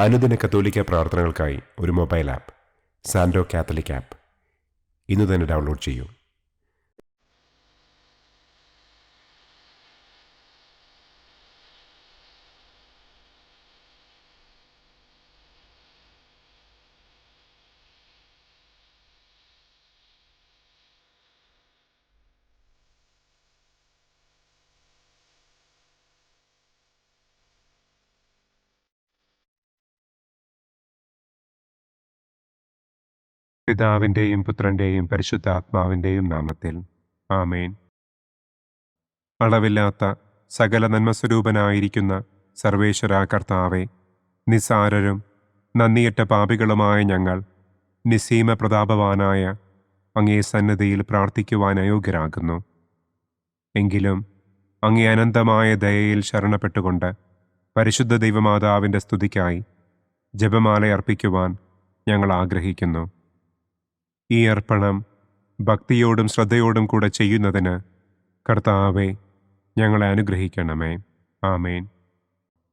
അനുദിന കത്തോലിക്ക പ്രാർത്ഥനകൾക്കായി ഒരു മൊബൈൽ ആപ്പ് സാൻഡോ കാത്തലിക് ആപ്പ് ഇന്ന് തന്നെ ഡൗൺലോഡ് ചെയ്യൂ. പിതാവിൻ്റെയും പുത്രൻ്റെയും പരിശുദ്ധാത്മാവിൻ്റെയും നാമത്തിൽ ആമേൻ. അളവില്ലാത്ത സകല നന്മസ്വരൂപനായിരിക്കുന്ന സർവേശ്വര കർത്താവെ, നിസ്സാരരും നന്ദിയറ്റ പാപികളുമായ ഞങ്ങൾ നിസ്സീമ പ്രതാപവാനായ അങ്ങേ സന്നിധിയിൽ പ്രാർത്ഥിക്കുവാൻ അയോഗ്യരാകുന്നു. എങ്കിലും അങ്ങേ അനന്തമായ ദയയിൽ ശരണപ്പെട്ടുകൊണ്ട് പരിശുദ്ധ ദൈവമാതാവിൻ്റെ സ്തുതിക്കായി ജപമാല അർപ്പിക്കുവാൻ ഞങ്ങൾ ആഗ്രഹിക്കുന്നു. ഈ അർപ്പണം ഭക്തിയോടും ശ്രദ്ധയോടും കൂടെ ചെയ്യുന്നതിന് കർത്താവെ ഞങ്ങളെ അനുഗ്രഹിക്കണമേ. ആമേൻ.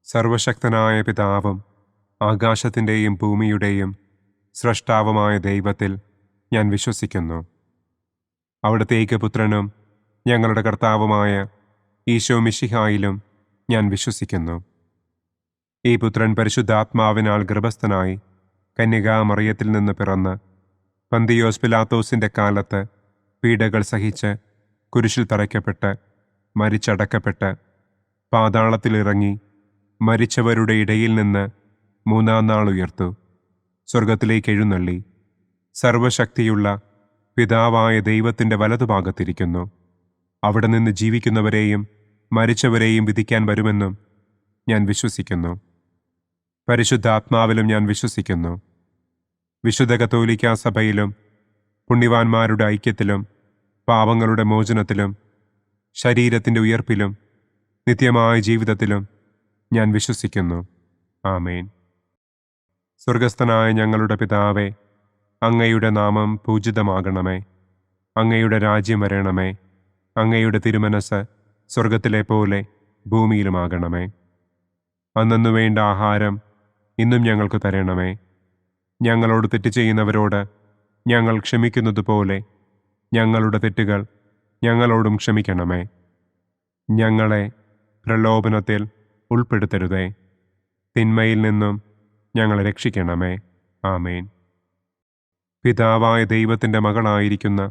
സർവശക്തനായ പിതാവും ആകാശത്തിൻ്റെയും ഭൂമിയുടെയും സ്രഷ്ടാവുമായ ദൈവത്തിൽ ഞാൻ വിശ്വസിക്കുന്നു. അവിടുത്തെ ഏകപുത്രനും ഞങ്ങളുടെ കർത്താവുമായ ഈശോ മിശിഹായിലും ഞാൻ വിശ്വസിക്കുന്നു. ഈ പുത്രൻ പരിശുദ്ധാത്മാവിനാൽ ഗർഭസ്ഥനായി കന്യകാമറിയത്തിൽ നിന്ന് പിറന്ന് പന്തിയോസ് പിലാത്തോസിൻ്റെ കാലത്ത് പീഡകൾ സഹിച്ച് കുരിശിൽ തറയ്ക്കപ്പെട്ട് മരിച്ചടക്കപ്പെട്ട് പാതാളത്തിലിറങ്ങി മരിച്ചവരുടെ ഇടയിൽ നിന്ന് മൂന്നാം നാൾ ഉയർത്തു, സ്വർഗത്തിലേക്ക് എഴുന്നള്ളി, സർവശക്തിയുള്ള പിതാവായ ദൈവത്തിൻ്റെ വലതുഭാഗത്തിരിക്കുന്നു. അവിടെ നിന്ന് ജീവിക്കുന്നവരെയും മരിച്ചവരെയും വിധിക്കാൻ വരുമെന്നും ഞാൻ വിശ്വസിക്കുന്നു. പരിശുദ്ധാത്മാവിലും ഞാൻ വിശ്വസിക്കുന്നു. വിശുദ്ധ കത്തോലിക്കാ സഭയിലും പുണ്യവാന്മാരുടെ ഐക്യത്തിലും പാപങ്ങളുടെ മോചനത്തിലും ശരീരത്തിൻ്റെ ഉയർപ്പിലും നിത്യമായ ജീവിതത്തിലും ഞാൻ വിശ്വസിക്കുന്നു. ആമേൻ. സ്വർഗസ്ഥനായ ഞങ്ങളുടെ പിതാവേ, അങ്ങയുടെ നാമം പൂജിതമാകണമേ. അങ്ങയുടെ രാജ്യം വരണമേ. അങ്ങയുടെ തിരുമനസ് സ്വർഗത്തിലെ പോലെ ഭൂമിയിലുമാകണമേ. അന്നന്നു വേണ്ട ആഹാരം ഇന്നും ഞങ്ങൾക്ക് തരണമേ. ഞങ്ങളോട് തെറ്റ് ചെയ്യുന്നവരോട് ഞങ്ങൾ ക്ഷമിക്കുന്നത് പോലെ ഞങ്ങളുടെ തെറ്റുകൾ ഞങ്ങളോടും ക്ഷമിക്കണമേ. ഞങ്ങളെ പ്രലോഭനത്തിൽ ഉൾപ്പെടുത്തരുതേ, തിന്മയിൽ നിന്നും ഞങ്ങളെ രക്ഷിക്കണമേ. ആമേൻ. പിതാവായ ദൈവത്തിൻ്റെ മകളായിരിക്കുന്ന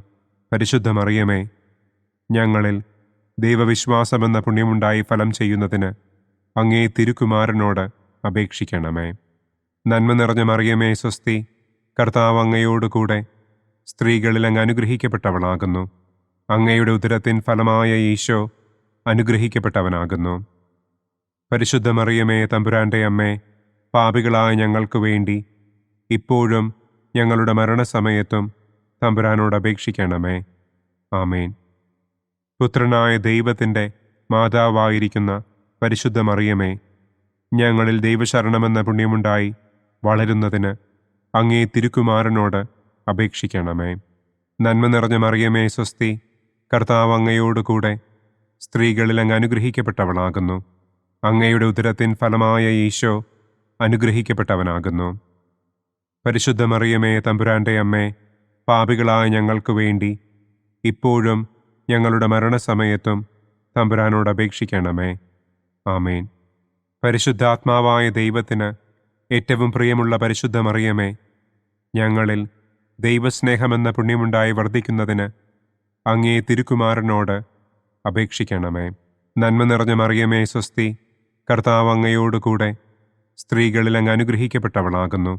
പരിശുദ്ധ മറിയമേ, ഞങ്ങളിൽ ദൈവവിശ്വാസമെന്ന പുണ്യമുണ്ടായി ഫലം ചെയ്യുന്നതിന് അങ്ങേ തിരുക്കുമാരനോട് അപേക്ഷിക്കണമേ. നന്മ നിറഞ്ഞ മറിയമേ സ്വസ്തി, കർത്താവ് അങ്ങയോടുകൂടെ സ്ത്രീകളിൽ അങ്ങ് അനുഗ്രഹിക്കപ്പെട്ടവളാകുന്നു. അങ്ങയുടെ ഉദരത്തിൻ ഫലമായ ഈശോ അനുഗ്രഹിക്കപ്പെട്ടവനാകുന്നു. പരിശുദ്ധ മറിയമേ തമ്പുരാൻ്റെ അമ്മേ, പാപികളായ ഞങ്ങൾക്ക് വേണ്ടി ഇപ്പോഴും ഞങ്ങളുടെ മരണസമയത്തും തമ്പുരാനോട് അപേക്ഷിക്കണമേ. ആമേൻ. പുത്രനായ ദൈവത്തിൻ്റെ മാതാവായിരിക്കുന്ന പരിശുദ്ധ മറിയമേ, ഞങ്ങളിൽ ദൈവശരണമെന്ന പുണ്യമുണ്ടായി വളരുന്നതിന് അങ്ങേ തിരുക്കുമാരനോട് അപേക്ഷിക്കണമേ. നന്മ നിറഞ്ഞ മറിയമേ സ്വസ്തി, കർത്താവ് അങ്ങയോടുകൂടെ സ്ത്രീകളിൽ അങ്ങ് അനുഗ്രഹിക്കപ്പെട്ടവളാകുന്നു. അങ്ങയുടെ ഉദരത്തിൻ ഫലമായ ഈശോ അനുഗ്രഹിക്കപ്പെട്ടവനാകുന്നു. പരിശുദ്ധ മറിയമേ തമ്പുരാൻ്റെ അമ്മേ, പാപികളായ ഞങ്ങൾക്ക് വേണ്ടി ഇപ്പോഴും ഞങ്ങളുടെ മരണസമയത്തും തമ്പുരാനോട് അപേക്ഷിക്കണമേ. ആമേൻ. പരിശുദ്ധാത്മാവായ ദൈവത്തിന് ഏറ്റവും പ്രിയമുള്ള പരിശുദ്ധ മറിയമേ, ഞങ്ങളിൽ ദൈവസ്നേഹമെന്ന പുണ്യമുണ്ടായി വർദ്ധിക്കുന്നതിന് അങ്ങേ തിരുക്കുമാരനോട് അപേക്ഷിക്കണമേ. നന്മ നിറഞ്ഞ മറിയമേ സ്വസ്തി, കർത്താവ് അങ്ങയോടുകൂടെ സ്ത്രീകളിൽ അങ്ങ് അനുഗ്രഹിക്കപ്പെട്ടവളാകുന്നു.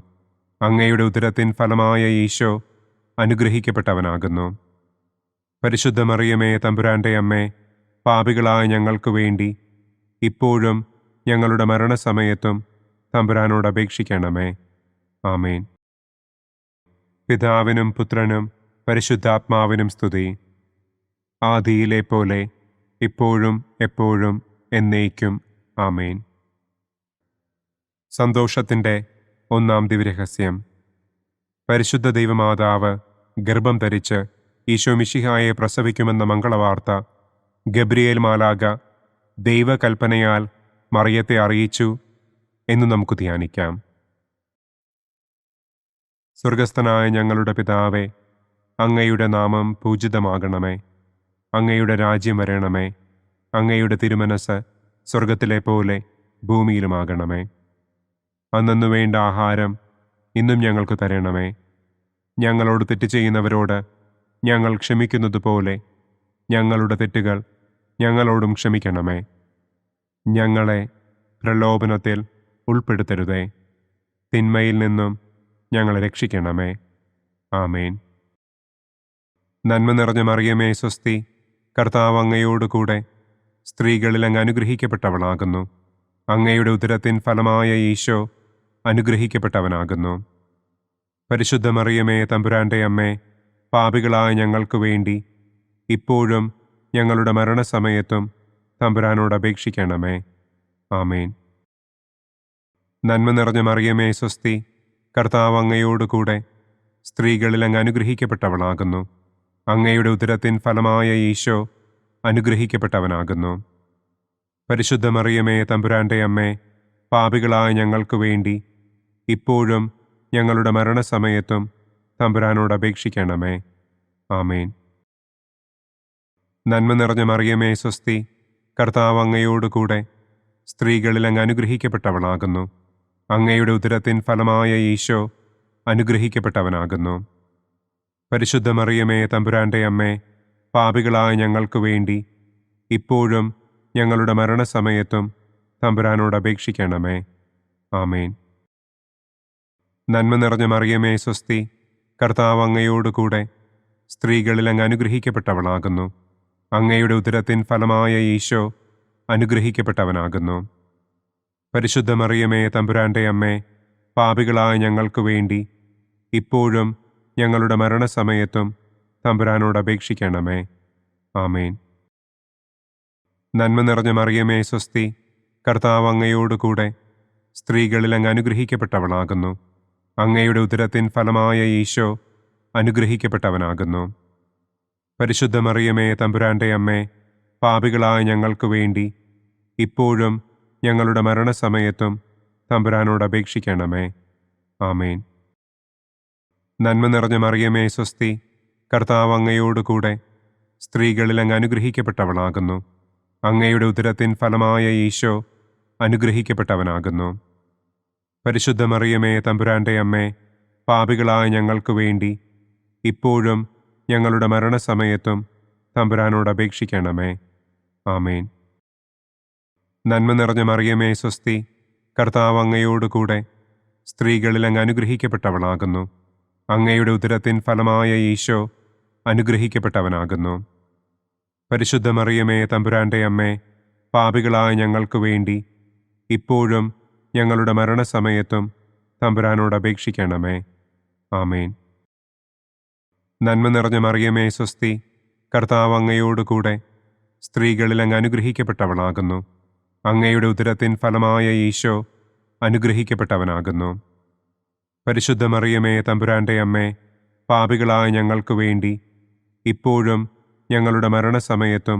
അങ്ങയുടെ ഉദരത്തിൻ ഫലമായ ഈശോ അനുഗ്രഹിക്കപ്പെട്ടവനാകുന്നു. പരിശുദ്ധ മറിയമേ തമ്പുരാൻ്റെ അമ്മേ, പാപികളായ ഞങ്ങൾക്ക് വേണ്ടി ഇപ്പോഴും ഞങ്ങളുടെ മരണസമയത്തും തമ്പുരാനോട് അപേക്ഷിക്കണമേ. ആമേൻ. പിതാവിനും പുത്രനും പരിശുദ്ധാത്മാവിനും സ്തുതി, ആദിയിലെ പോലെ ഇപ്പോഴും എപ്പോഴും എന്നേക്കും. ആമേൻ. സന്തോഷത്തിൻ്റെ ഒന്നാം ദിവ്യരഹസ്യം. പരിശുദ്ധ ദൈവമാതാവ് ഗർഭം ധരിച്ച് ഈശോ മിശിഹായെ പ്രസവിക്കുമെന്ന മംഗളവാർത്ത ഗബ്രിയേൽ മാലാഖ ദൈവകൽപ്പനയാൽ മറിയത്തെ അറിയിച്ചു എന്ന് നമുക്ക് ധ്യാനിക്കാം. സ്വർഗസ്ഥനായ ഞങ്ങളുടെ പിതാവേ, അങ്ങയുടെ നാമം പൂജിതമാകണമേ. അങ്ങയുടെ രാജ്യം വരണമേ. അങ്ങയുടെ തിരുമനസ് സ്വർഗത്തിലെ പോലെ ഭൂമിയിലുമാകണമേ. അന്നന്നു വേണ്ട ആഹാരം ഇന്നും ഞങ്ങൾക്ക് തരണമേ. ഞങ്ങളോട് തെറ്റ് ചെയ്യുന്നവരോട് ഞങ്ങൾ ക്ഷമിക്കുന്നത് പോലെ ഞങ്ങളുടെ തെറ്റുകൾ ഞങ്ങളോടും ക്ഷമിക്കണമേ. ഞങ്ങളെ പ്രലോഭനത്തിൽ ഉൾപ്പെടുത്തരുതേ. തിന്മയിൽ നിന്നും ഞങ്ങളെ രക്ഷിക്കണമേ. ആമേൻ. നന്മ നിറഞ്ഞ മറിയമേ സ്വസ്തി, കർത്താവ് അങ്ങയോടുകൂടെ സ്ത്രീകളിൽ അങ്ങ് അനുഗ്രഹിക്കപ്പെട്ടവളാകുന്നു. അങ്ങയുടെ ഉദരത്തിൻ ഫലമായ ഈശോ അനുഗ്രഹിക്കപ്പെട്ടവനാകുന്നു. പരിശുദ്ധ മറിയമേ തമ്പുരാൻ്റെ അമ്മേ, പാപികളായ ഞങ്ങൾക്ക് വേണ്ടി ഇപ്പോഴും ഞങ്ങളുടെ മരണസമയത്തും തമ്പുരാനോട് അപേക്ഷിക്കണമേ. ആമേൻ. നന്മ നിറഞ്ഞ മറിയമേ സ്വസ്തി, കർത്താവ് അങ്ങയോടുകൂടെ സ്ത്രീകളിൽ അങ്ങ് അനുഗ്രഹിക്കപ്പെട്ടവളാകുന്നു. അങ്ങയുടെ ഉദരത്തിൻ ഫലമായ ഈശോ അനുഗ്രഹിക്കപ്പെട്ടവനാകുന്നു. പരിശുദ്ധ മറിയമേ തമ്പുരാൻ്റെ അമ്മേ, പാപികളായ ഞങ്ങൾക്ക് വേണ്ടി ഇപ്പോഴും ഞങ്ങളുടെ മരണസമയത്തും തമ്പുരാനോട് അപേക്ഷിക്കണമേ. ആമേൻ. നന്മ നിറഞ്ഞ മറിയമേ സ്വസ്തി, കർത്താവ് അങ്ങയോടുകൂടെ സ്ത്രീകളിൽ അങ്ങ് അനുഗ്രഹിക്കപ്പെട്ടവളാകുന്നു. അങ്ങയുടെ ഉദരത്തിൻ ഫലമായ ഈശോ അനുഗ്രഹിക്കപ്പെട്ടവനാകുന്നു. പരിശുദ്ധ മറിയമേ തമ്പുരാൻ്റെ അമ്മേ, പാപികളായ ഞങ്ങൾക്ക് വേണ്ടി ഇപ്പോഴും ഞങ്ങളുടെ മരണസമയത്തും തമ്പുരാനോട് അപേക്ഷിക്കണമേ. ആമേൻ. നന്മ നിറഞ്ഞ മറിയമേ സ്വസ്തി, കർത്താവ് അങ്ങയോടുകൂടെ സ്ത്രീകളിൽ അങ്ങ് അനുഗ്രഹിക്കപ്പെട്ടവളാകുന്നു. അങ്ങയുടെ ഉദരത്തിൻ ഫലമായ ഈശോ അനുഗ്രഹിക്കപ്പെട്ടവനാകുന്നു. പരിശുദ്ധ മറിയമേ തമ്പുരാൻ്റെ അമ്മേ, പാപികളായ ഞങ്ങൾക്ക് വേണ്ടി ഇപ്പോഴും ഞങ്ങളുടെ മരണസമയത്തും തമ്പുരാനോട് അപേക്ഷിക്കണമേ. ആമേൻ. നന്മ നിറഞ്ഞ മറിയമേ സ്വസ്തി, കർത്താവ് അങ്ങയോടുകൂടെ സ്ത്രീകളിൽ അങ്ങ് അനുഗ്രഹിക്കപ്പെട്ടവളാകുന്നു. അങ്ങയുടെ ഉദരത്തിൻ ഫലമായ ഈശോ അനുഗ്രഹിക്കപ്പെട്ടവനാകുന്നു. പരിശുദ്ധ മറിയമേ തമ്പുരാൻ്റെ അമ്മേ, പാപികളായ ഞങ്ങൾക്ക് വേണ്ടി ഇപ്പോഴും ഞങ്ങളുടെ മരണസമയത്തും തമ്പുരാനോട് അപേക്ഷിക്കണമേ. ആമേൻ. നന്മ നിറഞ്ഞ മറിയമേ സ്വസ്തി, കർത്താവ് അങ്ങയോടുകൂടെ സ്ത്രീകളിൽ അങ്ങ് അനുഗ്രഹിക്കപ്പെട്ടവളാകുന്നു. അങ്ങയുടെ ഉദരത്തിൻ ഫലമായ ഈശോ അനുഗ്രഹിക്കപ്പെട്ടവനാകുന്നു. പരിശുദ്ധ മറിയമേ തമ്പുരാൻ്റെ അമ്മേ, പാപികളായ ഞങ്ങൾക്ക് വേണ്ടി ഇപ്പോഴും ഞങ്ങളുടെ മരണസമയത്തും തമ്പുരാനോട് അപേക്ഷിക്കണമേ. ആമേൻ. നന്മ നിറഞ്ഞ മറിയമേ സ്വസ്തി, കർത്താവ് അങ്ങയോടുകൂടെ സ്ത്രീകളിൽ അങ്ങ് അനുഗ്രഹിക്കപ്പെട്ടവളാകുന്നു. അങ്ങയുടെ ഉദരത്തിൻ ഫലമായ ഈശോ അനുഗ്രഹിക്കപ്പെട്ടവനാകുന്നു. പരിശുദ്ധ മറിയമേ തമ്പുരാൻ്റെ അമ്മേ, പാപികളായ ഞങ്ങൾക്ക് വേണ്ടി ഇപ്പോഴും ഞങ്ങളുടെ മരണസമയത്തും തമ്പുരാനോട് അപേക്ഷിക്കണമേ. ആമേൻ. നന്മ നിറഞ്ഞ മറിയമേ സ്വസ്തി, കർത്താവ് അങ്ങയോടുകൂടെ സ്ത്രീകളിൽ അങ്ങ് അനുഗ്രഹിക്കപ്പെട്ടവളാകുന്നു. അങ്ങയുടെ ഉദരത്തിൻ ഫലമായ ഈശോ അനുഗ്രഹിക്കപ്പെട്ടവനാകുന്നു. പരിശുദ്ധ മറിയമേ തമ്പുരാൻ്റെ അമ്മേ, പാപികളായ ഞങ്ങൾക്ക് വേണ്ടി ഇപ്പോഴും ഞങ്ങളുടെ മരണസമയത്തും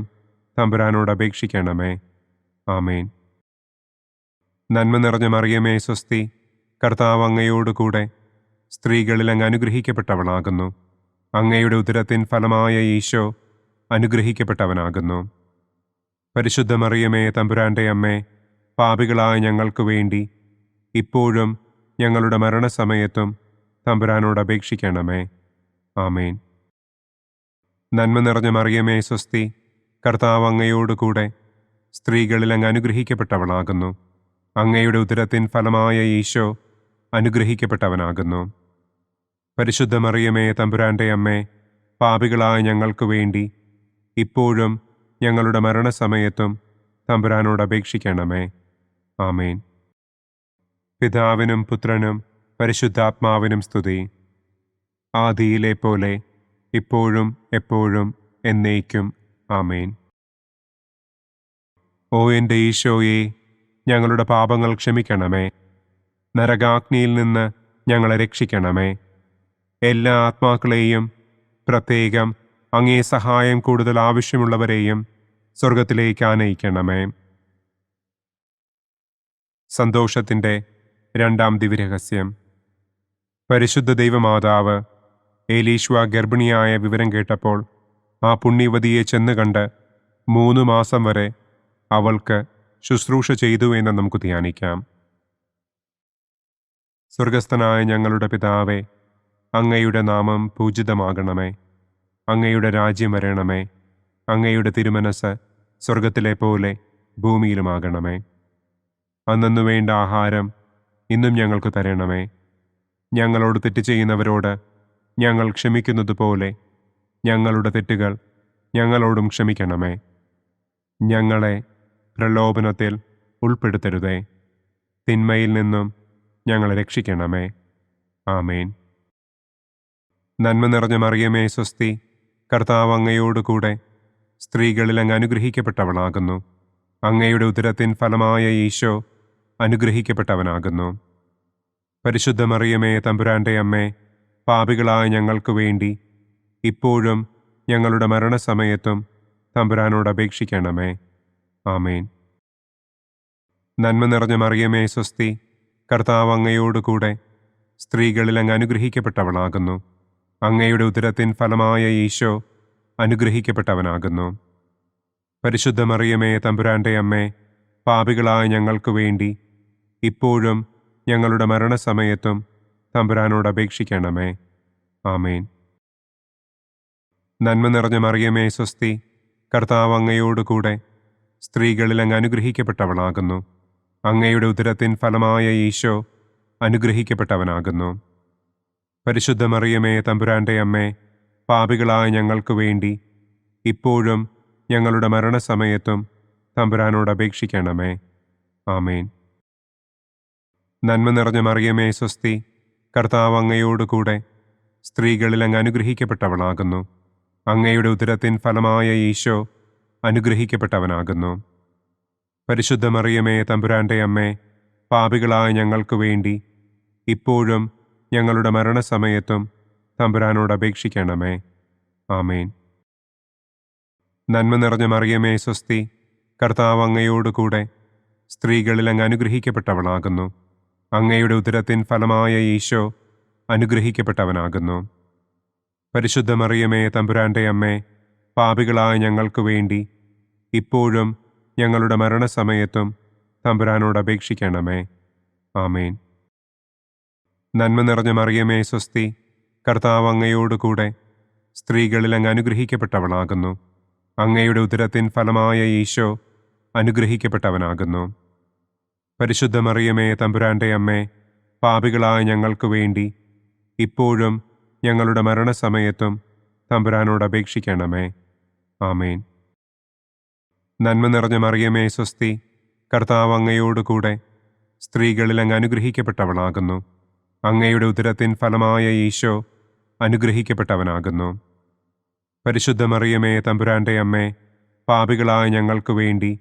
തമ്പുരാനോട് അപേക്ഷിക്കണമേ. ആമേൻ. നന്മ നിറഞ്ഞ മറിയമേ സ്വസ്തി, കർത്താവ് അങ്ങയോടുകൂടെ സ്ത്രീകളിൽ അങ്ങ് അനുഗ്രഹിക്കപ്പെട്ടവളാകുന്നു. അങ്ങയുടെ ഉദരത്തിൻ ഫലമായ ഈശോ അനുഗ്രഹിക്കപ്പെട്ടവനാകുന്നു. പരിശുദ്ധ മറിയമേ തമ്പുരാൻ്റെ അമ്മേ, പാപികളായ ഞങ്ങൾക്ക് വേണ്ടി ഇപ്പോഴും ഞങ്ങളുടെ മരണസമയത്തും തമ്പുരാനോട് അപേക്ഷിക്കണമേ. ആമേൻ. നന്മ നിറഞ്ഞ മറിയമേ സ്വസ്തി, കർത്താവ് അങ്ങയോടുകൂടെ സ്ത്രീകളിൽ അങ്ങ് അനുഗ്രഹിക്കപ്പെട്ടവളാകുന്നു. അങ്ങയുടെ ഉദരത്തിൻ ഫലമായ ഈശോ അനുഗ്രഹിക്കപ്പെട്ടവനാകുന്നു. പരിശുദ്ധ മറിയമേ തമ്പുരാൻ്റെ അമ്മേ, പാപികളായ ഞങ്ങൾക്ക് വേണ്ടി ഇപ്പോഴും ഞങ്ങളുടെ മരണസമയത്തും തമ്പുരാനോട് അപേക്ഷിക്കണമേ. ആമേൻ. പിതാവിനും പുത്രനും പരിശുദ്ധാത്മാവിനും സ്തുതി. ആദിയിലെ പോലെ ഇപ്പോഴും എപ്പോഴും എന്നേക്കും. ആമേൻ. ഓ എൻ്റെ ഈശോയെ, ഞങ്ങളുടെ പാപങ്ങൾ ക്ഷമിക്കണമേ. നരകാഗ്നിയിൽ നിന്ന് ഞങ്ങളെ രക്ഷിക്കണമേ. എല്ലാ ആത്മാക്കളെയും, പ്രത്യേകം അങ്ങേ സഹായം കൂടുതൽ ആവശ്യമുള്ളവരെയും സ്വർഗത്തിലേക്ക് ആനയിക്കണമേ. സന്തോഷത്തിൻ്റെ രണ്ടാം ദിവ്യരഹസ്യം. പരിശുദ്ധ ദൈവമാതാവ് ഏലീശ്വ ഗർഭിണിയായ വിവരം കേട്ടപ്പോൾ ആ പുണ്യവതിയെ ചെന്ന് കണ്ട് 3 മാസം വരെ അവൾക്ക് ശുശ്രൂഷ ചെയ്തു എന്ന് നമുക്ക് ധ്യാനിക്കാം. സ്വർഗസ്ഥനായ ഞങ്ങളുടെ പിതാവേ, അങ്ങയുടെ നാമം പൂജിതമാകണമേ. അങ്ങയുടെ രാജ്യം വരണമേ. അങ്ങയുടെ തിരുമനസ് സ്വർഗത്തിലെ പോലെ ഭൂമിയിലുമാകണമേ. അന്നന്നു വേണ്ട ആഹാരം ഇന്നും ഞങ്ങൾക്ക് തരണമേ. ഞങ്ങളോട് തെറ്റ് ചെയ്യുന്നവരോട് ഞങ്ങൾ ക്ഷമിക്കുന്നത് പോലെ ഞങ്ങളുടെ തെറ്റുകൾ ഞങ്ങളോടും ക്ഷമിക്കണമേ. ഞങ്ങളെ പ്രലോഭനത്തിൽ ഉൾപ്പെടുത്തരുതേ. തിന്മയിൽ നിന്നും ഞങ്ങളെ രക്ഷിക്കണമേ. ആമേൻ. നന്മ നിറഞ്ഞ മറിയമേ സ്വസ്തി, കർത്താവ് അങ്ങയോടുകൂടെ സ്ത്രീകളിൽ അങ്ങ് അനുഗ്രഹിക്കപ്പെട്ടവളാകുന്നു. അങ്ങയുടെ ഉദരത്തിൻ ഫലമായ ഈശോ അനുഗ്രഹിക്കപ്പെട്ടവനാകുന്നു. പരിശുദ്ധ മറിയമേ തമ്പുരാൻ്റെ അമ്മേ, പാപികളായ ഞങ്ങൾക്ക് വേണ്ടി ഇപ്പോഴും ഞങ്ങളുടെ മരണസമയത്തും തമ്പുരാനോട് അപേക്ഷിക്കണമേ. ആമേൻ. നന്മ നിറഞ്ഞ മറിയമേ സ്വസ്തി, കർത്താവ് അങ്ങയോടുകൂടെ സ്ത്രീകളിൽ അങ്ങ് അനുഗ്രഹിക്കപ്പെട്ടവളാകുന്നു. അങ്ങയുടെ ഉദരത്തിൻ ഫലമായ ഈശോ അനുഗ്രഹിക്കപ്പെട്ടവനാകുന്നു. പരിശുദ്ധ മറിയമേ തമ്പുരാൻ്റെ അമ്മേ, പാപികളായ ഞങ്ങൾക്ക് വേണ്ടി ഇപ്പോഴും ഞങ്ങളുടെ മരണസമയത്തും തമ്പുരാനോട് അപേക്ഷിക്കണമേ. ആമേൻ. നന്മ നിറഞ്ഞ മറിയമേ സ്വസ്തി, കർത്താവ് അങ്ങയോടുകൂടെ സ്ത്രീകളിൽ അങ്ങ് അനുഗ്രഹിക്കപ്പെട്ടവളാകുന്നു. അങ്ങയുടെ ഉദരത്തിൻ ഫലമായ ഈശോ അനുഗ്രഹിക്കപ്പെട്ടവനാകുന്നു. പരിശുദ്ധ മറിയമേ തമ്പുരാൻ്റെ അമ്മേ, പാപികളായ ഞങ്ങൾക്ക് വേണ്ടി ഇപ്പോഴും ഞങ്ങളുടെ മരണസമയത്തും തമ്പുരാനോട് അപേക്ഷിക്കണമേ. ആമേൻ. നന്മ നിറഞ്ഞ മറിയമേ സ്വസ്തി, കർത്താവ് അങ്ങയോടുകൂടെ സ്ത്രീകളിൽ അങ്ങ് അനുഗ്രഹിക്കപ്പെട്ടവളാകുന്നു. അങ്ങയുടെ ഉദരത്തിൻ ഫലമായ ഈശോ അനുഗ്രഹിക്കപ്പെട്ടവനാകുന്നു. പരിശുദ്ധ മറിയമേ തമ്പുരാൻ്റെ അമ്മേ, പാപികളായ ഞങ്ങൾക്ക് വേണ്ടി ഇപ്പോഴും ഞങ്ങളുടെ മരണസമയത്തും തമ്പുരാനോട് അപേക്ഷിക്കണമേ. ആമേൻ. നന്മ നിറഞ്ഞ മറിയമേ സ്വസ്തി, കർത്താവ് അങ്ങയോടുകൂടെ സ്ത്രീകളിൽ അങ്ങ് അനുഗ്രഹിക്കപ്പെട്ടവളാകുന്നു. അങ്ങയുടെ ഉദരത്തിൻ ഫലമായ ഈശോ അനുഗ്രഹിക്കപ്പെട്ടവനാകുന്നു. പരിശുദ്ധ മറിയമേ തമ്പുരാൻ്റെ അമ്മേ, പാപികളായ ഞങ്ങൾക്ക് വേണ്ടി ഇപ്പോഴും ഞങ്ങളുടെ മരണസമയത്തും തമ്പുരാനോട് അപേക്ഷിക്കണമേ. ആമേൻ. നന്മ നിറഞ്ഞ മറിയമേ സ്വസ്തി, കർത്താവ് അങ്ങയോടുകൂടെ സ്ത്രീകളിൽ അങ്ങ് അനുഗ്രഹിക്കപ്പെട്ടവളാകുന്നു. അങ്ങയുടെ ഉദരത്തിൻ ഫലമായ ഈശോ അനുഗ്രഹിക്കപ്പെട്ടവനാകുന്നു. പരിശുദ്ധ മറിയമേ തമ്പുരാൻ്റെ അമ്മേ, പാപികളായ ഞങ്ങൾക്ക് വേണ്ടി ഇപ്പോഴും ഞങ്ങളുടെ മരണസമയത്തും തമ്പുരാനോട് അപേക്ഷിക്കണമേ. ആമേൻ. നന്മ നിറഞ്ഞ മറിയമേ സ്വസ്തി, കർത്താവ് അങ്ങയോടുകൂടെ സ്ത്രീകളിൽ അങ്ങ് അനുഗ്രഹിക്കപ്പെട്ടവളാകുന്നു. അങ്ങയുടെ ഉദരത്തിൻ ഫലമായ ഈശോ അനുഗ്രഹിക്കപ്പെട്ടവനാകുന്നു. പരിശുദ്ധ മറിയമേ തമ്പുരാൻ്റെ അമ്മേ, പാപികളായ ഞങ്ങൾക്ക് വേണ്ടി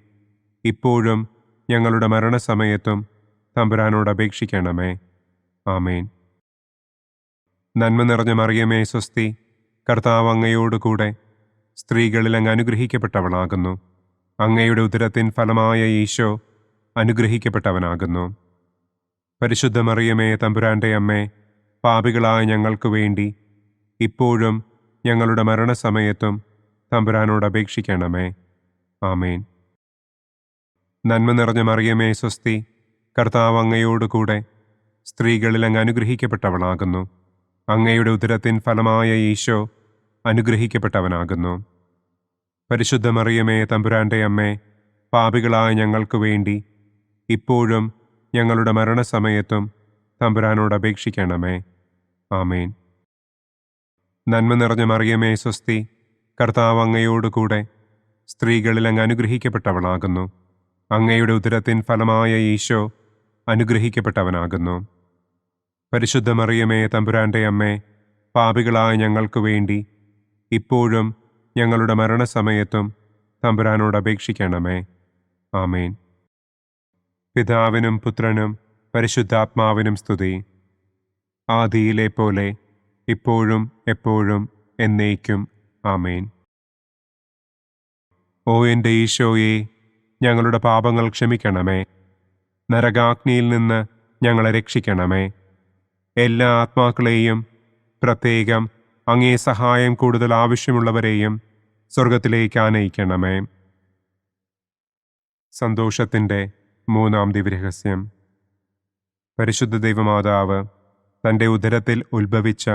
ഇപ്പോഴും ഞങ്ങളുടെ മരണസമയത്തും തമ്പുരാനോട് അപേക്ഷിക്കണമേ. ആമേൻ. നന്മ നിറഞ്ഞ മറിയമേ സ്വസ്തി, കർത്താവ് അങ്ങയോടുകൂടെ സ്ത്രീകളിൽ അങ്ങ് അനുഗ്രഹിക്കപ്പെട്ടവളാകുന്നു. അങ്ങയുടെ ഉദരത്തിൻ ഫലമായ ഈശോ അനുഗ്രഹിക്കപ്പെട്ടവനാകുന്നു. പരിശുദ്ധ മറിയമേ തമ്പുരാൻ്റെ അമ്മേ, പാപികളായ ഞങ്ങൾക്ക് വേണ്ടി ഇപ്പോഴും ഞങ്ങളുടെ മരണസമയത്തും തമ്പുരാനോട് അപേക്ഷിക്കണമേ. ആമേൻ. നന്മ നിറഞ്ഞ മറിയമേ സ്വസ്തി, കർത്താവ് അങ്ങയോടുകൂടെ സ്ത്രീകളിൽ അങ്ങ് അനുഗ്രഹിക്കപ്പെട്ടവളാകുന്നു. അങ്ങയുടെ ഉദരത്തിൻ ഫലമായ ഈശോ അനുഗ്രഹിക്കപ്പെട്ടവനാകുന്നു. പരിശുദ്ധ മറിയമേ തമ്പുരാൻ്റെ അമ്മേ, പാപികളായ ഞങ്ങൾക്ക് വേണ്ടി ഇപ്പോഴും ഞങ്ങളുടെ മരണസമയത്തും തമ്പുരാനോട് അപേക്ഷിക്കണമേ. ആമേൻ. നന്മ നിറഞ്ഞ മറിയമേ സ്വസ്തി, കർത്താവ് അങ്ങയോടുകൂടെ സ്ത്രീകളിൽ അങ്ങ് അനുഗ്രഹിക്കപ്പെട്ടവളാകുന്നു. അങ്ങയുടെ ഉദരത്തിൻ ഫലമായ ഈശോ അനുഗ്രഹിക്കപ്പെട്ടവനാകുന്നു. പരിശുദ്ധ മറിയമേ തമ്പുരാൻ്റെ അമ്മേ, പാപികളായ ഞങ്ങൾക്ക് വേണ്ടി ഇപ്പോഴും ഞങ്ങളുടെ മരണസമയത്തും തമ്പുരാനോട് അപേക്ഷിക്കണമേ. ആമേൻ. പിതാവിനും പുത്രനും പരിശുദ്ധാത്മാവിനും സ്തുതി. ആദിയിലെ പോലെ ഇപ്പോഴും എപ്പോഴും എന്നേക്കും. ആമേൻ. ഓ എൻ്റെ ഈശോയെ, ഞങ്ങളുടെ പാപങ്ങൾ ക്ഷമിക്കണമേ. നരകാഗ്നിയിൽ നിന്ന് ഞങ്ങളെ രക്ഷിക്കണമേ. എല്ലാ ആത്മാക്കളെയും, പ്രത്യേകം അങ്ങേ സഹായം കൂടുതൽ ആവശ്യമുള്ളവരെയും സ്വർഗത്തിലേക്ക് ആനയിക്കണമേ. സന്തോഷത്തിൻ്റെ മൂന്നാം ദിവ്യരഹസ്യം. പരിശുദ്ധ ദൈവമാതാവ് തൻ്റെ ഉദരത്തിൽ ഉത്ഭവിച്ച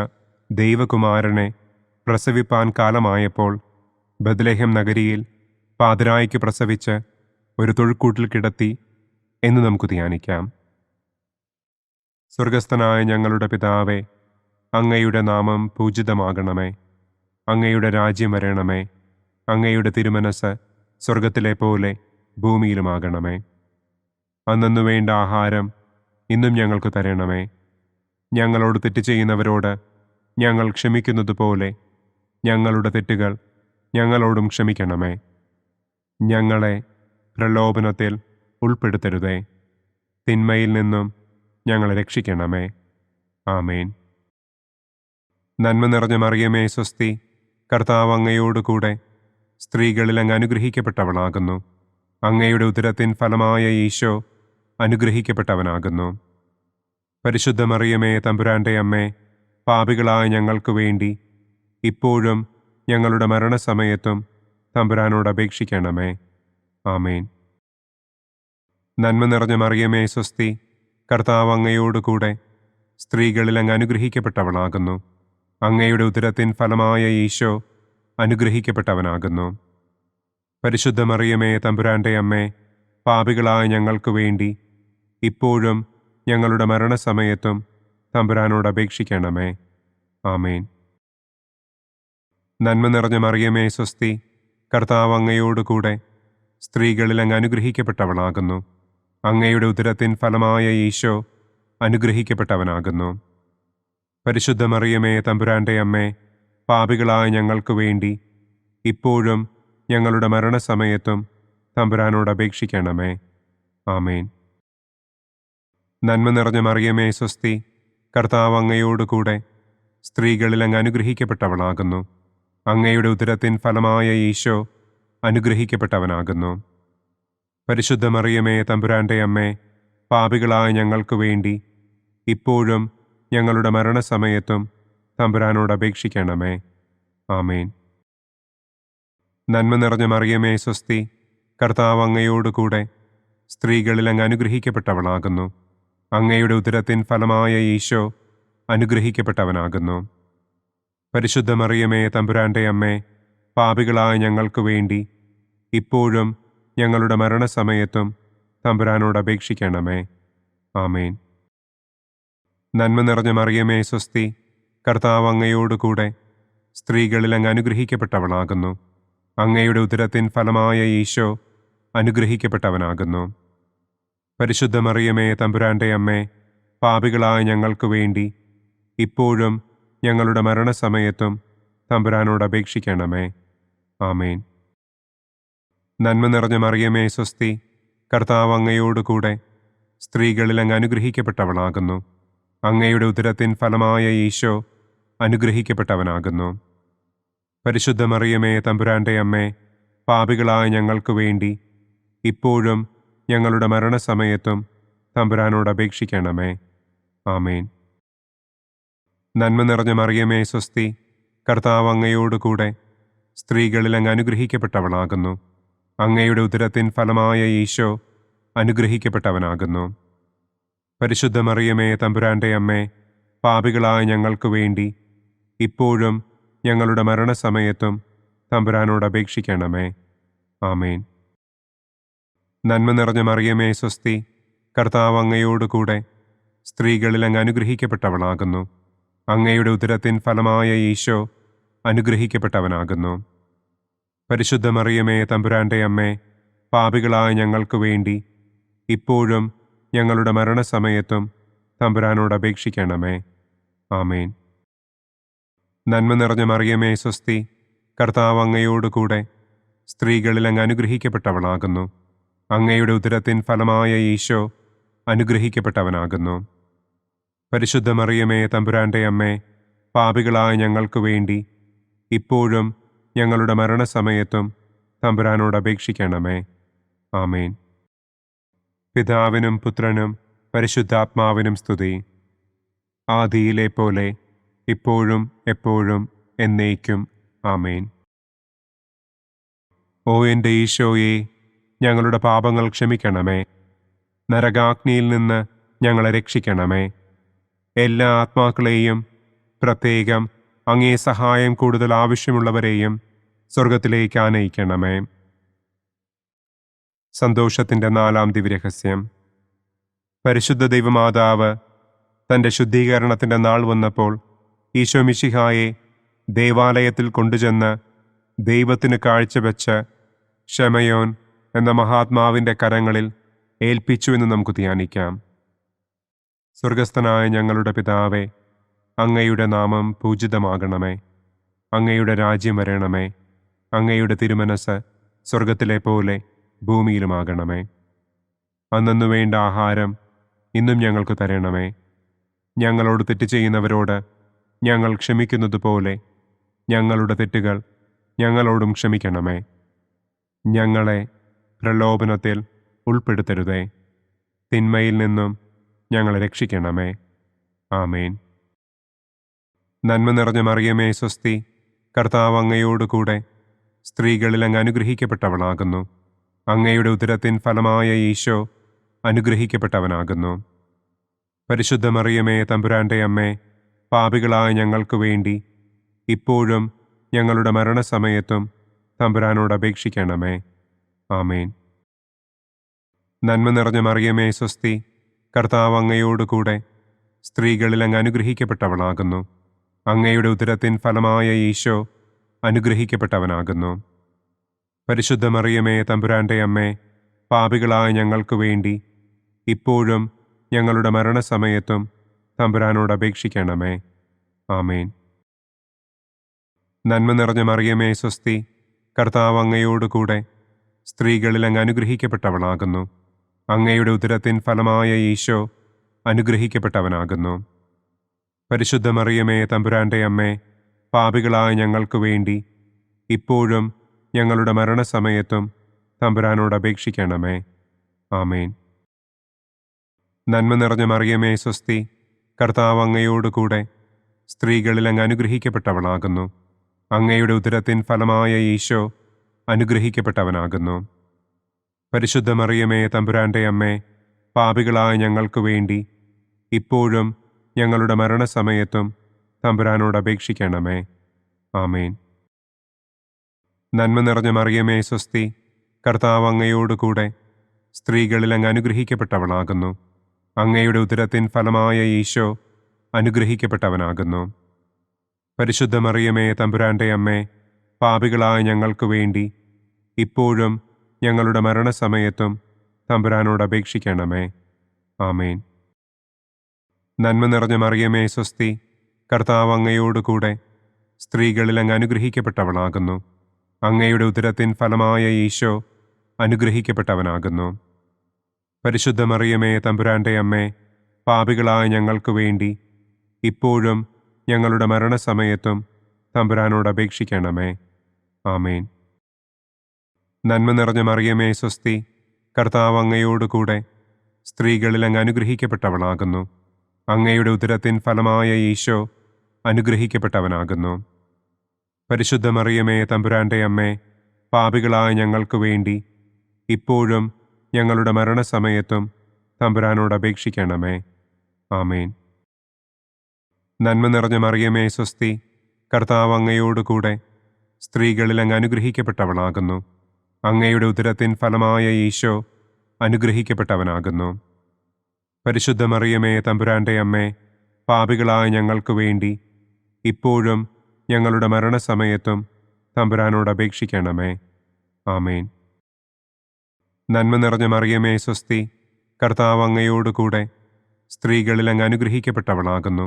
ദൈവകുമാരനെ പ്രസവിപ്പാൻ കാലമായപ്പോൾ ബത്ലഹേം നഗരിയിൽ പാതിരായ്ക്ക് പ്രസവിച്ച് ഒരു തൊഴുക്കൂട്ടിൽ കിടത്തി എന്ന് നമുക്ക് ധ്യാനിക്കാം. സ്വർഗസ്ഥനായ ഞങ്ങളുടെ പിതാവേ, അങ്ങയുടെ നാമം പൂജിതമാകണമേ. അങ്ങയുടെ രാജ്യം വരണമേ. അങ്ങയുടെ തിരുമനസ് സ്വർഗത്തിലെ പോലെ ഭൂമിയിലുമാകണമേ. അന്നന്നു വേണ്ട ആഹാരം ഇന്നും ഞങ്ങൾക്ക് തരണമേ. ഞങ്ങളോട് തെറ്റ് ചെയ്യുന്നവരോട് ഞങ്ങൾ ക്ഷമിക്കുന്നത് പോലെ ഞങ്ങളുടെ തെറ്റുകൾ ഞങ്ങളോടും ക്ഷമിക്കണമേ. ഞങ്ങളെ പ്രലോഭനത്തിൽ ഉൾപ്പെടുത്തരുതേ. തിന്മയിൽ നിന്നും ഞങ്ങളെ രക്ഷിക്കണമേ. ആമേൻ. നന്മ നിറഞ്ഞ മറിയമേ സ്വസ്തി, കർത്താവ് അങ്ങയോടുകൂടെ സ്ത്രീകളിൽ അങ്ങ് അനുഗ്രഹിക്കപ്പെട്ടവളാകുന്നു. അങ്ങയുടെ ഉദരത്തിൻ ഫലമായ ഈശോ അനുഗ്രഹിക്കപ്പെട്ടവനാകുന്നു. പരിശുദ്ധ മറിയമേ തമ്പുരാൻ്റെ അമ്മേ, പാപികളായ ഞങ്ങൾക്ക് വേണ്ടി ഇപ്പോഴും ഞങ്ങളുടെ മരണസമയത്തും തമ്പുരാനോട് അപേക്ഷിക്കണമേ. ആമേൻ. നന്മ നിറഞ്ഞ മറിയമേ സ്വസ്തി, കർത്താവ് അങ്ങയോടുകൂടെ സ്ത്രീകളിൽ അങ്ങ് അനുഗ്രഹിക്കപ്പെട്ടവളാകുന്നു. അങ്ങയുടെ ഉദരത്തിൻ ഫലമായ ഈശോ അനുഗ്രഹിക്കപ്പെട്ടവനാകുന്നു. പരിശുദ്ധ മറിയമേ തമ്പുരാൻ്റെ അമ്മേ, പാപികളായ ഞങ്ങൾക്ക് വേണ്ടി ഇപ്പോഴും ഞങ്ങളുടെ മരണസമയത്തും തമ്പുരാനോട് അപേക്ഷിക്കണമേ. ആമേൻ. നന്മ നിറഞ്ഞ മറിയമേ സ്വസ്തി, കർത്താവ് അങ്ങയോടുകൂടെ സ്ത്രീകളിൽ അങ്ങ് അനുഗ്രഹിക്കപ്പെട്ടവളാകുന്നു. അങ്ങയുടെ ഉദരത്തിൻ ഫലമായ ഈശോ അനുഗ്രഹിക്കപ്പെട്ടവനാകുന്നു. പരിശുദ്ധ മറിയമേ തമ്പുരാൻ്റെ അമ്മേ, പാപികളായ ഞങ്ങൾക്ക് വേണ്ടി ഇപ്പോഴും ഞങ്ങളുടെ മരണസമയത്തും തമ്പുരാനോട് അപേക്ഷിക്കണമേ. ആമേൻ. നന്മ നിറഞ്ഞ മറിയമേ സ്വസ്തി, കർത്താവ് അങ്ങയോടുകൂടെ സ്ത്രീകളിൽ അങ്ങ് അനുഗ്രഹിക്കപ്പെട്ടവളാകുന്നു. അങ്ങയുടെ ഉദരത്തിൻ ഫലമായ ഈശോ അനുഗ്രഹിക്കപ്പെട്ടവനാകുന്നു. പരിശുദ്ധ മറിയമേ തമ്പുരാൻ്റെ അമ്മേ, പാപികളായ ഞങ്ങൾക്ക് വേണ്ടി ഇപ്പോഴും ഞങ്ങളുടെ മരണസമയത്തും തമ്പുരാനോട് അപേക്ഷിക്കണമേ. ആമേൻ. നന്മ നിറഞ്ഞ മറിയമേ സ്വസ്തി, കർത്താവ് അങ്ങയോടുകൂടെ സ്ത്രീകളിൽ അങ്ങ് അനുഗ്രഹിക്കപ്പെട്ടവളാകുന്നു. അങ്ങയുടെ ഉദരത്തിൻ ഫലമായ ഈശോ അനുഗ്രഹിക്കപ്പെട്ടവനാകുന്നു. പരിശുദ്ധ മറിയമേ തമ്പുരാൻ്റെ അമ്മേ, പാപികളായ ഞങ്ങൾക്ക് വേണ്ടി ഇപ്പോഴും ഞങ്ങളുടെ മരണസമയത്തും തമ്പുരാനോട് അപേക്ഷിക്കണമേ. ആമേൻ. നന്മ നിറഞ്ഞ മറിയമേ സ്വസ്തി, കർത്താവ് അങ്ങയോടുകൂടെ സ്ത്രീകളിൽ അങ്ങ് അനുഗ്രഹിക്കപ്പെട്ടവളാകുന്നു. അങ്ങയുടെ ഉദരത്തിൻ ഫലമായ ഈശോ അനുഗ്രഹിക്കപ്പെട്ടവനാകുന്നു. പരിശുദ്ധ മറിയമേ തമ്പുരാൻ്റെ അമ്മേ, പാപികളായ ഞങ്ങൾക്ക് വേണ്ടി ഇപ്പോഴും ഞങ്ങളുടെ മരണസമയത്തും തമ്പുരാനോട് അപേക്ഷിക്കണമേ. ആമേൻ. നന്മ നിറഞ്ഞ മറിയമേ സ്വസ്തി, കർത്താവ് അങ്ങയോടുകൂടെ സ്ത്രീകളിൽ അങ്ങ് അനുഗ്രഹിക്കപ്പെട്ടവളാകുന്നു. അങ്ങയുടെ ഉദരത്തിൻ ഫലമായ ഈശോ അനുഗ്രഹിക്കപ്പെട്ടവനാകുന്നു. പരിശുദ്ധ മറിയമേ തമ്പുരാൻ്റെ അമ്മേ, പാപികളായ ഞങ്ങൾക്ക് വേണ്ടി ഇപ്പോഴും ഞങ്ങളുടെ മരണസമയത്തും തമ്പുരാനോട് അപേക്ഷിക്കണമേ. ആമേൻ. നന്മ നിറഞ്ഞ മറിയമേ സ്വസ്തി, കർത്താവ് അങ്ങയോടുകൂടെ സ്ത്രീകളിൽ അങ്ങ് അനുഗ്രഹിക്കപ്പെട്ടവളാകുന്നു. അങ്ങയുടെ ഉദരത്തിൻ ഫലമായ ഈശോ അനുഗ്രഹിക്കപ്പെട്ടവനാകുന്നു. പരിശുദ്ധ മറിയമേ തമ്പുരാൻ്റെ അമ്മേ, പാപികളായ ഞങ്ങൾക്ക് വേണ്ടി ഇപ്പോഴും ഞങ്ങളുടെ മരണസമയത്തും തമ്പുരാനോട് അപേക്ഷിക്കണമേ. ആമേൻ. നന്മ നിറഞ്ഞ മറിയമേ സ്വസ്തി, കർത്താവ് അങ്ങയോടുകൂടെ സ്ത്രീകളിൽ അങ്ങ് അനുഗ്രഹിക്കപ്പെട്ടവളാകുന്നു. അങ്ങയുടെ ഉദരത്തിൻ ഫലമായ ഈശോ അനുഗ്രഹിക്കപ്പെട്ടവനാകുന്നു. പരിശുദ്ധ മറിയമേ തമ്പുരാൻ്റെ അമ്മേ, പാപികളായ ഞങ്ങൾക്ക് വേണ്ടി ഇപ്പോഴും ഞങ്ങളുടെ മരണസമയത്തും തമ്പുരാനോട് അപേക്ഷിക്കണമേ. ആമേൻ. നന്മ നിറഞ്ഞ മറിയമേ സ്വസ്തി, കർത്താവ് അങ്ങയോടുകൂടെ സ്ത്രീകളിൽ അങ്ങ് അനുഗ്രഹിക്കപ്പെട്ടവളാകുന്നു. അങ്ങയുടെ ഉദരത്തിൻ ഫലമായ ഈശോ അനുഗ്രഹിക്കപ്പെട്ടവനാകുന്നു. പരിശുദ്ധ മറിയമേ തമ്പുരാൻ്റെ അമ്മേ, പാപികളായ ഞങ്ങൾക്ക് വേണ്ടി ഇപ്പോഴും ഞങ്ങളുടെ മരണസമയത്തും തമ്പുരാനോട് അപേക്ഷിക്കണമേ. ആമേൻ. പിതാവിനും പുത്രനും പരിശുദ്ധാത്മാവിനും സ്തുതി. ആദിയിലെ പോലെ ഇപ്പോഴും എപ്പോഴും എന്നേക്കും. ആമേൻ. ഓ എൻ്റെ ഈശോയെ, ഞങ്ങളുടെ പാപങ്ങൾ ക്ഷമിക്കണമേ. നരകാഗ്നിയിൽ നിന്ന് ഞങ്ങളെ രക്ഷിക്കണമേ. എല്ലാ ആത്മാക്കളെയും, പ്രത്യേകം അങ്ങേ സഹായം കൂടുതൽ ആവശ്യമുള്ളവരെയും സ്വർഗത്തിലേക്ക് ആനയിക്കണമേ. സന്തോഷത്തിൻ്റെ 4-ാം ദിവ്യരഹസ്യം. പരിശുദ്ധ ദൈവമാതാവ് തൻ്റെ ശുദ്ധീകരണത്തിൻ്റെ നാൾ വന്നപ്പോൾ ഈശോ മിശിഹായെ ദേവാലയത്തിൽ കൊണ്ടുചെന്ന് ദൈവത്തിന് കാഴ്ചവെച്ച് ശമയോൻ എന്ന മഹാത്മാവിൻ്റെ കരങ്ങളിൽ ഏൽപ്പിച്ചു എന്ന് നമുക്ക് ധ്യാനിക്കാം. സ്വർഗസ്ഥനായ ഞങ്ങളുടെ പിതാവേ, അങ്ങയുടെ നാമം പൂജിതമാകണമേ. അങ്ങയുടെ രാജ്യം വരണമേ. അങ്ങയുടെ തിരുമനസ് സ്വർഗത്തിലെ പോലെ ഭൂമിയിലുമാകണമേ. അന്നന്നു വേണ്ട ആഹാരം ഇന്നും ഞങ്ങൾക്ക് തരണമേ. ഞങ്ങളോട് തെറ്റ് ചെയ്യുന്നവരോട് ഞങ്ങൾ ക്ഷമിക്കുന്നത് പോലെ ഞങ്ങളുടെ തെറ്റുകൾ ഞങ്ങളോടും ക്ഷമിക്കണമേ. ഞങ്ങളെ പ്രലോഭനത്തിൽ ഉൾപ്പെടുത്തരുതേ. തിന്മയിൽ നിന്നും ഞങ്ങളെ രക്ഷിക്കണമേ. ആമേൻ. നന്മ നിറഞ്ഞ മറിയമേ സ്വസ്തി, കർത്താവ് അങ്ങയോടുകൂടെ സ്ത്രീകളിൽ അങ്ങ് അനുഗ്രഹിക്കപ്പെട്ടവളാകുന്നു. അങ്ങയുടെ ഉദരത്തിൻ ഫലമായ ഈശോ അനുഗ്രഹിക്കപ്പെട്ടവനാകുന്നു. പരിശുദ്ധ മറിയമേ തമ്പുരാൻ്റെ അമ്മേ, പാപികളായ ഞങ്ങൾക്ക് വേണ്ടി ഇപ്പോഴും ഞങ്ങളുടെ മരണസമയത്തും തമ്പുരാനോട് അപേക്ഷിക്കണമേ. ആമേൻ. നന്മ നിറഞ്ഞ മറിയമേ സ്വസ്തി, കർത്താവ് അങ്ങയോടുകൂടെ സ്ത്രീകളിൽ അങ്ങ് അനുഗ്രഹിക്കപ്പെട്ടവളാകുന്നു. അങ്ങയുടെ ഉദരത്തിൻ ഫലമായ ഈശോ അനുഗ്രഹിക്കപ്പെട്ടവനാകുന്നു. പരിശുദ്ധ മറിയമേ തമ്പുരാൻ്റെ അമ്മേ, പാപികളായ ഞങ്ങൾക്ക് വേണ്ടി ഇപ്പോഴും ഞങ്ങളുടെ മരണസമയത്തും തമ്പുരാനോട് അപേക്ഷിക്കണമേ. ആമേൻ. നന്മ നിറഞ്ഞ മറിയമേ സ്വസ്തി, കർത്താവ് അങ്ങയോടുകൂടെ സ്ത്രീകളിൽ അങ്ങ് അനുഗ്രഹിക്കപ്പെട്ടവളാകുന്നു. അങ്ങയുടെ ഉദരത്തിൻ ഫലമായ ഈശോ അനുഗ്രഹിക്കപ്പെട്ടവനാകുന്നു. പരിശുദ്ധ മറിയമേ തമ്പുരാൻ്റെ അമ്മേ, പാപികളായ ഞങ്ങൾക്ക് വേണ്ടി ഇപ്പോഴും ഞങ്ങളുടെ മരണസമയത്തും തമ്പുരാനോട് അപേക്ഷിക്കണമേ. ആമേൻ. നന്മ നിറഞ്ഞ മറിയമേ സ്വസ്തി, കർത്താവ് അങ്ങയോടുകൂടെ സ്ത്രീകളിൽ അങ്ങ് അനുഗ്രഹിക്കപ്പെട്ടവളാകുന്നു. അങ്ങയുടെ ഉദരത്തിൻ ഫലമായ ഈശോ അനുഗ്രഹിക്കപ്പെട്ടവനാകുന്നു. പരിശുദ്ധ മറിയമേ തമ്പുരാൻ്റെ അമ്മേ, പാപികളായ ഞങ്ങൾക്ക് വേണ്ടി ഇപ്പോഴും ഞങ്ങളുടെ മരണസമയത്തും തമ്പുരാനോട് അപേക്ഷിക്കണമേ. ആമേൻ. നന്മ നിറഞ്ഞ മറിയമേ സ്വസ്തി, കർത്താവ് അങ്ങയോടുകൂടെ സ്ത്രീകളിൽ അങ്ങ് അനുഗ്രഹിക്കപ്പെട്ടവളാകുന്നു. അങ്ങയുടെ ഉദരത്തിൻ ഫലമായ ഈശോ അനുഗ്രഹിക്കപ്പെട്ടവനാകുന്നു. പരിശുദ്ധ മറിയമേ തമ്പുരാൻ്റെ അമ്മേ, പാപികളായ ഞങ്ങൾക്ക് വേണ്ടി ഇപ്പോഴും ഞങ്ങളുടെ മരണസമയത്തും തമ്പുരാനോട് അപേക്ഷിക്കണമേ. ആമേൻ. നന്മ നിറഞ്ഞ മറിയമേ സ്വസ്തി, കർത്താവ് അങ്ങയോടുകൂടെ സ്ത്രീകളിൽ അങ്ങ് അനുഗ്രഹിക്കപ്പെട്ടവളാകുന്നു. അങ്ങയുടെ ഉദരത്തിൻ ഫലമായ ഈശോ അനുഗ്രഹിക്കപ്പെട്ടവനാകുന്നു. പരിശുദ്ധ മറിയമേ തമ്പുരാൻ്റെ അമ്മേ, പാപികളായ ഞങ്ങൾക്ക് വേണ്ടി ഇപ്പോഴും ഞങ്ങളുടെ മരണസമയത്തും തമ്പുരാനോട് അപേക്ഷിക്കണമേ. ആമേൻ. നന്മ നിറഞ്ഞ മറിയമേ സ്വസ്തി, കർത്താവ് അങ്ങയോടുകൂടെ സ്ത്രീകളിൽ അങ്ങ് അനുഗ്രഹിക്കപ്പെട്ടവളാകുന്നു. അങ്ങയുടെ ഉദരത്തിൻ ഫലമായ ഈശോ അനുഗ്രഹിക്കപ്പെട്ടവനാകുന്നു. പരിശുദ്ധ മറിയമേ തമ്പുരാൻ്റെ അമ്മേ, പാപികളായ ഞങ്ങൾക്ക് വേണ്ടി ഇപ്പോഴും ഞങ്ങളുടെ മരണസമയത്തും തമ്പുരാനോട് അപേക്ഷിക്കണമേ. ആമേൻ. നന്മ നിറഞ്ഞ മറിയമേ സ്വസ്തി, കർത്താവ് അങ്ങയോടുകൂടെ സ്ത്രീകളിൽ അങ്ങ് അനുഗ്രഹിക്കപ്പെട്ടവളാകുന്നു. അങ്ങയുടെ ഉദരത്തിൻ ഫലമായ ഈശോ അനുഗ്രഹിക്കപ്പെട്ടവനാകുന്നു. പരിശുദ്ധ മറിയമേ തമ്പുരാൻ്റെ അമ്മേ, പാപികളായ ഞങ്ങൾക്ക് വേണ്ടി ഇപ്പോഴും ഞങ്ങളുടെ മരണസമയത്തും തമ്പുരാനോട് അപേക്ഷിക്കണമേ. ആമേൻ. നന്മ നിറഞ്ഞ മറിയമേ സ്വസ്തി, കർത്താവ് അങ്ങയോടുകൂടെ സ്ത്രീകളിൽ അങ്ങ് അനുഗ്രഹിക്കപ്പെട്ടവളാകുന്നു.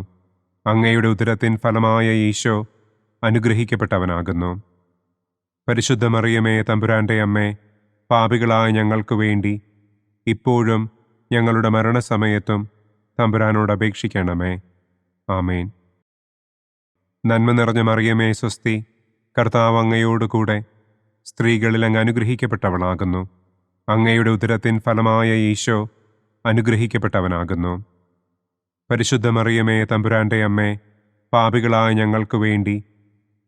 അങ്ങയുടെ ഉദരത്തിൻ ഫലമായ ഈശോ അനുഗ്രഹിക്കപ്പെട്ടവനാകുന്നു. പരിശുദ്ധ മറിയമേ തമ്പുരാൻ്റെ അമ്മേ, പാപികളായ ഞങ്ങൾക്ക് വേണ്ടി ഇപ്പോഴും ഞങ്ങളുടെ മരണസമയത്തും തമ്പുരാനോട് അപേക്ഷിക്കണമേ. ആമേൻ. നന്മ നിറഞ്ഞ മറിയമേ സ്വസ്തി, കർത്താവ് അങ്ങയോടുകൂടെ സ്ത്രീകളിൽ അങ്ങ് അനുഗ്രഹിക്കപ്പെട്ടവളാകുന്നു. അങ്ങയുടെ ഉദരത്തിൻ ഫലമായ ഈശോ അനുഗ്രഹിക്കപ്പെട്ടവനാകുന്നു. പരിശുദ്ധ മറിയമേ തമ്പുരാന്റെ അമ്മേ, പാപികളായ ഞങ്ങൾക്ക് വേണ്ടി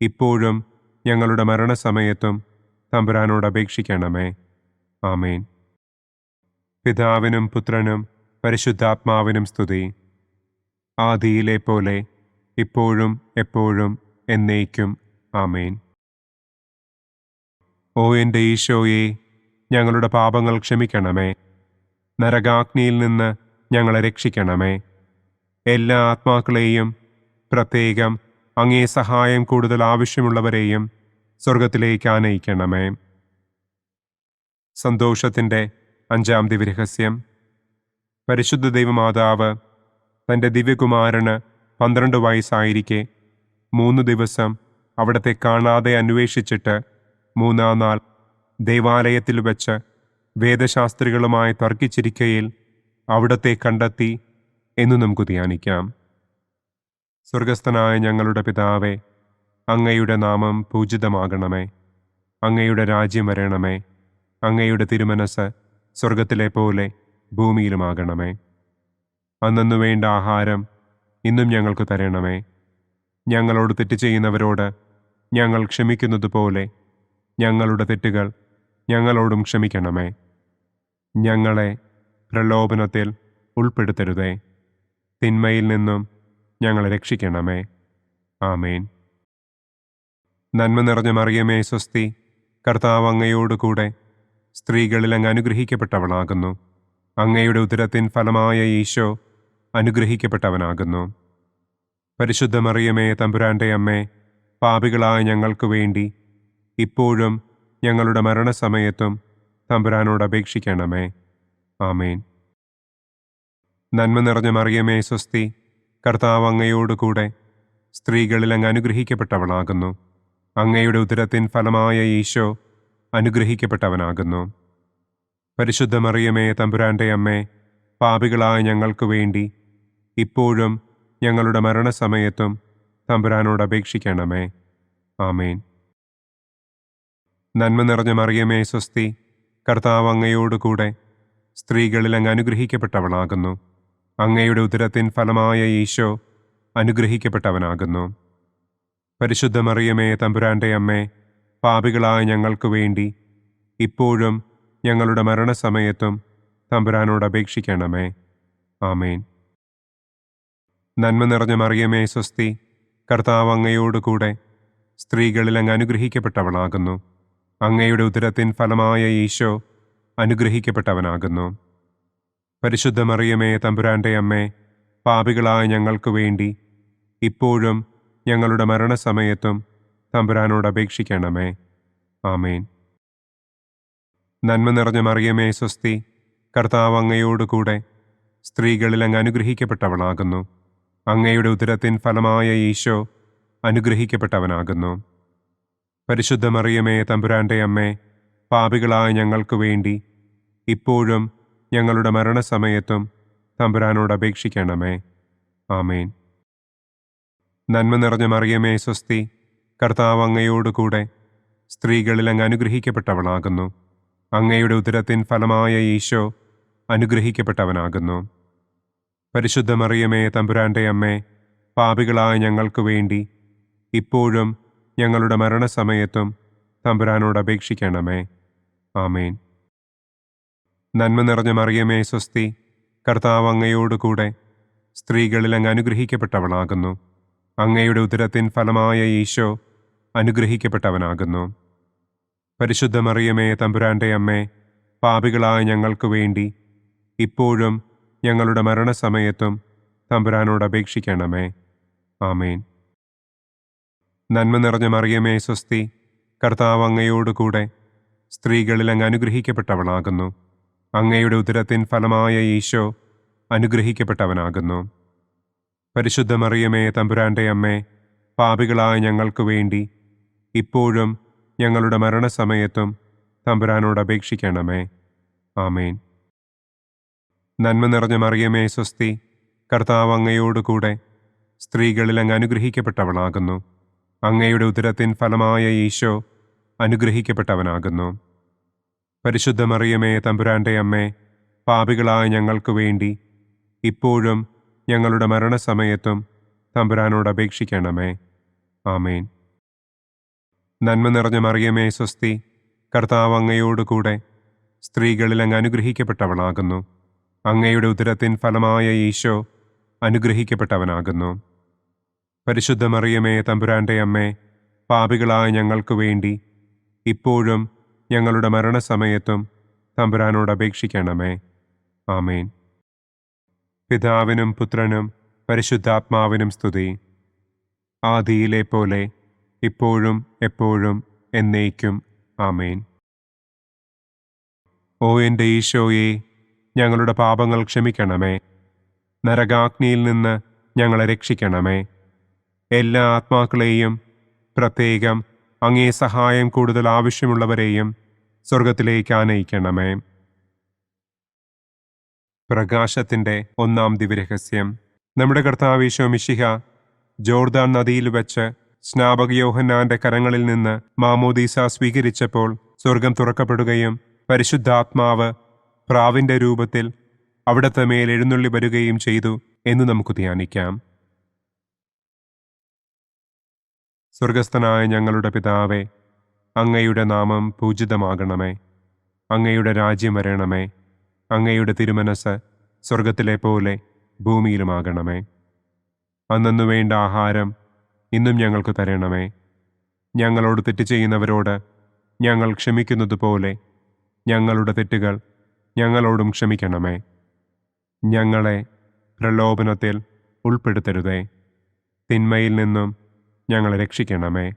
ഇപ്പോഴും ഞങ്ങളുടെ മരണസമയത്തും തമ്പുരാനോട് അപേക്ഷിക്കണമേ. ആമേൻ. പിതാവിനും പുത്രനും പരിശുദ്ധാത്മാവിനും സ്തുതി. ആദിയിലെ പോലെ ഇപ്പോഴും എപ്പോഴും എന്നേക്കും. ആമേൻ. ഓ എൻ്റെ ഈശോയെ, ഞങ്ങളുടെ പാപങ്ങൾ ക്ഷമിക്കണമേ. നരകാഗ്നിയിൽ നിന്ന് ഞങ്ങളെ രക്ഷിക്കണമേ. എല്ലാ ആത്മാക്കളെയും, പ്രത്യേകം അങ്ങേ സഹായം കൂടുതൽ ആവശ്യമുള്ളവരെയും സ്വർഗത്തിലേക്ക് ആനയിക്കണമേ. സന്തോഷത്തിൻ്റെ 5-ാം ദിവ്യരഹസ്യം. പരിശുദ്ധ ദൈവമാതാവ് തൻ്റെ ദിവ്യകുമാരന് 12 വയസ്സായിരിക്കെ 3 ദിവസം അവിടത്തെ കാണാതെ അന്വേഷിച്ചിട്ട് 3-ാം നാൾ ദേവാലയത്തിൽ വച്ച് വേദശാസ്ത്രികളുമായി തർക്കിച്ചിരിക്കയിൽ അവിടത്തെ കണ്ടെത്തി എന്ന് നമുക്ക് ധ്യാനിക്കാം. സ്വർഗസ്ഥനായ ഞങ്ങളുടെ പിതാവേ, അങ്ങയുടെ നാമം പൂജിതമാകണമേ. അങ്ങയുടെ രാജ്യം വരണമേ. അങ്ങയുടെ തിരുമനസ് സ്വർഗത്തിലെ പോലെ ഭൂമിയിലുമാകണമേ. അന്നു വേണ്ട ആഹാരം ഇന്നും ഞങ്ങൾക്ക് തരണമേ. ഞങ്ങളോട് തെറ്റ് ചെയ്യുന്നവരോട് ഞങ്ങൾ ക്ഷമിക്കുന്നത് പോലെ ഞങ്ങളുടെ തെറ്റുകൾ ഞങ്ങളോടും ക്ഷമിക്കണമേ. ഞങ്ങളെ പ്രലോഭനത്തിൽ ഉൾപ്പെടുത്തരുതേ. തിന്മയിൽ നിന്നും ഞങ്ങളെ രക്ഷിക്കണമേ. ആമേൻ. നന്മ നിറഞ്ഞ മറിയമേ സ്വസ്തി, കർത്താവ് അങ്ങയോടുകൂടെ സ്ത്രീകളിൽ അങ്ങ് അനുഗ്രഹിക്കപ്പെട്ടവളാകുന്നു. അങ്ങയുടെ ഉദരത്തിൻ ഫലമായ ഈശോ അനുഗ്രഹിക്കപ്പെട്ടവനാകുന്നു. പരിശുദ്ധ മറിയമേ തമ്പുരാന്റെ അമ്മേ, പാപികളായ ഞങ്ങൾക്ക് വേണ്ടി ഇപ്പോഴും ഞങ്ങളുടെ മരണസമയത്തും തമ്പുരാനോട് അപേക്ഷിക്കണമേ. ആമേൻ. നന്മ നിറഞ്ഞ മറിയമേ സ്വസ്തി, കർത്താവ് അങ്ങയോടുകൂടെ സ്ത്രീകളിൽ അങ്ങ് അനുഗ്രഹിക്കപ്പെട്ടവളാകുന്നു. അങ്ങയുടെ ഉദരത്തിൻ ഫലമായ ഈശോ അനുഗ്രഹിക്കപ്പെട്ടവനാകുന്നു. പരിശുദ്ധ മറിയമേ തമ്പുരാന്റെ അമ്മേ, പാപികളായ ഞങ്ങൾക്ക് വേണ്ടി ഇപ്പോഴും ഞങ്ങളുടെ മരണസമയത്തും തമ്പുരാനോട് അപേക്ഷിക്കണമേ. ആമേൻ. നന്മ നിറഞ്ഞ മറിയമേ സ്വസ്തി, കർത്താവ് അങ്ങയോടുകൂടെ സ്ത്രീകളിൽ അങ്ങ് അനുഗ്രഹിക്കപ്പെട്ടവളാകുന്നു. അങ്ങയുടെ ഉദരത്തിൻ ഫലമായ ഈശോ അനുഗ്രഹിക്കപ്പെട്ടവനാകുന്നു. പരിശുദ്ധ മറിയമേ തമ്പുരാന്റെ അമ്മേ, പാപികളായ ഞങ്ങൾക്ക് വേണ്ടി ഇപ്പോഴും ഞങ്ങളുടെ മരണസമയത്തും തമ്പുരാനോട് അപേക്ഷിക്കണമേ. ആമേൻ. നന്മ നിറഞ്ഞ മറിയമേ സ്വസ്തി, കർത്താവ് അങ്ങയോടുകൂടെ സ്ത്രീകളിൽ അങ്ങ് അനുഗ്രഹിക്കപ്പെട്ടവളാകുന്നു. അങ്ങയുടെ ഉദരത്തിൻ ഫലമായ ഈശോ അനുഗ്രഹിക്കപ്പെട്ടവനാകുന്നു. പരിശുദ്ധ മറിയമേ തമ്പുരാന്റെ അമ്മേ, പാപികളായ ഞങ്ങൾക്ക് വേണ്ടി ഇപ്പോഴും ഞങ്ങളുടെ മരണസമയത്തും തമ്പുരാനോട് അപേക്ഷിക്കണമേ. ആമേൻ. നന്മ നിറഞ്ഞ മറിയമേ സ്വസ്തി, കർത്താവ് അങ്ങയോടുകൂടെ സ്ത്രീകളിൽ അങ്ങ് അനുഗ്രഹിക്കപ്പെട്ടവളാകുന്നു. അങ്ങയുടെ ഉദരത്തിൻ ഫലമായ ഈശോ അനുഗ്രഹിക്കപ്പെട്ടവനാകുന്നു. പരിശുദ്ധ മറിയമേ തമ്പുരാന്റെ അമ്മേ, പാപികളായ ഞങ്ങൾക്ക് വേണ്ടി ഇപ്പോഴും ഞങ്ങളുടെ മരണസമയത്തും തമ്പുരാനോട് അപേക്ഷിക്കണമേ. ആമേൻ. നന്മ നിറഞ്ഞ മറിയമേ സ്വസ്തി, കർത്താവ് അങ്ങയോടുകൂടെ സ്ത്രീകളിൽ അങ്ങ് അനുഗ്രഹിക്കപ്പെട്ടവളാകുന്നു. അങ്ങയുടെ ഉദരത്തിൻ ഫലമായ ഈശോ അനുഗ്രഹിക്കപ്പെട്ടവനാകുന്നു. പരിശുദ്ധ മറിയമേ തമ്പുരാന്റെ അമ്മേ, പാപികളായ ഞങ്ങൾക്ക് വേണ്ടി ഇപ്പോഴും ഞങ്ങളുടെ മരണസമയത്തും തമ്പുരാനോട് അപേക്ഷിക്കണമേ. ആമേൻ. നന്മ നിറഞ്ഞ മറിയമേ സ്വസ്തി, കർത്താവ് അങ്ങയോടുകൂടെ സ്ത്രീകളിൽ അങ്ങ് അനുഗ്രഹിക്കപ്പെട്ടവളാകുന്നു. അങ്ങയുടെ ഉദരത്തിൻ ഫലമായ ഈശോ അനുഗ്രഹിക്കപ്പെട്ടവനാകുന്നു. പരിശുദ്ധ മറിയമേ തമ്പുരാന്റെ അമ്മേ, പാപികളായ ഞങ്ങൾക്ക് വേണ്ടി ഇപ്പോഴും ഞങ്ങളുടെ മരണസമയത്തും തമ്പുരാനോട് അപേക്ഷിക്കണമേ. ആമേൻ. നന്മ നിറഞ്ഞ മറിയമേ സ്വസ്തി, കർത്താവ് അങ്ങയോടുകൂടെ സ്ത്രീകളിൽ അങ്ങ് അനുഗ്രഹിക്കപ്പെട്ടവളാകുന്നു. അങ്ങയുടെ ഉദരത്തിൻ ഫലമായ ഈശോ അനുഗ്രഹിക്കപ്പെട്ടവനാകുന്നു. പരിശുദ്ധ മറിയമേ തമ്പുരാന്റെ അമ്മേ, പാപികളായ ഞങ്ങൾക്ക് വേണ്ടി ഇപ്പോഴും ഞങ്ങളുടെ മരണസമയത്തും തമ്പുരാനോട് അപേക്ഷിക്കണമേ. ആമേൻ. നന്മ നിറഞ്ഞ മറിയമേ സ്വസ്തി, കർത്താവ് അങ്ങയോടുകൂടെ സ്ത്രീകളിൽ അങ്ങ് അനുഗ്രഹിക്കപ്പെട്ടവളാകുന്നു. അങ്ങയുടെ ഉദരത്തിൻ ഫലമായ ഈശോ അനുഗ്രഹിക്കപ്പെട്ടവനാകുന്നു. പരിശുദ്ധ മറിയമേ തമ്പുരാന്റെ അമ്മേ, പാപികളായ ഞങ്ങൾക്ക് വേണ്ടി ഇപ്പോഴും ഞങ്ങളുടെ മരണസമയത്തും തമ്പുരാനോട് അപേക്ഷിക്കണമേ. ആമേൻ. നന്മ നിറഞ്ഞ മറിയമേ സ്വസ്തി, കർത്താവ് അങ്ങയോടുകൂടെ സ്ത്രീകളിൽ അങ്ങ് അനുഗ്രഹിക്കപ്പെട്ടവളാകുന്നു. അങ്ങയുടെ ഉദരത്തിൻ ഫലമായ ഈശോ അനുഗ്രഹിക്കപ്പെട്ടവനാകുന്നു. പരിശുദ്ധ മറിയമേ തമ്പുരാന്റെ അമ്മേ, പാപികളായ ഞങ്ങൾക്ക് വേണ്ടി ഇപ്പോഴും ഞങ്ങളുടെ മരണസമയത്തും തമ്പുരാനോട് അപേക്ഷിക്കണമേ. ആമേൻ. പിതാവിനും പുത്രനും പരിശുദ്ധാത്മാവിനും സ്തുതി. ആദിയിലെ പോലെ ഇപ്പോഴും എപ്പോഴും എന്നേക്കും. ആമേൻ. ഓ എൻ്റെ ഈശോയെ, ഞങ്ങളുടെ പാപങ്ങൾ ക്ഷമിക്കണമേ. നരകാഗ്നിയിൽ നിന്ന് ഞങ്ങളെ രക്ഷിക്കണമേ. എല്ലാ ആത്മാക്കളെയും, പ്രത്യേകം അങ്ങേ സഹായം കൂടുതൽ ആവശ്യമുള്ളവരെയും സ്വർഗത്തിലേക്ക് ആനയിക്കണമേ. പ്രകാശത്തിൻ്റെ ഒന്നാം ദിവ്യരഹസ്യം. നമ്മുടെ കർത്താവ് ഈശോ മിശിഹ ജോർദാൻ നദിയിൽ വെച്ച് സ്നാപക യോഹന്നാന്റെ കരങ്ങളിൽ നിന്ന് മാമോദീസ സ്വീകരിച്ചപ്പോൾ സ്വർഗം തുറക്കപ്പെടുകയും പരിശുദ്ധാത്മാവ് പ്രാവിന്റെ രൂപത്തിൽ അവിടത്തെ മേൽ എഴുന്നള്ളി വരികയും ചെയ്തു എന്ന് നമുക്ക് ധ്യാനിക്കാം. സ്വർഗസ്ഥനായ ഞങ്ങളുടെ പിതാവേ, അങ്ങയുടെ നാമം പൂജിതമാകണമേ. അങ്ങയുടെ രാജ്യം വരണമേ. അങ്ങയുടെ തിരുമനസ് സ്വർഗത്തിലെ പോലെ ഭൂമിയിലുമാകണമേ. അന്നന്നു വേണ്ട ആഹാരം ഇന്നും ഞങ്ങൾക്ക് തരണമേ. ഞങ്ങളോട് തെറ്റ് ചെയ്യുന്നവരോട് ഞങ്ങൾ ക്ഷമിക്കുന്നത് പോലെ ഞങ്ങളുടെ തെറ്റുകൾ ഞങ്ങളോടും ക്ഷമിക്കണമേ. ഞങ്ങളെ പ്രലോഭനത്തിൽ ഉൾപ്പെടുത്തരുതേ, തിന്മയിൽ നിന്നും ഞങ്ങളെ രക്ഷിക്കണമേ.